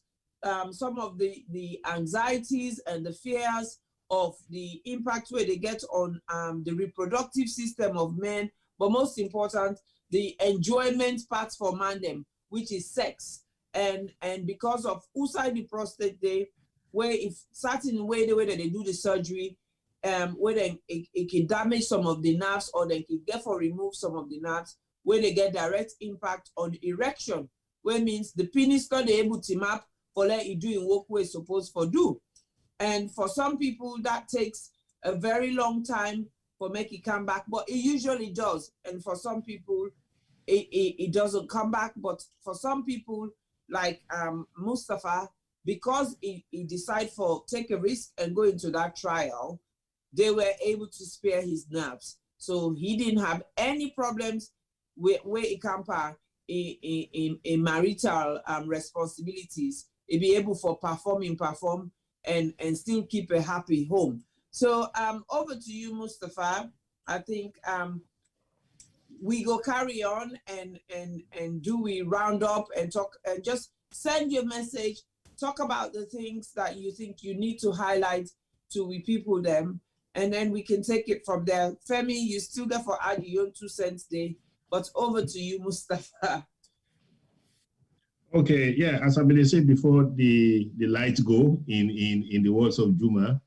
some of the anxieties and the fears of the impact where they get on the reproductive system of men, but most important, the enjoyment part for man them, which is sex. And because of outside the prostate day, where if certain way the way that they do the surgery, where then it can damage some of the nerves or they can get for remove some of the nerves, where they get direct impact on erection, where means the penis not able to map for let you do in work where it's supposed for do. And for some people that takes a very long time for make it come back, but it usually does. And for some people, it doesn't come back. But for some people, like Mustafa, because he decided for take a risk and go into that trial, they were able to spare his nerves. So he didn't have any problems where he can in marital responsibilities. He'd be able for perform and still keep a happy home. So over to you, Mustafa. I think we go carry on and do we round up and talk and just send your message, talk about the things that you think you need to highlight to we people them, and then we can take it from there. Femi, you still got for add your own 2 cents day, but over to you, Mustafa. Okay, yeah, as I've been saying before, the lights go in the words of Juma.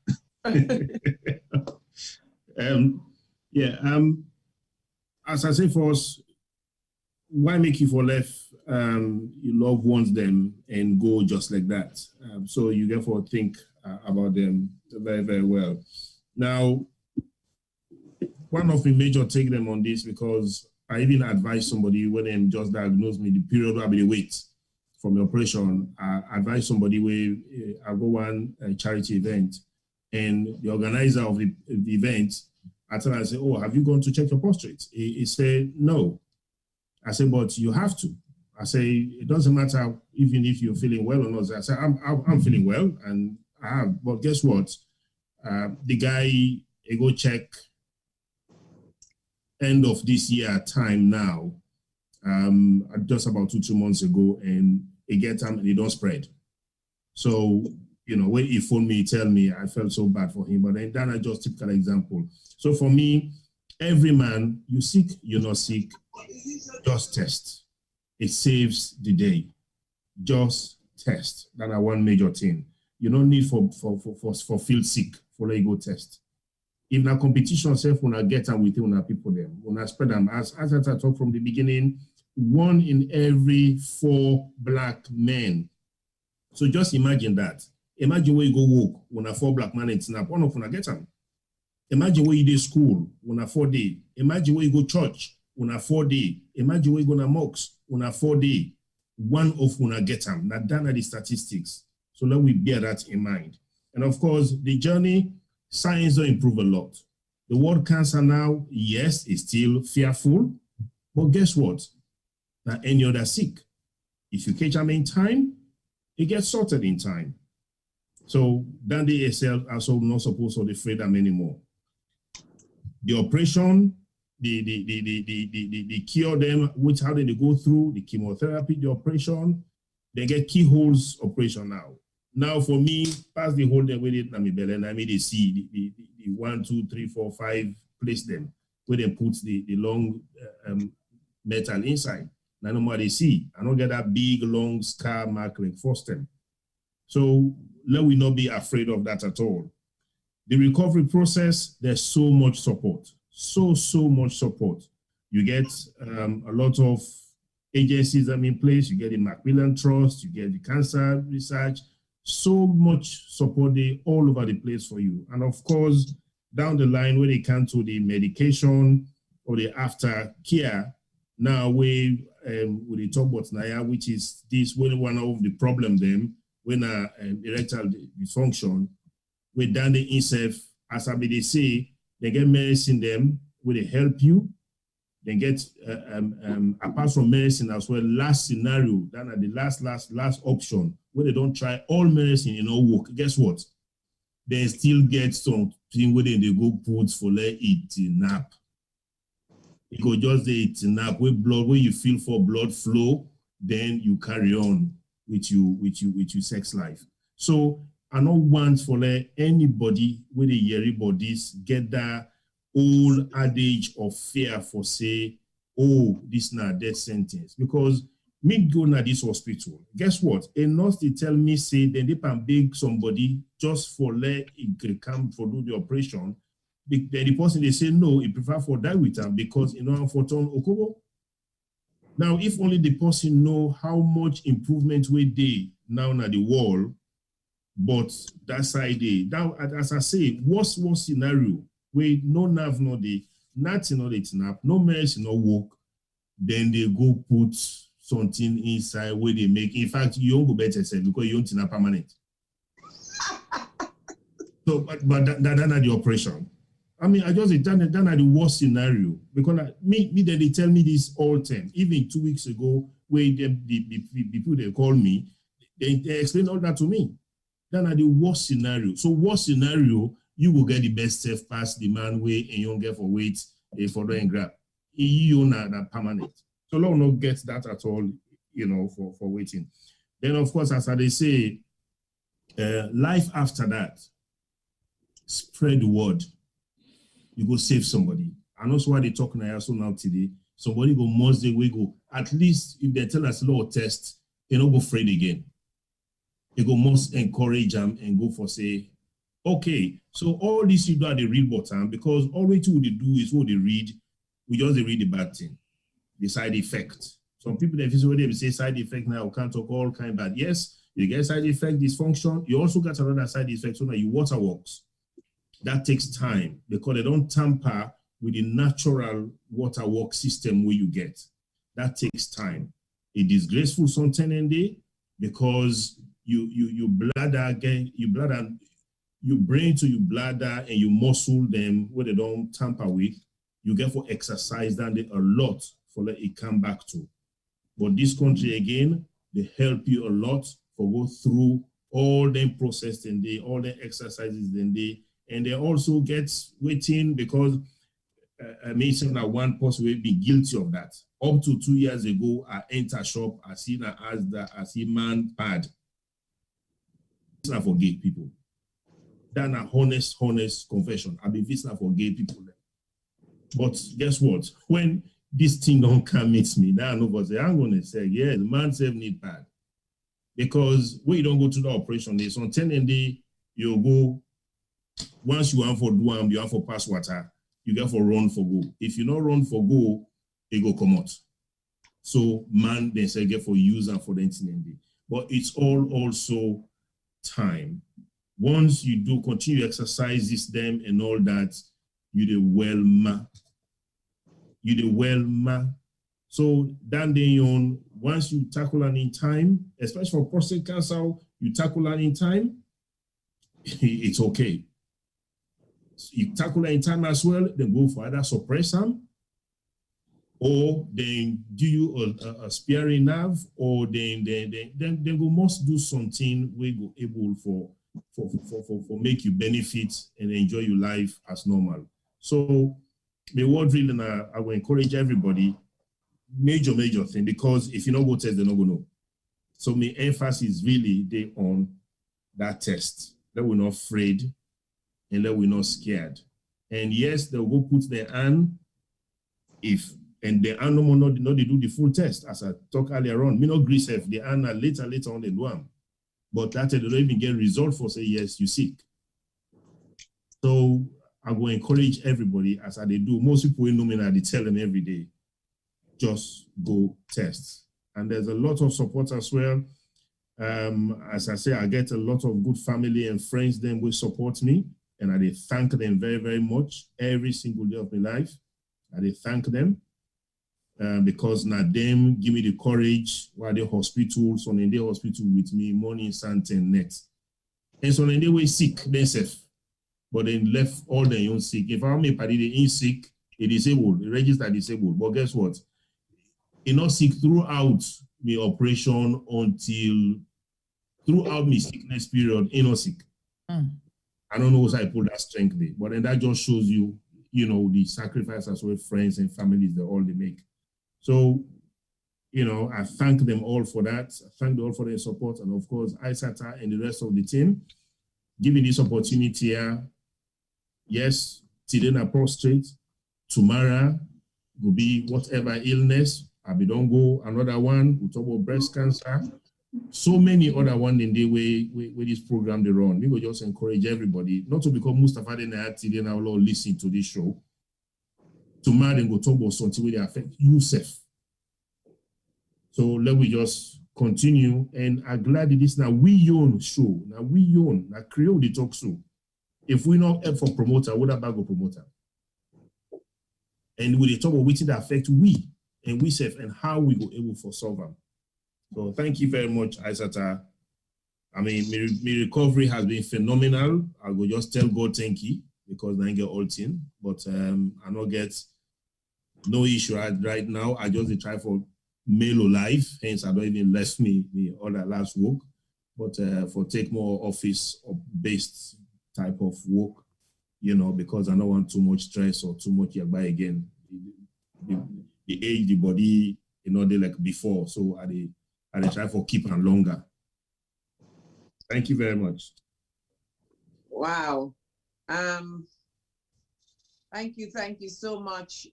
As I say for us, why make you for left your loved ones them and go just like that? So you therefore think about them very, very well. Now, one of the major take them on this, because I even advise somebody when they just diagnosed me, the period where I be wait from the operation, I advise somebody where I go one charity event, and the organizer of the event, I tell her, I say, oh, have you gone to check your prostate? He said, no. I said, but you have to. I say, it doesn't matter even if you're feeling well or not. I said, I'm feeling well, and I have. But guess what? The guy, he go check end of this year time now, just about 2 months ago, and it get time and it don't spread. So, you know, when he phoned me, he tell me, I felt so bad for him. But then that I just typical example. So for me, every man, you sick, you're not sick, just test. It saves the day. just test. That's one major thing. You don't need for feel sick for let you go test. If na competition self when I get them with you, people them, when I spread them, as I talked from the beginning, 1 in every 4 black men. So just imagine that. Imagine where you go work when a 4 black men in snap, one of them get them. Imagine where you do school when a 4 day. Imagine where you go church when a 4 day. Imagine where you go to mosque when a 4 day. 1 of una get them. Now that are the statistics. So let we bear that in mind. And of course, the journey, science will improve a lot. The word cancer now, yes, is still fearful, but guess what? Now any other sick, if you catch them in time, it gets sorted in time. So then the ASL also not supposed to afraid them anymore. The operation, the cure them, which how they go through the chemotherapy, the operation, they get keyholes operation now. Now for me, pass the whole day with it, and I made they see the 1, 2, 3, 4, 5 place them where they put the long metal inside. Now no more they see. I don't get that big long scar mark reinforced them. So let we not be afraid of that at all. The recovery process, there's so much support. So much support. You get a lot of agencies that are in place. You get the Macmillan Trust, you get the cancer research, so much support there all over the place for you. And of course, down the line when they come to the medication or the aftercare, now we talk about now, which is this when one of the problem them when erectile dysfunction, with down the INSEF, as I they say, they get medicine them where they help you. They get apart from medicine as well, last scenario, then at the last option, where they don't try all medicine in all work. Guess what? They still get something where they go put for let it nap. You go just eat nap with blood, where you feel for blood flow, then you carry on with your sex life. So I don't want for let anybody with the yeary bodies get that old adage of fear for say, oh, this not death sentence. Because me go to this hospital, guess what? A nurse they tell me say then they can beg somebody just for let it come for do the operation. The person they say no, he prefer for die with them because you know for turn okobo. Now, if only the person know how much improvement we did now na the wall, but that side day. Now, as I say, worst scenario where no nerve, no day, nothing, no snap, no medicine, no work, then they go put something inside where they make. In fact, you don't go better self because you don't snap permanent. So, but that's not the operation. I mean, I just done at the worst scenario because they tell me this all time. Even 2 weeks ago, where the people they call me, they explain all that to me. Then at the worst scenario. So worst scenario, you will get the best self pass the man way and you don't get for weight for doing grab. You not that permanent. So long not get that at all, you know, for waiting. Then of course, as they say, life after that, spread the word. You go save somebody. And also why they talk now today. Somebody go most day we go. At least if they tell us a lot of tests, they don't go afraid again. They go most encourage them and go for say, okay, so all this you do at the read button because all we do is what they read. We just read the bad thing, the side effect. Some people they say side effect now can't talk all kind bad. Yes, you get side effect dysfunction. You also got another side effect so that your water works. That takes time because they don't tamper with the natural water work system where you get. That takes time. It is disgraceful something in there because you bladder again, you brain to your bladder and you muscle them where they don't tamper with. You get for exercise down there a lot for let it come back to. But this country again, they help you a lot for go through all them process in there, all the exercises in there. And they also get waiting because I mentioned that one person will be guilty of that. Up to 2 years ago, I enter shop, I see man pad. It's not for gay people. That's a honest confession. I've been visiting for gay people. But guess what? When this thing don't come meet me, now nobody say, I'm gonna say, yeah, the man self need pad. Because when you don't go to the operation, there's on 10 and day, you go, once you want for do you want for pass water, you get for run for go. If you not run for go, it go come out. So man, they say get for use and for the internet. But it's all also time. Once you do continue exercises them and all that, you the well ma. You the well ma. So then on once you tackle it in time, especially for prostate cancer, you tackle it in time, it's okay. You tackle it in time as well, then go for either suppress them, or then do you a sparing nerve, or then go must do something we go able for make you benefit and enjoy your life as normal. So the word really now, I will encourage everybody, major thing, because if you don't go test, they're not going to know. So my emphasis really they on that test, that we're not afraid and that we're not scared. And yes, they'll go put their hand and the animal not they do the full test, as I talked earlier on. Me not grease if the animal later on they do them. But that they don't even get result for say yes, you sick. So I will encourage everybody as they do. Most people in Nomina, they tell them every day, just go test. And there's a lot of support as well. As I say, I get a lot of good family and friends then will support me. And I thank them very, very much every single day of my life. I thank them because now them give me the courage while they hospital, so in the hospital with me, morning, Santa and net. And so then they were sick themselves, but then left all their own sick. If I'm a party, they ain't sick, they disabled, they register disabled. But guess what? They not sick throughout my operation until throughout my sickness period, they not sick. I don't know how I pull that strength there, but then that just shows you, the sacrifice as well, friends and families, that all they make. So, I thank them all for that. I thank them all for their support. And of course, ISATA and the rest of the team, giving this opportunity here. Yes, today na prostate, tomorrow will be whatever illness. Don't go another one, we talk about breast cancer. So many other ones in the way this program they run. We will just encourage everybody not to become Mustafa today now listen to this show. Tomorrow then go talk about something where they affect yourself. So let we just continue, and I'm glad that this now we own show. Now we own now create the talk show. If we not help for promoter, what about go promoter? And we talk about which that affect we and we self and how we go able for solve them. So thank you very much, Isata. I mean, my recovery has been phenomenal. I will just tell God thank you because I get all thing. But I don't get no issue right now. I just try for male life, hence I don't even left me other last work. But for take more office-based type of work, because I don't want too much stress or too much by again. The age, the body, they like before. So I try for keep on longer. Thank you very much. Wow. Thank you so much,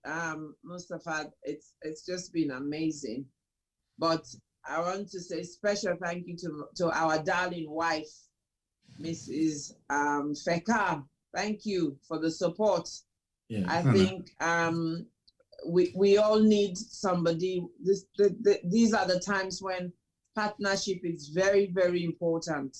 Mustafa. It's just been amazing. But I want to say special thank you to our darling wife, Mrs. Feka. Thank you for the support. Yeah, I think we all need somebody. These are the times when partnership is very, very important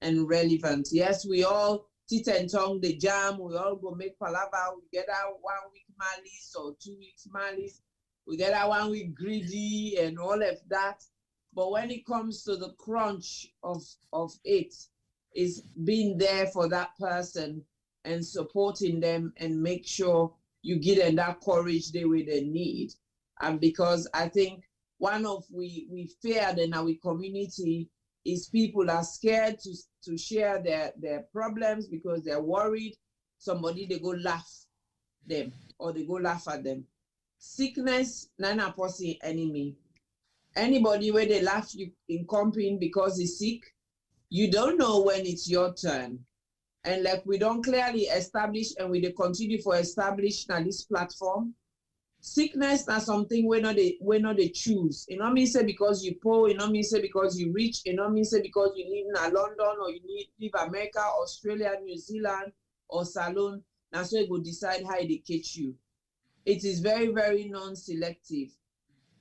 and relevant. Yes, we all sit and tongue the jam. We all go make palava. We get our 1 week malice or 2 weeks malice. We get our 1 week greedy and all of that. But when it comes to the crunch of it, is being there for that person and supporting them and make sure you give them that courage they need. And because I think one of we feared in our community is people are scared to share their problems because they're worried somebody they go laugh them or they go laugh at them. Sickness, nana posse enemy. Anybody where they laugh you in company because he's sick, you don't know when it's your turn. And like we don't clearly establish and we continue for establish now this platform, sickness na something we not they choose. You know what I mean? Say because you poor, you know what I mean? Say because you rich, you know what I mean? Say because you live in London or you live America, Australia, New Zealand, or Salon. That's why you go decide how they catch you. It is very, very non-selective.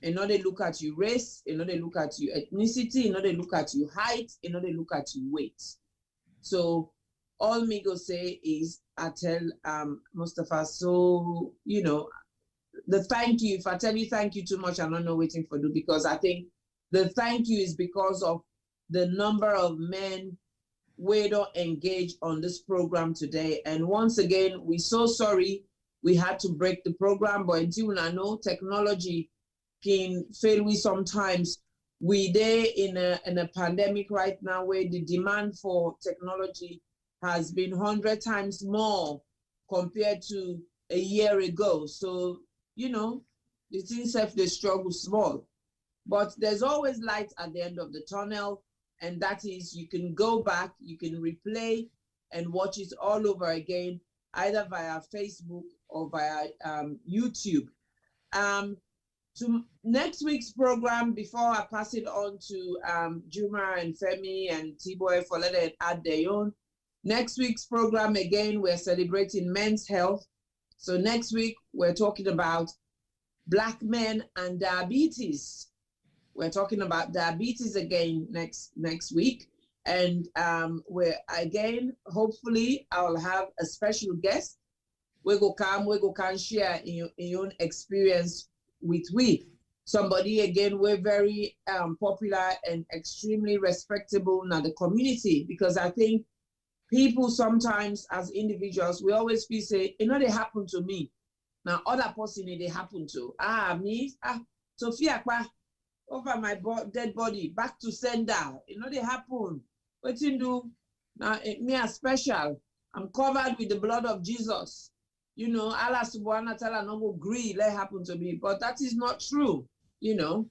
You know, they look at your race, you know, they look at your ethnicity, you know, they look at your height, you know, they look at your weight. So all me go say is I tell Mustafa, so you know, the thank you, if I tell you thank you too much, I'm not waiting for you, because I think the thank you is because of the number of men we don't engage on this program today. And once again, we're so sorry we had to break the program, but until I know technology can fail we sometimes. We there in a pandemic right now where the demand for technology has been 100 times more compared to a year ago. So, you know, the things have the struggle small, but there's always light at the end of the tunnel. And that is, you can go back, you can replay and watch it all over again, either via Facebook or via YouTube. To next week's program, before I pass it on to Juma and Femi and T-Boy for letting add their own. Next week's program, again, we're celebrating men's health. So next week, we're talking about Black men and diabetes. We're talking about diabetes again next week. And we're again, hopefully, I'll have a special guest. We go come share in your own experience with we. Somebody, again, we're very popular and extremely respectable in the community, because I think people sometimes as individuals, we always feel say, you know, they happen to me. Now, other person they happen to. Sophia, over my dead body, back to sender. You know, they happen. What you do? Now, me are special. I'm covered with the blood of Jesus. You know, Allah subhanahu wa ta'ala no go agree let happen to me. But that is not true. You know,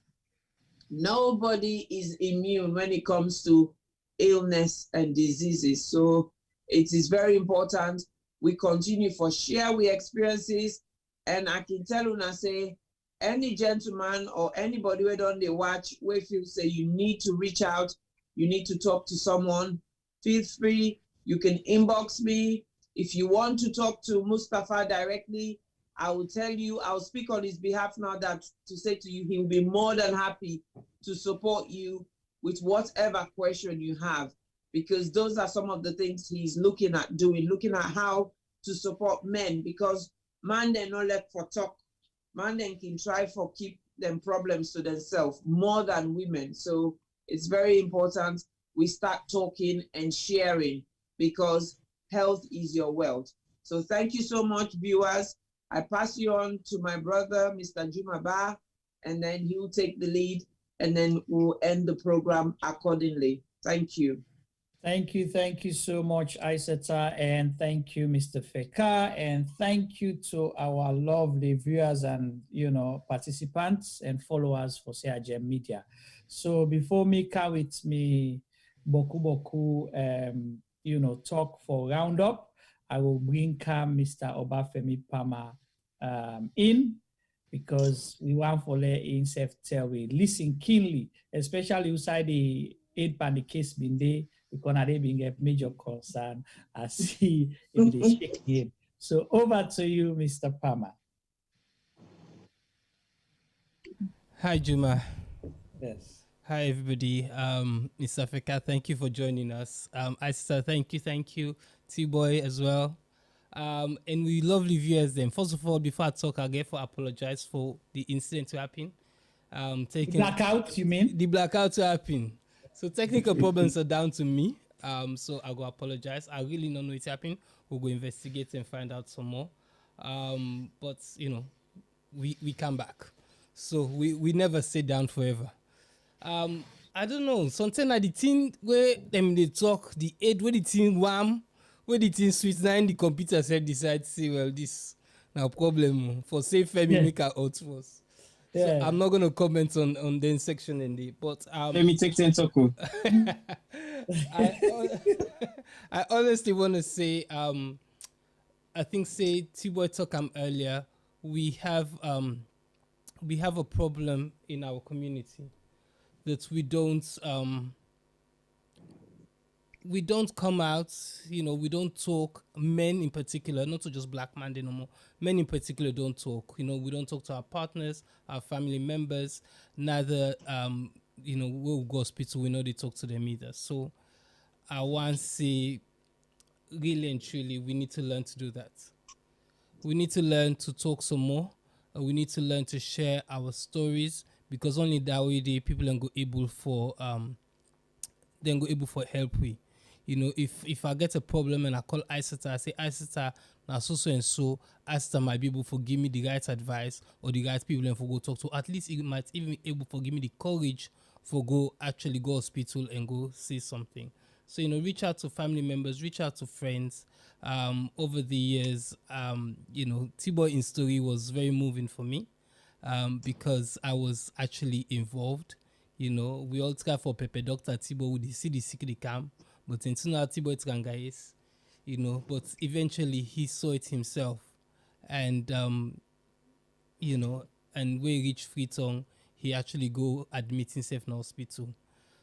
nobody is immune when it comes to illness and diseases. So it is very important we continue for share we experiences. And I can tell you now, say, any gentleman or anybody who don't they watch, where you say you need to reach out, you need to talk to someone, feel free. You can inbox me. If you want to talk to Mustafa directly, I will tell you, I'll speak on his behalf now that to say to you, he will be more than happy to support you with whatever question you have, because those are some of the things he's looking at doing, looking at how to support men, because man, they're not left for talk. Man, then can try for keep them problems to themselves more than women. So it's very important we start talking and sharing, because health is your wealth. So thank you so much, viewers. I pass you on to my brother, Mr. Jumaba, and then he will take the lead, and then we'll end the program accordingly. Thank you. Thank you so much, Aissata, and thank you, Mr. Feka, and thank you to our lovely viewers and, you know, participants and followers for CRGM Media. So before me come with me, boku, you know, talk for roundup, I will bring Mr. Obafemi Pama in, because we want for let in self tell we listen keenly, especially inside the 8 pan the case been there, because they being a major concern. I see if they shake him. So over to you, Mr. Pama. Hi, Juma. Yes. Hi, everybody. Mr. Feka, thank you for joining us. Aissata, thank you. T-Boy as well. And we lovely viewers then. First of all, before I talk, I get to apologize for the incident to happen. The blackout, you mean? The blackout to happen. So technical problems are down to me. So I go apologize. I really don't know what happened. We'll go investigate and find out some more. But you know, we come back. So we never stay down forever. I don't know. Sometimes the thing where them they talk, the aid where the thing warm, where the thing sweet, now the computer said decide to say, well, this now problem for safe Femi make our out first. So I'm not gonna comment on the section in the, but let me take 10 talk. I honestly want to say I think say T-Boy talk earlier we have a problem in our community that we don't come out, we don't talk. Men in particular, not just black men no more. Men in particular don't talk. We don't talk to our partners, our family members. Neither, we'll go hospital. We know they talk to them either. So, I want to say, really and truly, we need to learn to do that. We need to learn to talk some more. We need to learn to share our stories, because only that way the people are able for help. If I get a problem and I call Isata, I say, Isata, now so and so, Isata might be able to give me the right advice or the right people and for go talk to. At least it might even be able to give me the courage for go hospital and go say something. So, reach out to family members, reach out to friends. Over the years, T-Boy story was very moving for me, because I was actually involved. We all try for Pepe Doctor T-Boy, we see the secret cam. But until now, T-Boy guys, but eventually he saw it himself, and and when he reached Freetown, he actually go admit himself in hospital.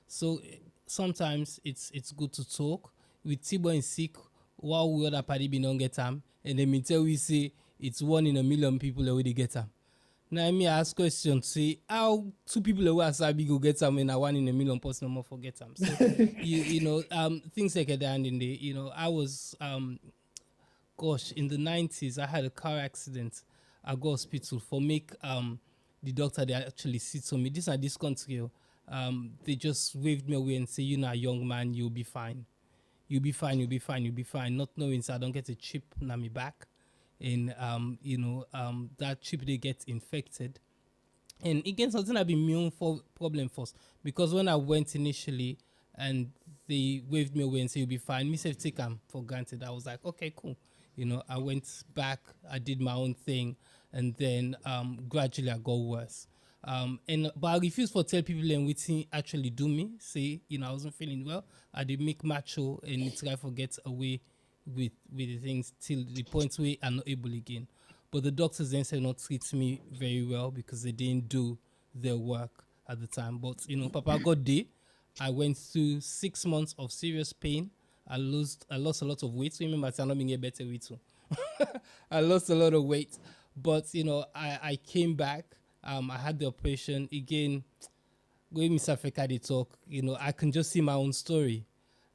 So sometimes it's good to talk with T-Boy sick while we other party be don't get him, and then tell we say it's 1 in a million people already get him. Now me ask question, say how 2 people who are Sabi go get them and 1 in a million person no more forget them. So things like that. And in the I was in the 90s I had a car accident. I go hospital for make the doctor they actually sit on me. This is this country. They just waved me away and say, a young man, you'll be fine. You'll be fine, you'll be fine, you'll be fine. Not knowing so I don't get a chip on me back. And that chip they get infected, and again something I've been immune for problem first, because when I went initially and they waved me away and said you'll be fine, me say take them for granted. I was like, okay, cool. I went back, I did my own thing, and then gradually I got worse. But I refused to tell people and what actually do me. Say, I wasn't feeling well. I did make macho and try to get away with the things till the point where I'm not able again. But the doctors then said not treat me very well because they didn't do their work at the time. But Papa got there. I went through 6 months of serious pain. I lost a lot of weight. So remember, I'm not being a better weight too. I lost a lot of weight. But I came back. I had the operation again. Going Miss Africa they talk, I can just see my own story.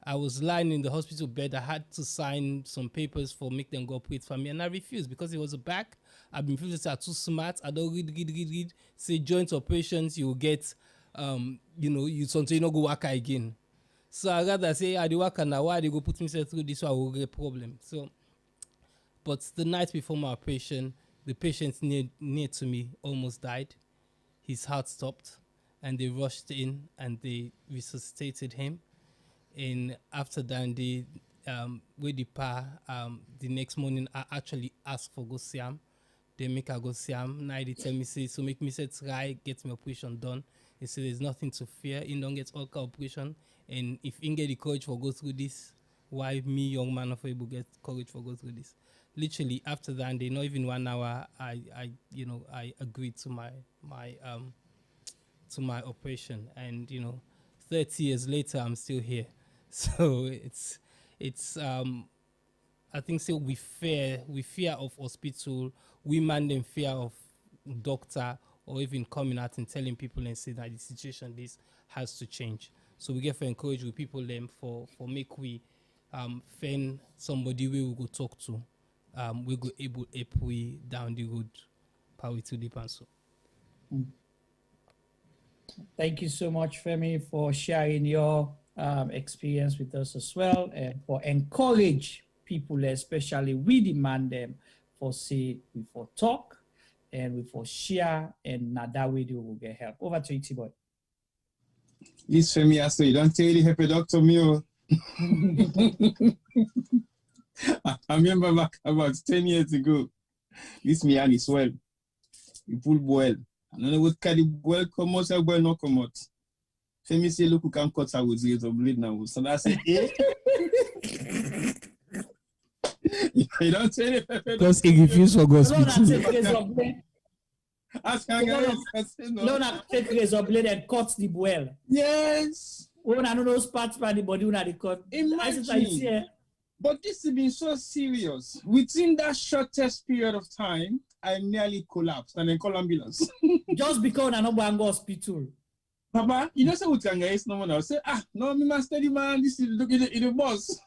I was lying in the hospital bed. I had to sign some papers for make them go operate for me, and I refused because it was a back. I've been feeling too smart. I don't read. Say joint operations, you will get, you something not go work again. So I rather say I do work now. Why they go put myself through this? So I will get a problem. So, but the night before my operation, the patient near to me almost died. His heart stopped, and they rushed in and they resuscitated him. And after that, the next morning, I actually asked for go see him. They make I go see him. Now they tell me, so make me say try, get my operation done. They say there's nothing to fear. You don't get all operation. And if you get the courage for go through this, why me, young man, not able to get courage for go through this? Literally after that, they not even 1 hour, I agreed to my operation. And 30 years later, I'm still here. So it's I think so we fear of hospital, women in fear of doctor, or even coming out and telling people and say that the situation this has to change. So we get to encourage with people them for make we find somebody we will go talk to, we go able help we down the road power to the pencil. Thank you so much, Femi, for sharing your experience with us as well, and for encourage people, especially we demand them for say we for talk and we for share, and now that way they will get help. Over to you, T-Boy. This Femi, I say, don't tell the happy doctor me. I remember back about 10 years ago, this me and his well, he pulled boil. I don't know what kind of boil come out, boil not come out. Femi say, look, who can cut out with razor blade now. So I said, eh? You don't say it. Because he refused for God's No, speech. take razor blade. No, take razor blade and cut the well. Yes. When I know those parts by the body, when I cut. Imagine. But this has been so serious. Within that shortest period of time, I nearly collapsed and then called ambulance. Just because I know going to hospital. Papa, you know, say what can guys no one else say, no, me must study, man. This is looking at the boss.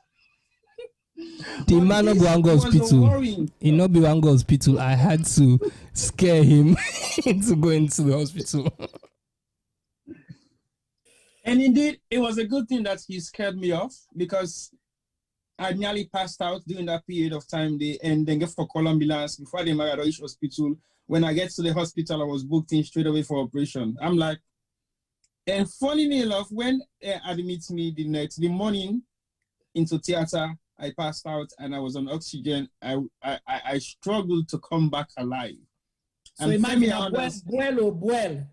The man not go and go hospital. He not be one go hospital. I had to scare him into going to the hospital. And indeed, it was a good thing that he scared me off because I nearly passed out during that period of time. And then get for call ambulance before they might reach hospital. When I get to the hospital, I was booked in straight away for operation. I'm like, and funny enough, when they admit me the morning into theater, I passed out and I was on oxygen. I struggled to come back alive. So imagine a well.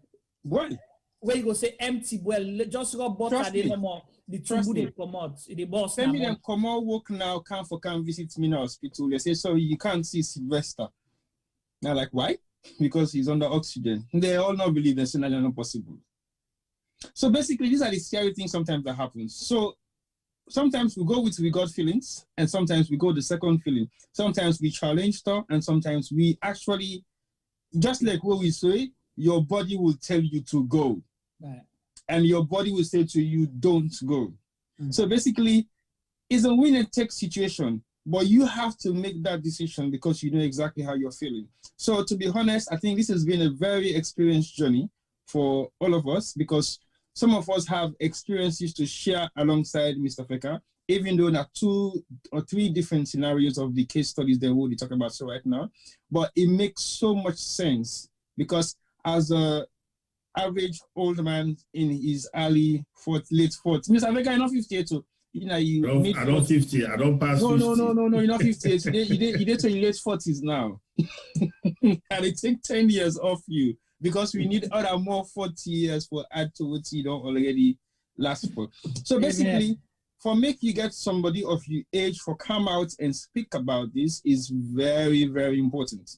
Where you go say empty well, just got butter they no more. The trouble they come out. The boss. Tell me them come out work now, come visit me in the hospital. They say, sorry, you can't see Sylvester. They're like, why? Because he's under oxygen. They all not believe that's not possible. So basically, these are the scary things sometimes that happens. So sometimes we go with we got feelings, and sometimes we go the second feeling. Sometimes we challenge stuff, and sometimes we actually, just like what we say, your body will tell you to go. Right. And your body will say to you, don't go. So basically, it's a win and take situation, but you have to make that decision because you know exactly how you're feeling. So to be honest, I think this has been a very experienced journey for all of us because some of us have experiences to share alongside Mr. Feka, even though there are 2 or 3 different scenarios of the case studies that we'll be talking about so right now. But it makes so much sense because as a average old man in his late 40s, Mr. Feka, you're not 58, so you know you. I don't 50. I don't pass 50. No. You're not 58. You did to your late 40s now, and it takes 10 years off you. Because we need other more 40 years for add to what you don't already last for. So basically, for make you get somebody of your age for come out and speak about this is very, very important.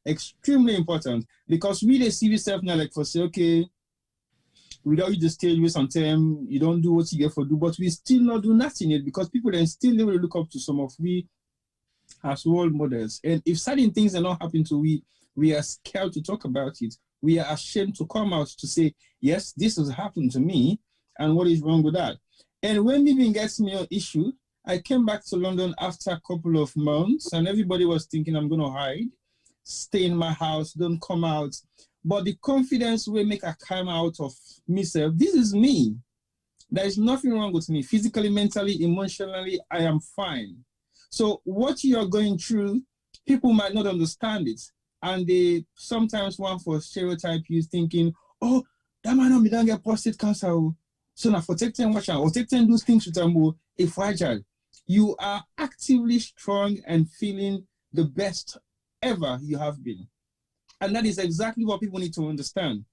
Extremely important. Because we they see yourself now like for say, okay, without you the stage with some time, you don't do what you get for do, but we still not do nothing yet because people then still will look up to some of we as role models. And if certain things are not happening to we are scared to talk about it. We are ashamed to come out to say, yes, this has happened to me, and what is wrong with that? And when Vivian gets me an issue, I came back to London after a couple of months, and everybody was thinking I'm going to hide, stay in my house, don't come out. But the confidence will make a come out of myself. This is me. There is nothing wrong with me. Physically, mentally, emotionally, I am fine. So what you are going through, people might not understand it. And they sometimes want for stereotype you thinking, oh, that man don't get prostate cancer. So now for take 10 watch out or take 10 those things with them if fragile. You are actively strong and feeling the best ever you have been. And that is exactly what people need to understand.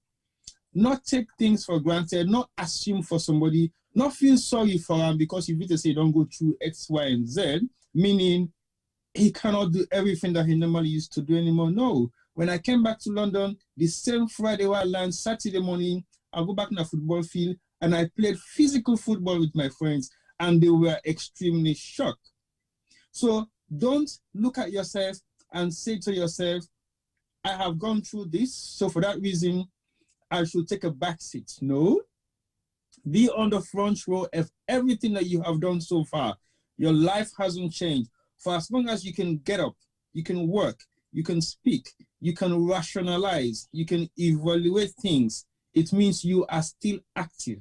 Not take things for granted, not assume for somebody, not feel sorry for them because you need to say don't go through X, Y, and Z, meaning he cannot do everything that he normally used to do anymore. No. When I came back to London, the same Friday where I land, Saturday morning, I go back in the football field and I played physical football with my friends and they were extremely shocked. So don't look at yourself and say to yourself, I have gone through this, so for that reason, I should take a back seat. No. Be on the front row of everything that you have done so far. Your life hasn't changed. For as long as you can get up, you can work, you can speak, you can rationalize, you can evaluate things, it means you are still active.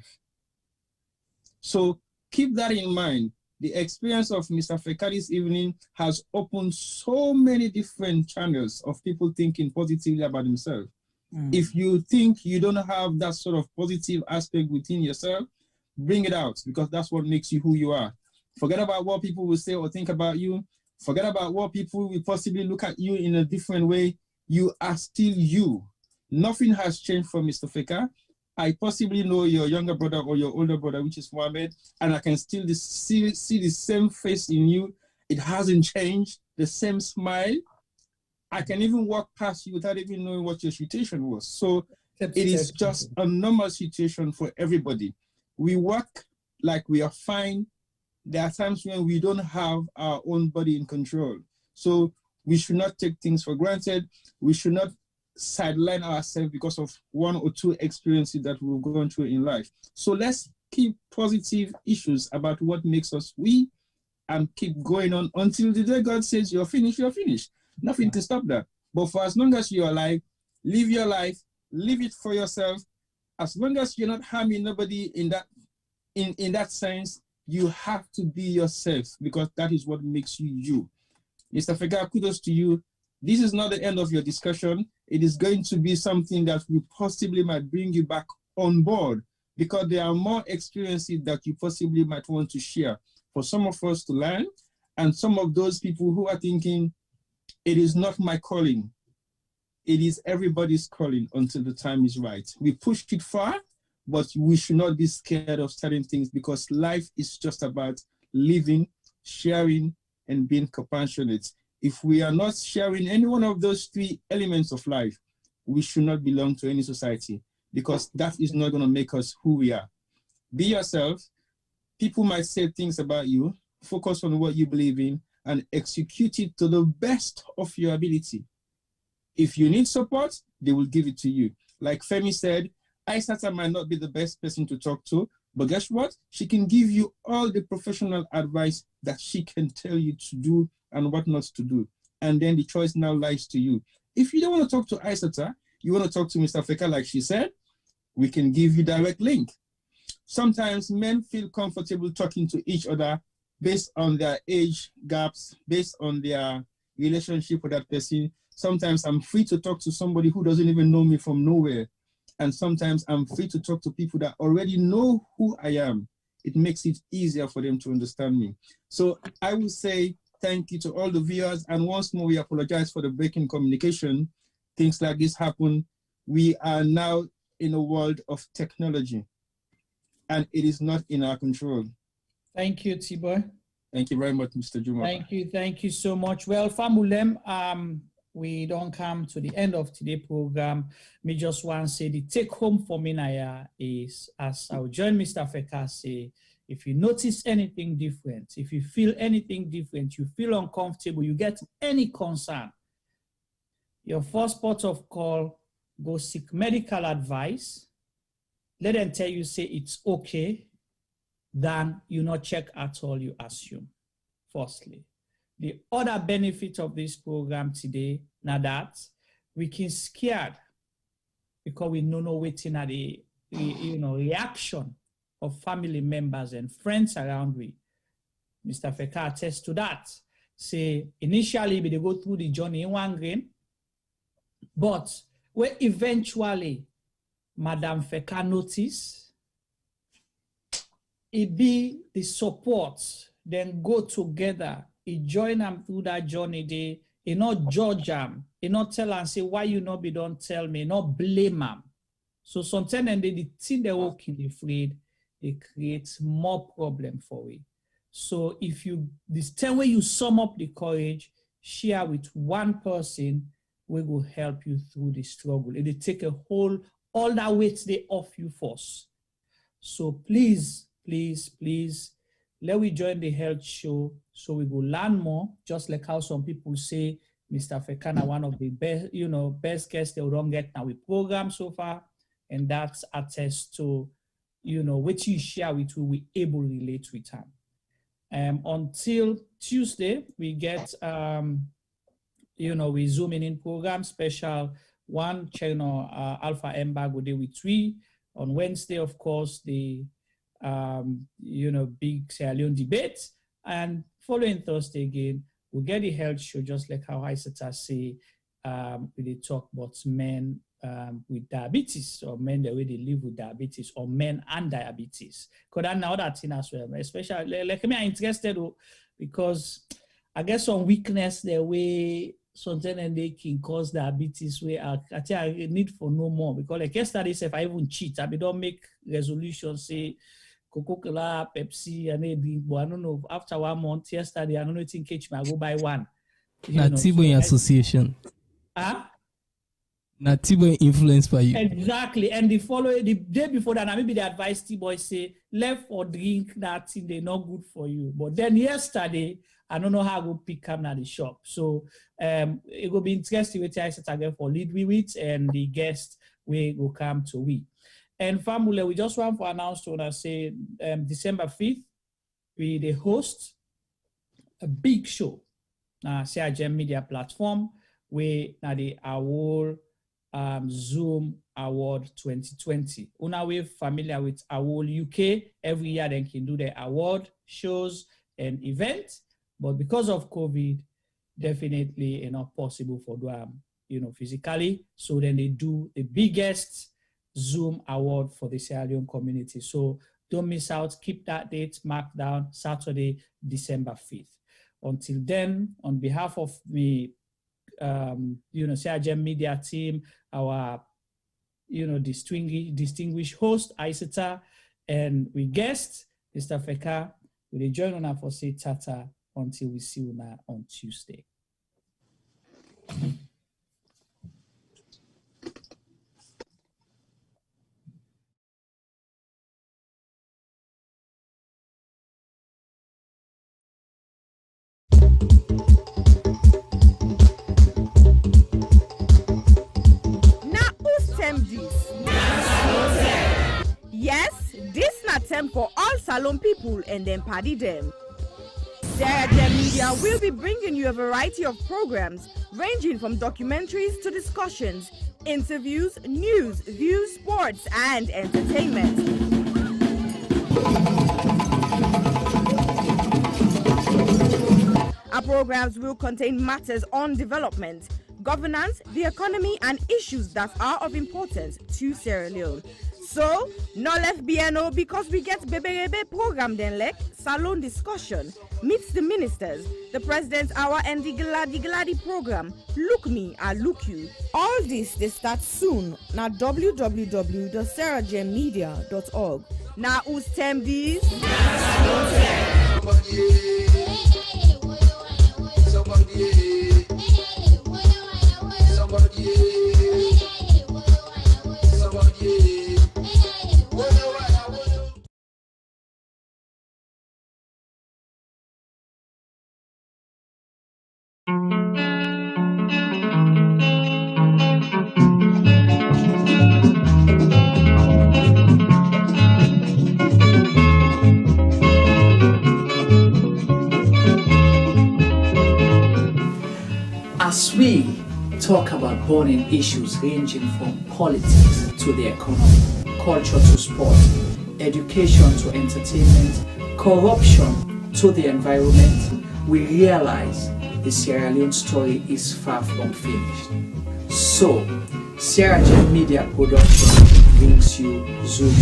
So keep that in mind. The experience of Mr. Feka this evening has opened so many different channels of people thinking positively about themselves. If you think you don't have that sort of positive aspect within yourself, bring it out because that's what makes you who you are. Forget about what people will say or think about you. Forget about what people will possibly look at you in a different way. You are still you. Nothing has changed for Mr. Feka. I possibly know your younger brother or your older brother, which is Mohammed, and I can still see the same face in you It hasn't changed. The same smile. I can even walk past you without even knowing what your situation was. So it is just a normal situation for everybody. We work like we are fine. There are times when we don't have our own body in control. So we should not take things for granted. We should not sideline ourselves because of one or two experiences that we've gone through in life. So let's keep positive issues about what makes us we and keep going on until the day God says you're finished, you're finished. Nothing to stop that. But for as long as you're alive, live your life, live it for yourself. As long as you're not harming nobody in that sense, you have to be yourself because that is what makes you you. Mr. Feka, kudos to you. This is not the end of your discussion. It is going to be something that we possibly might bring you back on board because there are more experiences that you possibly might want to share for some of us to learn and some of those people who are thinking, it is not my calling. It is everybody's calling until the time is right. We pushed it far, but we should not be scared of certain things because life is just about living, sharing, and being compassionate. If we are not sharing any one of those three elements of life, we should not belong to any society because that is not going to make us who we are. Be yourself. People might say things about you. Focus on what you believe in and execute it to the best of your ability. If you need support, they will give it to you. Like Femi said, Aisata might not be the best person to talk to, but guess what? She can give you all the professional advice that she can tell you to do and what not to do. And then the choice now lies to you. If you don't want to talk to Aisata, you want to talk to Mr. Feka, like she said, we can give you direct link. Sometimes men feel comfortable talking to each other based on their age gaps, based on their relationship with that person. Sometimes I'm free to talk to somebody who doesn't even know me from nowhere. And sometimes I'm free to talk to people that already know who I am. It makes it easier for them to understand me. So I will say thank you to all the viewers. And once more, we apologize for the breaking communication. Things like this happen. We are now in a world of technology, and it is not in our control. Thank you, T-Boy. Thank you very much, Mr. Juma. Thank you so much. Well, Famulem, we don't come to the end of today's program. Me just want to say the take home for me now is, as I will join Mr. Feka say, if you notice anything different, if you feel anything different, you feel uncomfortable, you get any concern, your first port of call, go seek medical advice. Let them tell you, say it's okay, then you not check at all, you assume, firstly. The other benefit of this program today, now that we can scared because we know no waiting at the reaction of family members and friends around we. Mr. Feka attests to that. Say initially they go through the journey in one grain, but where eventually Madam Feka notice, it be the support, then go together. He join them through that journey. They not judge them. They not tell and say, why you not be don't tell me, not blame them. So sometimes they think they're walking afraid, it creates more problem for we. So if you, this time when you sum up the courage, share with one person, we will help you through the struggle. It will take a whole, all that weight they off you first. So please, please, please, let we join the health show so we will learn more, just like how some people say Mr. Fekana, one of the best, best guests they don't get now with program so far. And that's attests to, what you share with who we able to relate with him. Until Tuesday, we get, we zooming in program special one channel, Alpha Embargo Day with 3. On Wednesday, of course, the, big Sierra Leone debate. And following Thursday again, we'll get the health show, just like how Isata say, they talk about men with diabetes, or men the way they live with diabetes, or men and diabetes. Because I know that thing as well, especially like me, I'm interested because I guess some weakness the way sometimes they can cause diabetes. Where I think I need for no more because like yesterday, if I even cheat, I don't make resolution say Coca-Cola, Pepsi, and they drink. But I don't know. After 1 month, yesterday, I don't know if catch me. I go buy one. Now, Tibo association. Now, Tibo influence for you. Exactly. And the day before that, maybe the advice T-boy say, left or drink that thing, they're not good for you. But then yesterday, I don't know how I go pick up at the shop. So it will be interesting with I set again for lead with and the guest we will come to we. And family, we just want to announce to us say December 5th, we host a big show. CRGM Media platform where the award Zoom Award 2020. Una we familiar with Award UK. Every year they can do the award shows and events, but because of COVID, definitely not possible for them, physically. So then they do the biggest Zoom award for the Sierra Leone community. So don't miss out. Keep that date marked down, Saturday, December 5th. Until then, on behalf of the CRGM media team, our distinguished host, Isita, and we guest, Mr. Feka, will join on for say tata until we see you on Tuesday. Yes, this na term for all Salon people and then party them. CRGM Media will be bringing you a variety of programs ranging from documentaries to discussions, interviews, news, views, sports, and entertainment. Our programs will contain matters on development, governance, the economy, and issues that are of importance to Sierra Leone. So, no left BNO because we get Bebe program then like Salon discussion, meets the ministers, the president's hour, and the Gladi program. Look me, I look you. All this they start soon na www.seragmedia.org. Now who's term these? As we talk about burning issues ranging from politics to the economy, culture to sport, education to entertainment, corruption to the environment, we realize the Sierra Leone story is far from finished. So, CRGM Media Production brings you Zoom.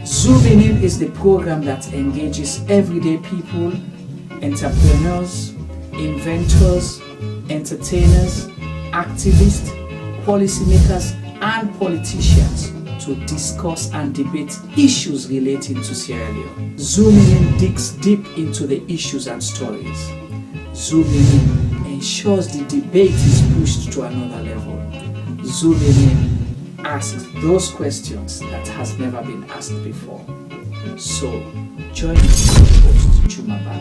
Zooming In is the program that engages everyday people, entrepreneurs, inventors, entertainers, activists, policymakers, and politicians to discuss and debate issues relating to Sierra Leone. Zooming In digs deep into the issues and stories. Zooming In ensures the debate is pushed to another level. Zooming In asks those questions that has never been asked before. So, join me, host Chumaba.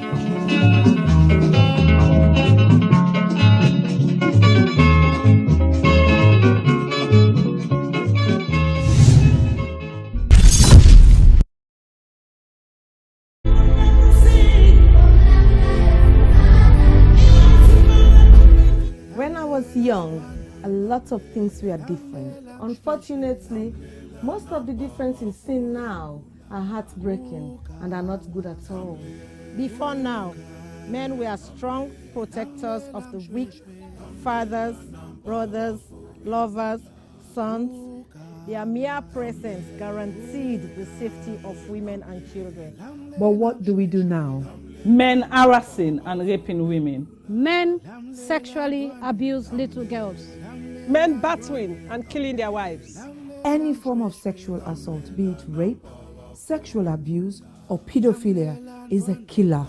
When I was young, a lot of things were different. Unfortunately, most of the differences seen now are heartbreaking and are not good at all. Before now, men were strong protectors of the weak, fathers, brothers, lovers, sons. Their mere presence guaranteed the safety of women and children. But what do we do now? Men harassing and raping women. Men sexually abuse little girls. Men battering and killing their wives. Any form of sexual assault, be it rape, Sexual abuse or pedophilia is a killer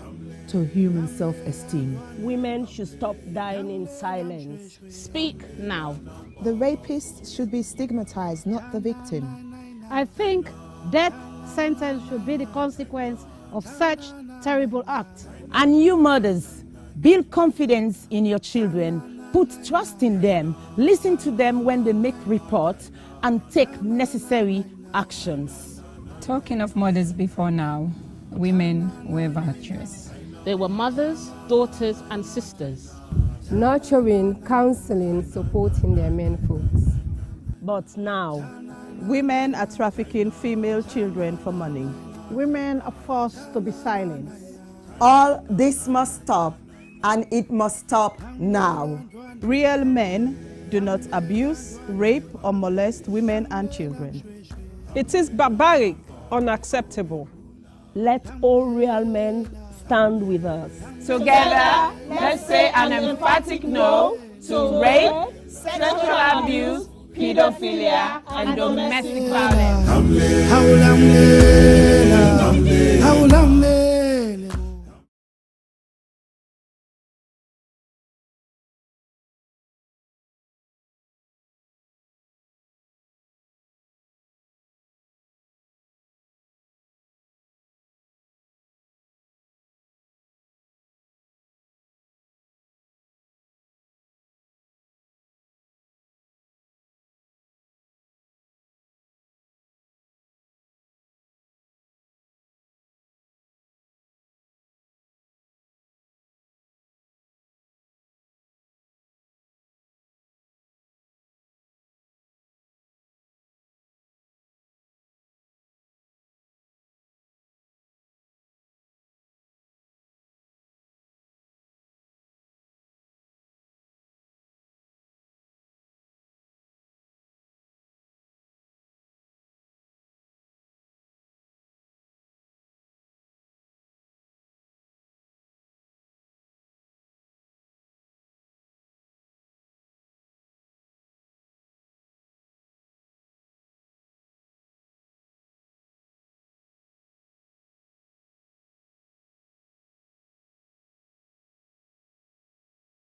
to human self-esteem. Women should stop dying in silence. Speak now. The rapist should be stigmatized, not the victim. I think death sentence should be the consequence of such terrible acts. And you mothers, build confidence in your children, put trust in them, listen to them when they make reports, and take necessary actions. Talking of mothers before now, women were virtuous. They were mothers, daughters, and sisters. Nurturing, counseling, supporting their men folks. But now, women are trafficking female children for money. Women are forced to be silenced. All this must stop, and it must stop now. Real men do not abuse, rape, or molest women and children. It is barbaric, unacceptable. Let all real men stand with us. Together, let's say an emphatic no to rape, sexual abuse, pedophilia, and domestic violence.